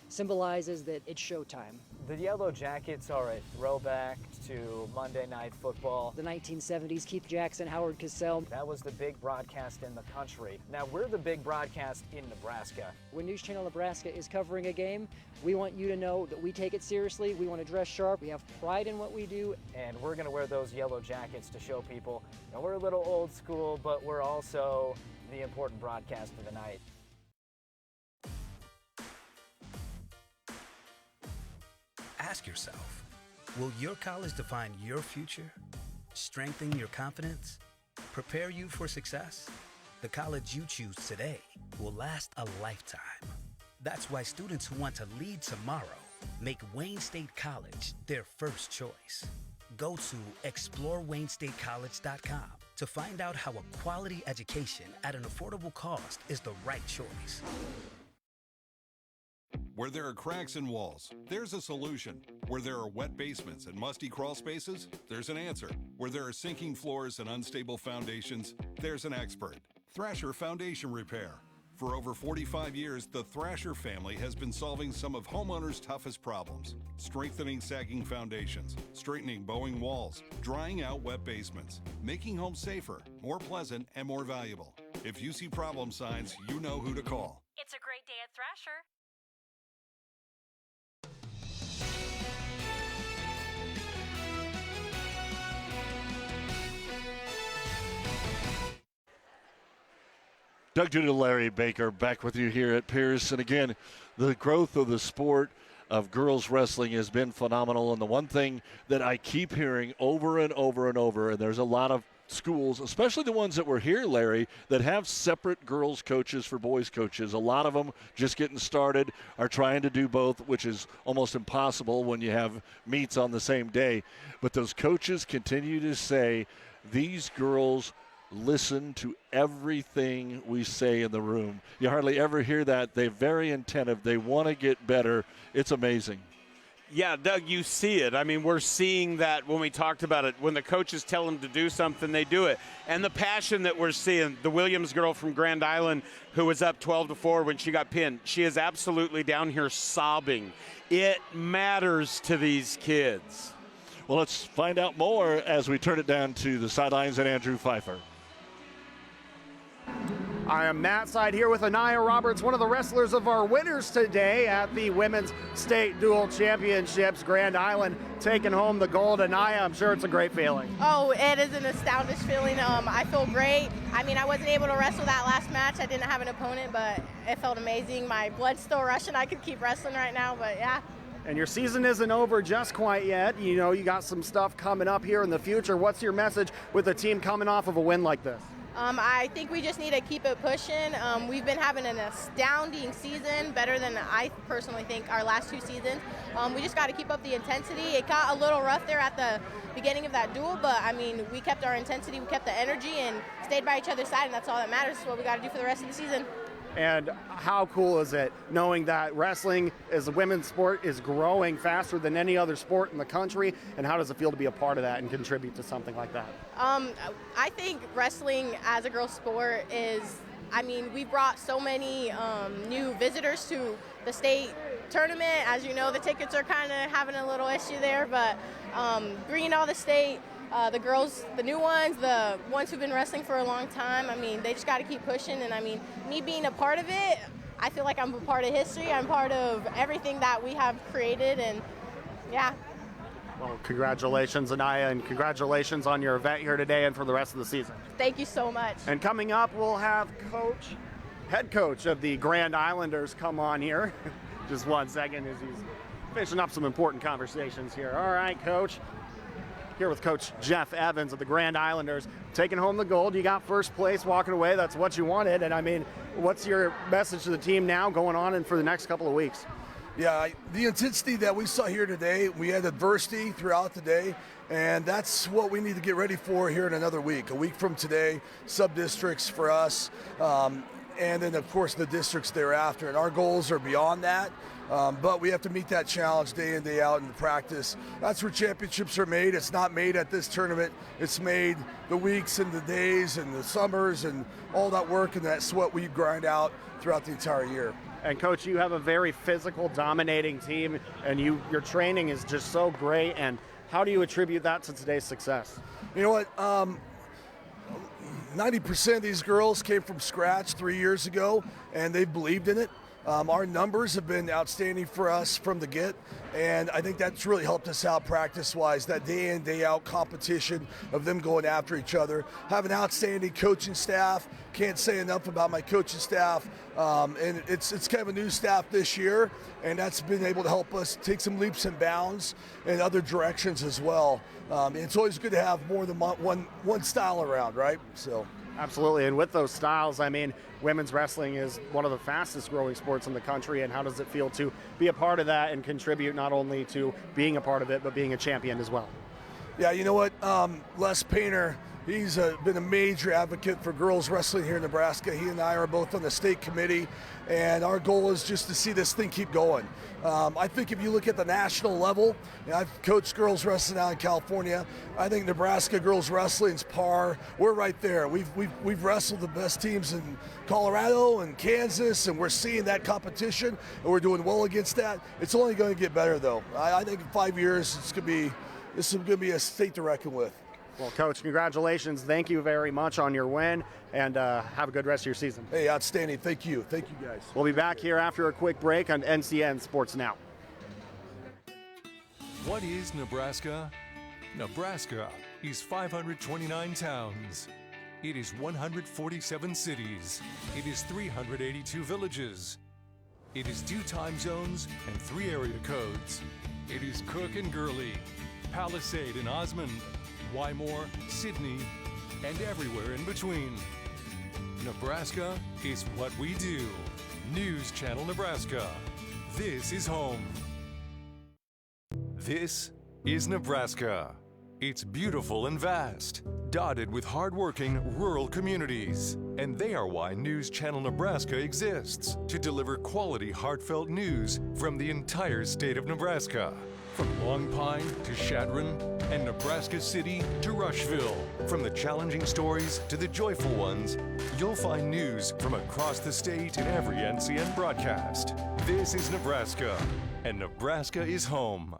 symbolizes that it's showtime. The Yellow Jackets are a throwback to Monday Night Football. The 1970s, Keith Jackson, Howard Cosell. That was the big broadcast in the country. Now we're the big broadcast in Nebraska. When News Channel Nebraska is covering a game, we want you to know that we take it seriously. We want to dress sharp. We have pride in what we do. And we're going to wear those yellow jackets to show people, you know, we're a little old school, but we're also the important broadcast of the night. Ask yourself, will your college define your future? Strengthen your confidence? Prepare you for success? The college you choose today will last a lifetime. That's why students who want to lead tomorrow make Wayne State College their first choice. Go to ExploreWayneStateCollege.com to find out how a quality education at an affordable cost is the right choice. Where there are cracks in walls, there's a solution. Where there are wet basements and musty crawl spaces, there's an answer. Where there are sinking floors and unstable foundations, there's an expert. Thrasher Foundation Repair. For over 45 years, the Thrasher family has been solving some of homeowners' toughest problems. Strengthening sagging foundations, straightening bowing walls, drying out wet basements, making homes safer, more pleasant, and more valuable. If you see problem signs, you know who to call. It's a great day at Thrasher. Doug Duda, Larry Baker, back with you here at Pierce. And again, the growth of the sport of girls wrestling has been phenomenal. And the one thing that I keep hearing over and over and over, and there's a lot of schools, especially the ones that were here, Larry, that have separate girls coaches for boys coaches. A lot of them just getting started are trying to do both, which is almost impossible when you have meets on the same day. But those coaches continue to say, these girls listen to everything we say in the room. You hardly ever hear that. They're very attentive. They want to get better. It's amazing. Yeah, Doug, you see it. I mean, we're seeing that when we talked about it. When the coaches tell them to do something, they do it. And the passion that we're seeing, the Williams girl from Grand Island who was up 12-4 when she got pinned, she is absolutely down here sobbing. It matters to these kids. Well, let's find out more as we turn it down to the sidelines and Andrew Pfeiffer. I am Matt Side here with Anaya Roberts, one of the wrestlers of our winners today at the Women's State Dual Championships. Grand Island taking home the gold. Anaya, I'm sure it's a great feeling. Oh, it is an astounding feeling. I feel great. I mean, I wasn't able to wrestle that last match. I didn't have an opponent, but it felt amazing. My blood's still rushing. I could keep wrestling right now, but yeah. And your season isn't over just quite yet. You know, you got some stuff coming up here in the future. What's your message with the team coming off of a win like this? I think we just need to keep it pushing. We've been having an astounding season, better than I personally think our last two seasons. We just got to keep up the intensity. It got a little rough there at the beginning of that duel, but I mean, we kept our intensity, we kept the energy, and stayed by each other's side, and that's all that matters. It's what we got to do for the rest of the season. And how cool is it knowing that wrestling as a women's sport is growing faster than any other sport in the country? And how does it feel to be a part of that and contribute to something like that? I think wrestling as a girls' sport is, I mean, we brought so many new visitors to the state tournament. As you know, the tickets are kind of having a little issue there, but bringing all the state, the girls, the new ones, the ones who've been wrestling for a long time, I mean, they just got to keep pushing. And I mean, me being a part of it, I feel like I'm a part of history. I'm part of everything that we have created, and yeah. Well, congratulations, Anaya, and congratulations on your event here today and for the rest of the season. Thank you so much. And coming up, we'll have head coach of the Grand Islanders come on here. Just 1 second as he's finishing up some important conversations here. All right, Coach. Here with Coach Jeff Evans of the Grand Islanders, taking home the gold. You got first place, walking away. That's what you wanted. And I mean, what's your message to the team now going on and for the next couple of weeks? Yeah, the intensity that we saw here today, we had adversity throughout the day, and that's what we need to get ready for here in another week. A week from today, sub-districts for us, and then, of course, the districts thereafter. And our goals are beyond that. But we have to meet that challenge day in, day out in practice. That's where championships are made. It's not made at this tournament. It's made the weeks and the days and the summers and all that work and that sweat we grind out throughout the entire year. And Coach, you have a very physical, dominating team, and your training is just so great. And how do you attribute that to today's success? You know what? 90% of these girls came from scratch 3 years ago, and they believed in it. Our numbers have been outstanding for us from the get, and I think that's really helped us out practice-wise, that day in, day out competition of them going after each other. Have an outstanding coaching staff. Can't say enough about my coaching staff. And it's kind of a new staff this year, and that's been able to help us take some leaps and bounds in other directions as well. It's always good to have more than one style around, right? So. Absolutely, and with those styles, I mean, women's wrestling is one of the fastest growing sports in the country, and how does it feel to be a part of that and contribute not only to being a part of it, but being a champion as well? Yeah, you know what, Les Painter, he's been a major advocate for girls wrestling here in Nebraska. He and I are both on the state committee, and our goal is just to see this thing keep going. I think if you look at the national level, I've coached girls wrestling out in California. I think Nebraska girls wrestling's par. We're right there. We've wrestled the best teams in Colorado and Kansas, and we're seeing that competition, and we're doing well against that. It's only going to get better, though. I think in 5 years, this is going to be a state to reckon with. Well, Coach, congratulations. Thank you very much on your win, and have a good rest of your season. Hey, outstanding. Thank you. Thank you, guys. We'll be back here after a quick break on NCN Sports Now. What is Nebraska? Nebraska is 529 towns. It is 147 cities. It is 382 villages. It is 2 time zones and 3 area codes. It is Cook and Gurley, Palisade and Osmond, Wymore, Sydney, and everywhere in between. Nebraska is what we do. News Channel Nebraska. This is home. This is Nebraska. It's beautiful and vast, dotted with hardworking rural communities. And they are why News Channel Nebraska exists, to deliver quality, heartfelt news from the entire state of Nebraska. From Long Pine to Chadron and Nebraska City to Rushville. From the challenging stories to the joyful ones, you'll find news from across the state in every NCN broadcast. This is Nebraska, and Nebraska is home.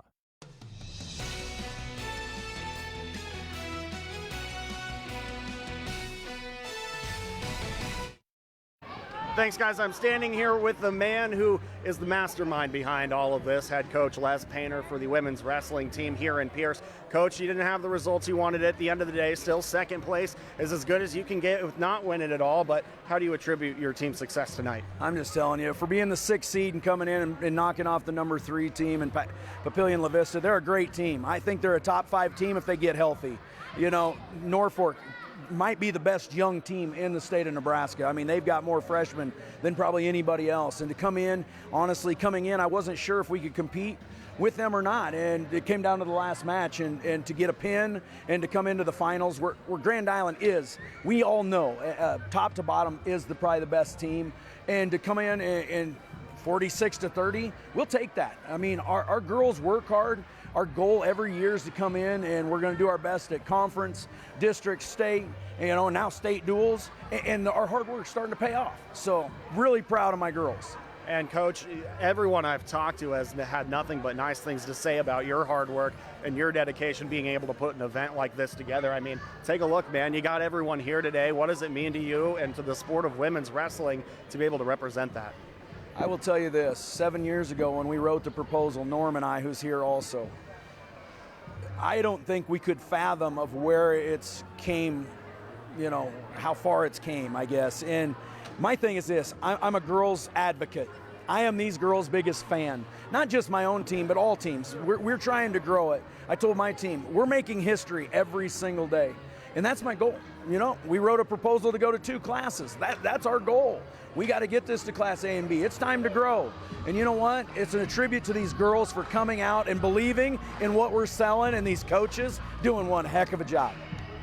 Thanks, guys. I'm standing here with the man who is the mastermind behind all of this, head coach Les Painter for the women's wrestling team here in Pierce. Coach, you didn't have the results you wanted at the end of the day. Still, second place is as good as you can get with not winning at all, but how do you attribute your team's success tonight? I'm just telling you, for being the 6th seed and coming in and knocking off the number 3 team in Papillion La Vista, they're a great team. I think they're a top 5 team if they get healthy. You know, Norfolk might be the best young team in the state of Nebraska. I mean, they've got more freshmen than probably anybody else. And to come in, honestly, coming in, I wasn't sure if we could compete with them or not. And it came down to the last match. And to get a pin and to come into the finals where Grand Island is, we all know, top to bottom, is probably the best team. And to come in and 46-30, we'll take that. I mean, our girls work hard. Our goal every year is to come in, and we're going to do our best at conference, district, state, and now state duels, and our hard work's starting to pay off. So really proud of my girls. And Coach, everyone I've talked to has had nothing but nice things to say about your hard work and your dedication being able to put an event like this together. I mean, take a look, man. You got everyone here today. What does it mean to you and to the sport of women's wrestling to be able to represent that? I will tell you this, 7 years ago when we wrote the proposal, Norm and I, who's here also, I don't think we could fathom of where it's came, you know, how far it's came, I guess. And my thing is this, I'm a girls advocate. I am these girls' biggest fan. Not just my own team, but all teams. We're trying to grow it. I told my team, we're making history every single day. And that's my goal. You know, we wrote a proposal to go to 2 classes. That's our goal. We got to get this to Class A and B. It's time to grow. And you know what? It's a tribute to these girls for coming out and believing in what we're selling, and these coaches doing one heck of a job.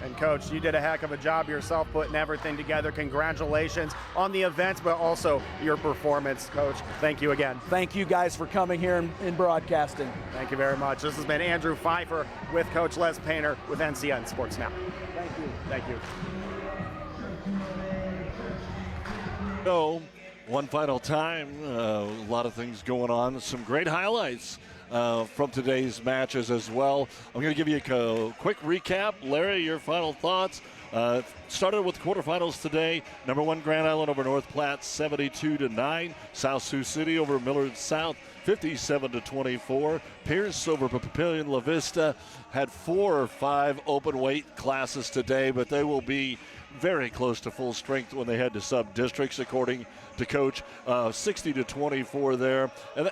And Coach, you did a heck of a job yourself putting everything together. Congratulations on the events, but also your performance, Coach. Thank you again. Thank you guys for coming here and broadcasting. Thank you very much. This has been Andrew Pfeiffer with Coach Les Painter with NCN Sports Now. Thank you. Thank you. So, one final time, a lot of things going on. Some great highlights from today's matches as well. I'm going to give you a quick recap. Larry, your final thoughts. Started with quarterfinals today. Number 1 Grand Island over North Platte, 72-9. South Sioux City over Millard South, 57-24. Pierce over Papillion La Vista. Had 4 or 5 open weight classes today, but they will be very close to full strength when they head to sub-districts, according to Coach. 60-24 there. And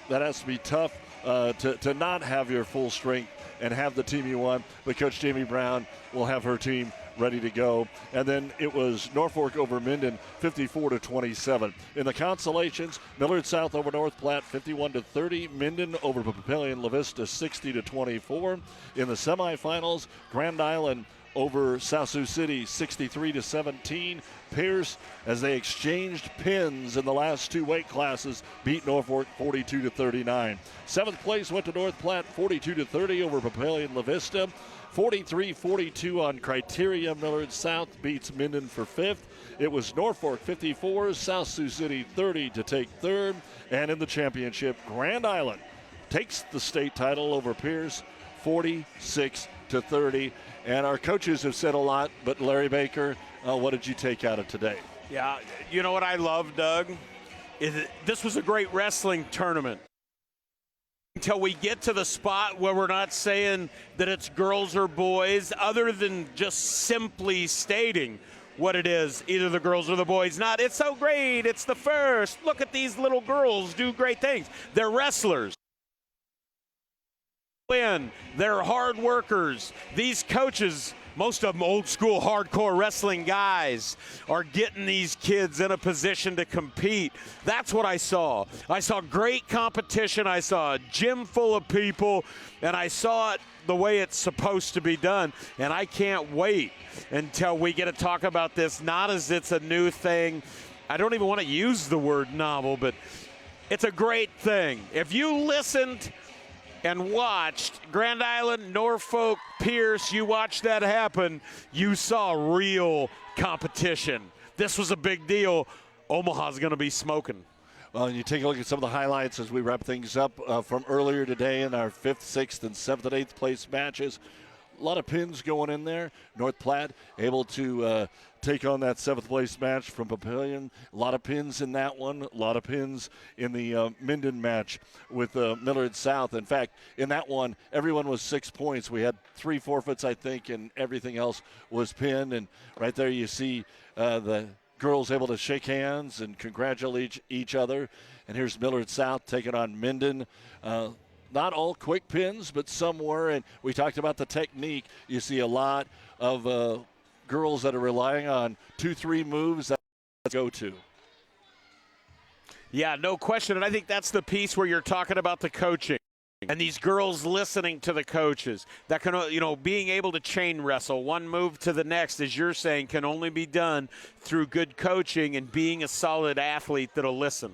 that has to be tough to not have your full strength and have the team you want. But Coach Jamie Brown will have her team ready to go. And then it was Norfolk over Minden, 54-27. In the consolations, Millard South over North Platte, 51-30. Minden over Papillion La Vista, 60-24. In the semifinals, Grand Island over South Sioux City, 63-17. Pierce, as they exchanged pins in the last 2 weight classes, beat Norfolk 42-39. 7th place went to North Platte, 42-30 over Papillion La Vista. 43-42 on criteria. Millard South beats Minden for 5th. It was Norfolk 54, South Sioux City 30 to take 3rd. And in the championship, Grand Island takes the state title over Pierce, 46-30. And our coaches have said a lot, but Larry Baker, what did you take out of today? Yeah, you know what I love, Doug? This was a great wrestling tournament. Until we get to the spot where we're not saying that it's girls or boys, other than just simply stating what it is, either the girls or the boys. Not, it's so great, it's the first. Look at these little girls do great things. They're wrestlers. They're hard workers. These coaches most of them old school hardcore wrestling guys, are getting these kids in a position to compete. That's what I saw. I saw great competition. I saw a gym full of people, and I saw it the way it's supposed to be done. And I can't wait until we get to talk about this, not as it's a new thing. I don't even want to use the word novel, but it's a great thing. If you listened and watched Grand Island, Norfolk, Pierce, you watched that happen, you saw real competition. This was a big deal. Omaha's going to be smoking. Well, and you take a look at some of the highlights as we wrap things up from earlier today in our 5th, 6th, and 7th and 8th place matches. A lot of pins going in there. North Platte able to take on that 7th place match from Papillion. A lot of pins in that one. A lot of pins in the Minden match with Millard South. In fact, in that one, everyone was 6 points. We had 3 forfeits, I think, and everything else was pinned. And right there you see the girls able to shake hands and congratulate each other. And here's Millard South taking on Minden. Not all quick pins, but some were. And we talked about the technique. You see a lot of girls that are relying on 2-3 moves that go to. Yeah, no question. And I think that's the piece where you're talking about the coaching and these girls listening to the coaches. That can, being able to chain wrestle one move to the next, as you're saying, can only be done through good coaching and being a solid athlete that'll listen.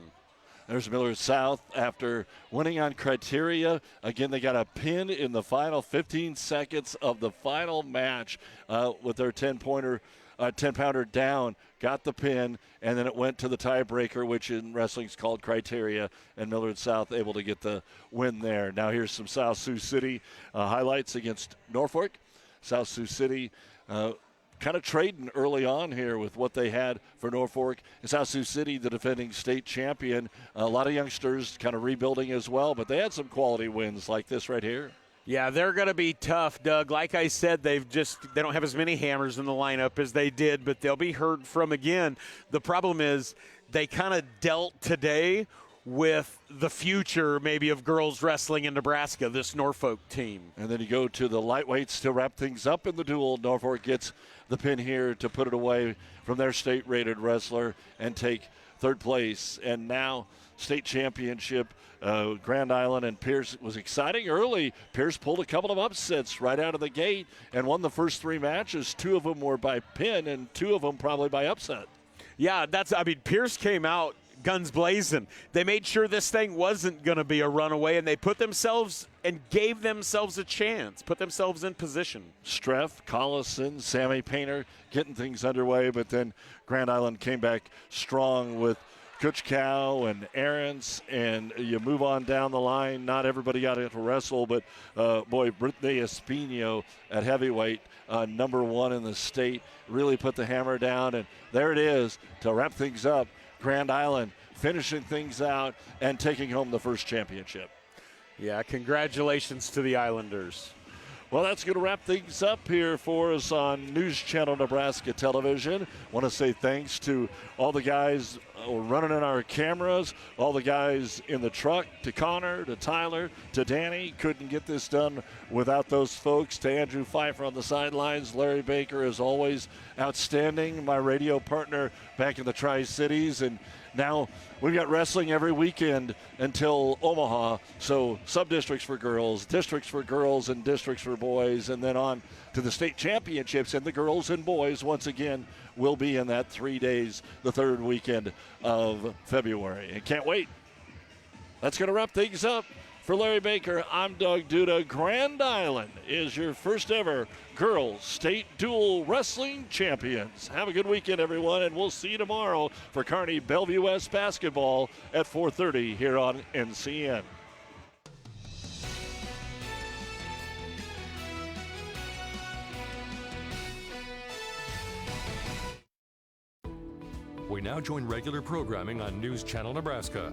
There's Millard South after winning on criteria. Again, they got a pin in the final 15 seconds of the final match with their 10-pounder down. Got the pin, and then it went to the tiebreaker, which in wrestling is called criteria, and Millard South able to get the win there. Now here's some South Sioux City highlights against Norfolk. South Sioux City kind of trading early on here with what they had for Norfolk. And South Sioux City, the defending state champion, a lot of youngsters kind of rebuilding as well, but they had some quality wins like this right here. Yeah, they're going to be tough, Doug. Like I said, they don't have as many hammers in the lineup as they did, but they'll be heard from again. The problem is they kind of dealt today with the future maybe of girls wrestling in Nebraska, this Norfolk team. And then you go to the lightweights to wrap things up in the duel. Norfolk gets the pin here to put it away from their state-rated wrestler and take 3rd place. And now state championship, Grand Island and Pierce was exciting early. Pierce pulled a couple of upsets right out of the gate and won the first 3 matches. 2 of them were by pin and 2 of them probably by upset. Yeah, Pierce came out guns blazing. They made sure this thing wasn't going to be a runaway, and they put themselves and gave themselves a chance, put themselves in position. Streff, Collison, Sammy Painter getting things underway, but then Grand Island came back strong with Kutchkow and Aarons, and you move on down the line. Not everybody got to wrestle, but Brittany Espino at heavyweight, number 1 in the state, really put the hammer down, and there it is to wrap things up. Grand Island finishing things out and taking home the first championship. Yeah, congratulations to the Islanders. Well, that's going to wrap things up here for us on News Channel Nebraska Television. Want to say thanks to all the guys running in our cameras, all the guys in the truck, to Connor, to Tyler, to Danny. Couldn't get this done without those folks. To Andrew Pfeiffer on the sidelines. Larry Baker, as always, outstanding. My radio partner back in the Tri-Cities. And now we've got wrestling every weekend until Omaha. So sub-districts for girls, districts for girls, and districts for boys. And then on to the state championships. And the girls and boys, once again, will be in that 3 days, the 3rd weekend of February. And can't wait. That's going to wrap things up. For Larry Baker, I'm Doug Duda. Grand Island is your first ever girls state dual wrestling champions. Have a good weekend, everyone, and we'll see you tomorrow for Kearney Bellevue West basketball at 4:30 here on NCN. We now join regular programming on News Channel Nebraska.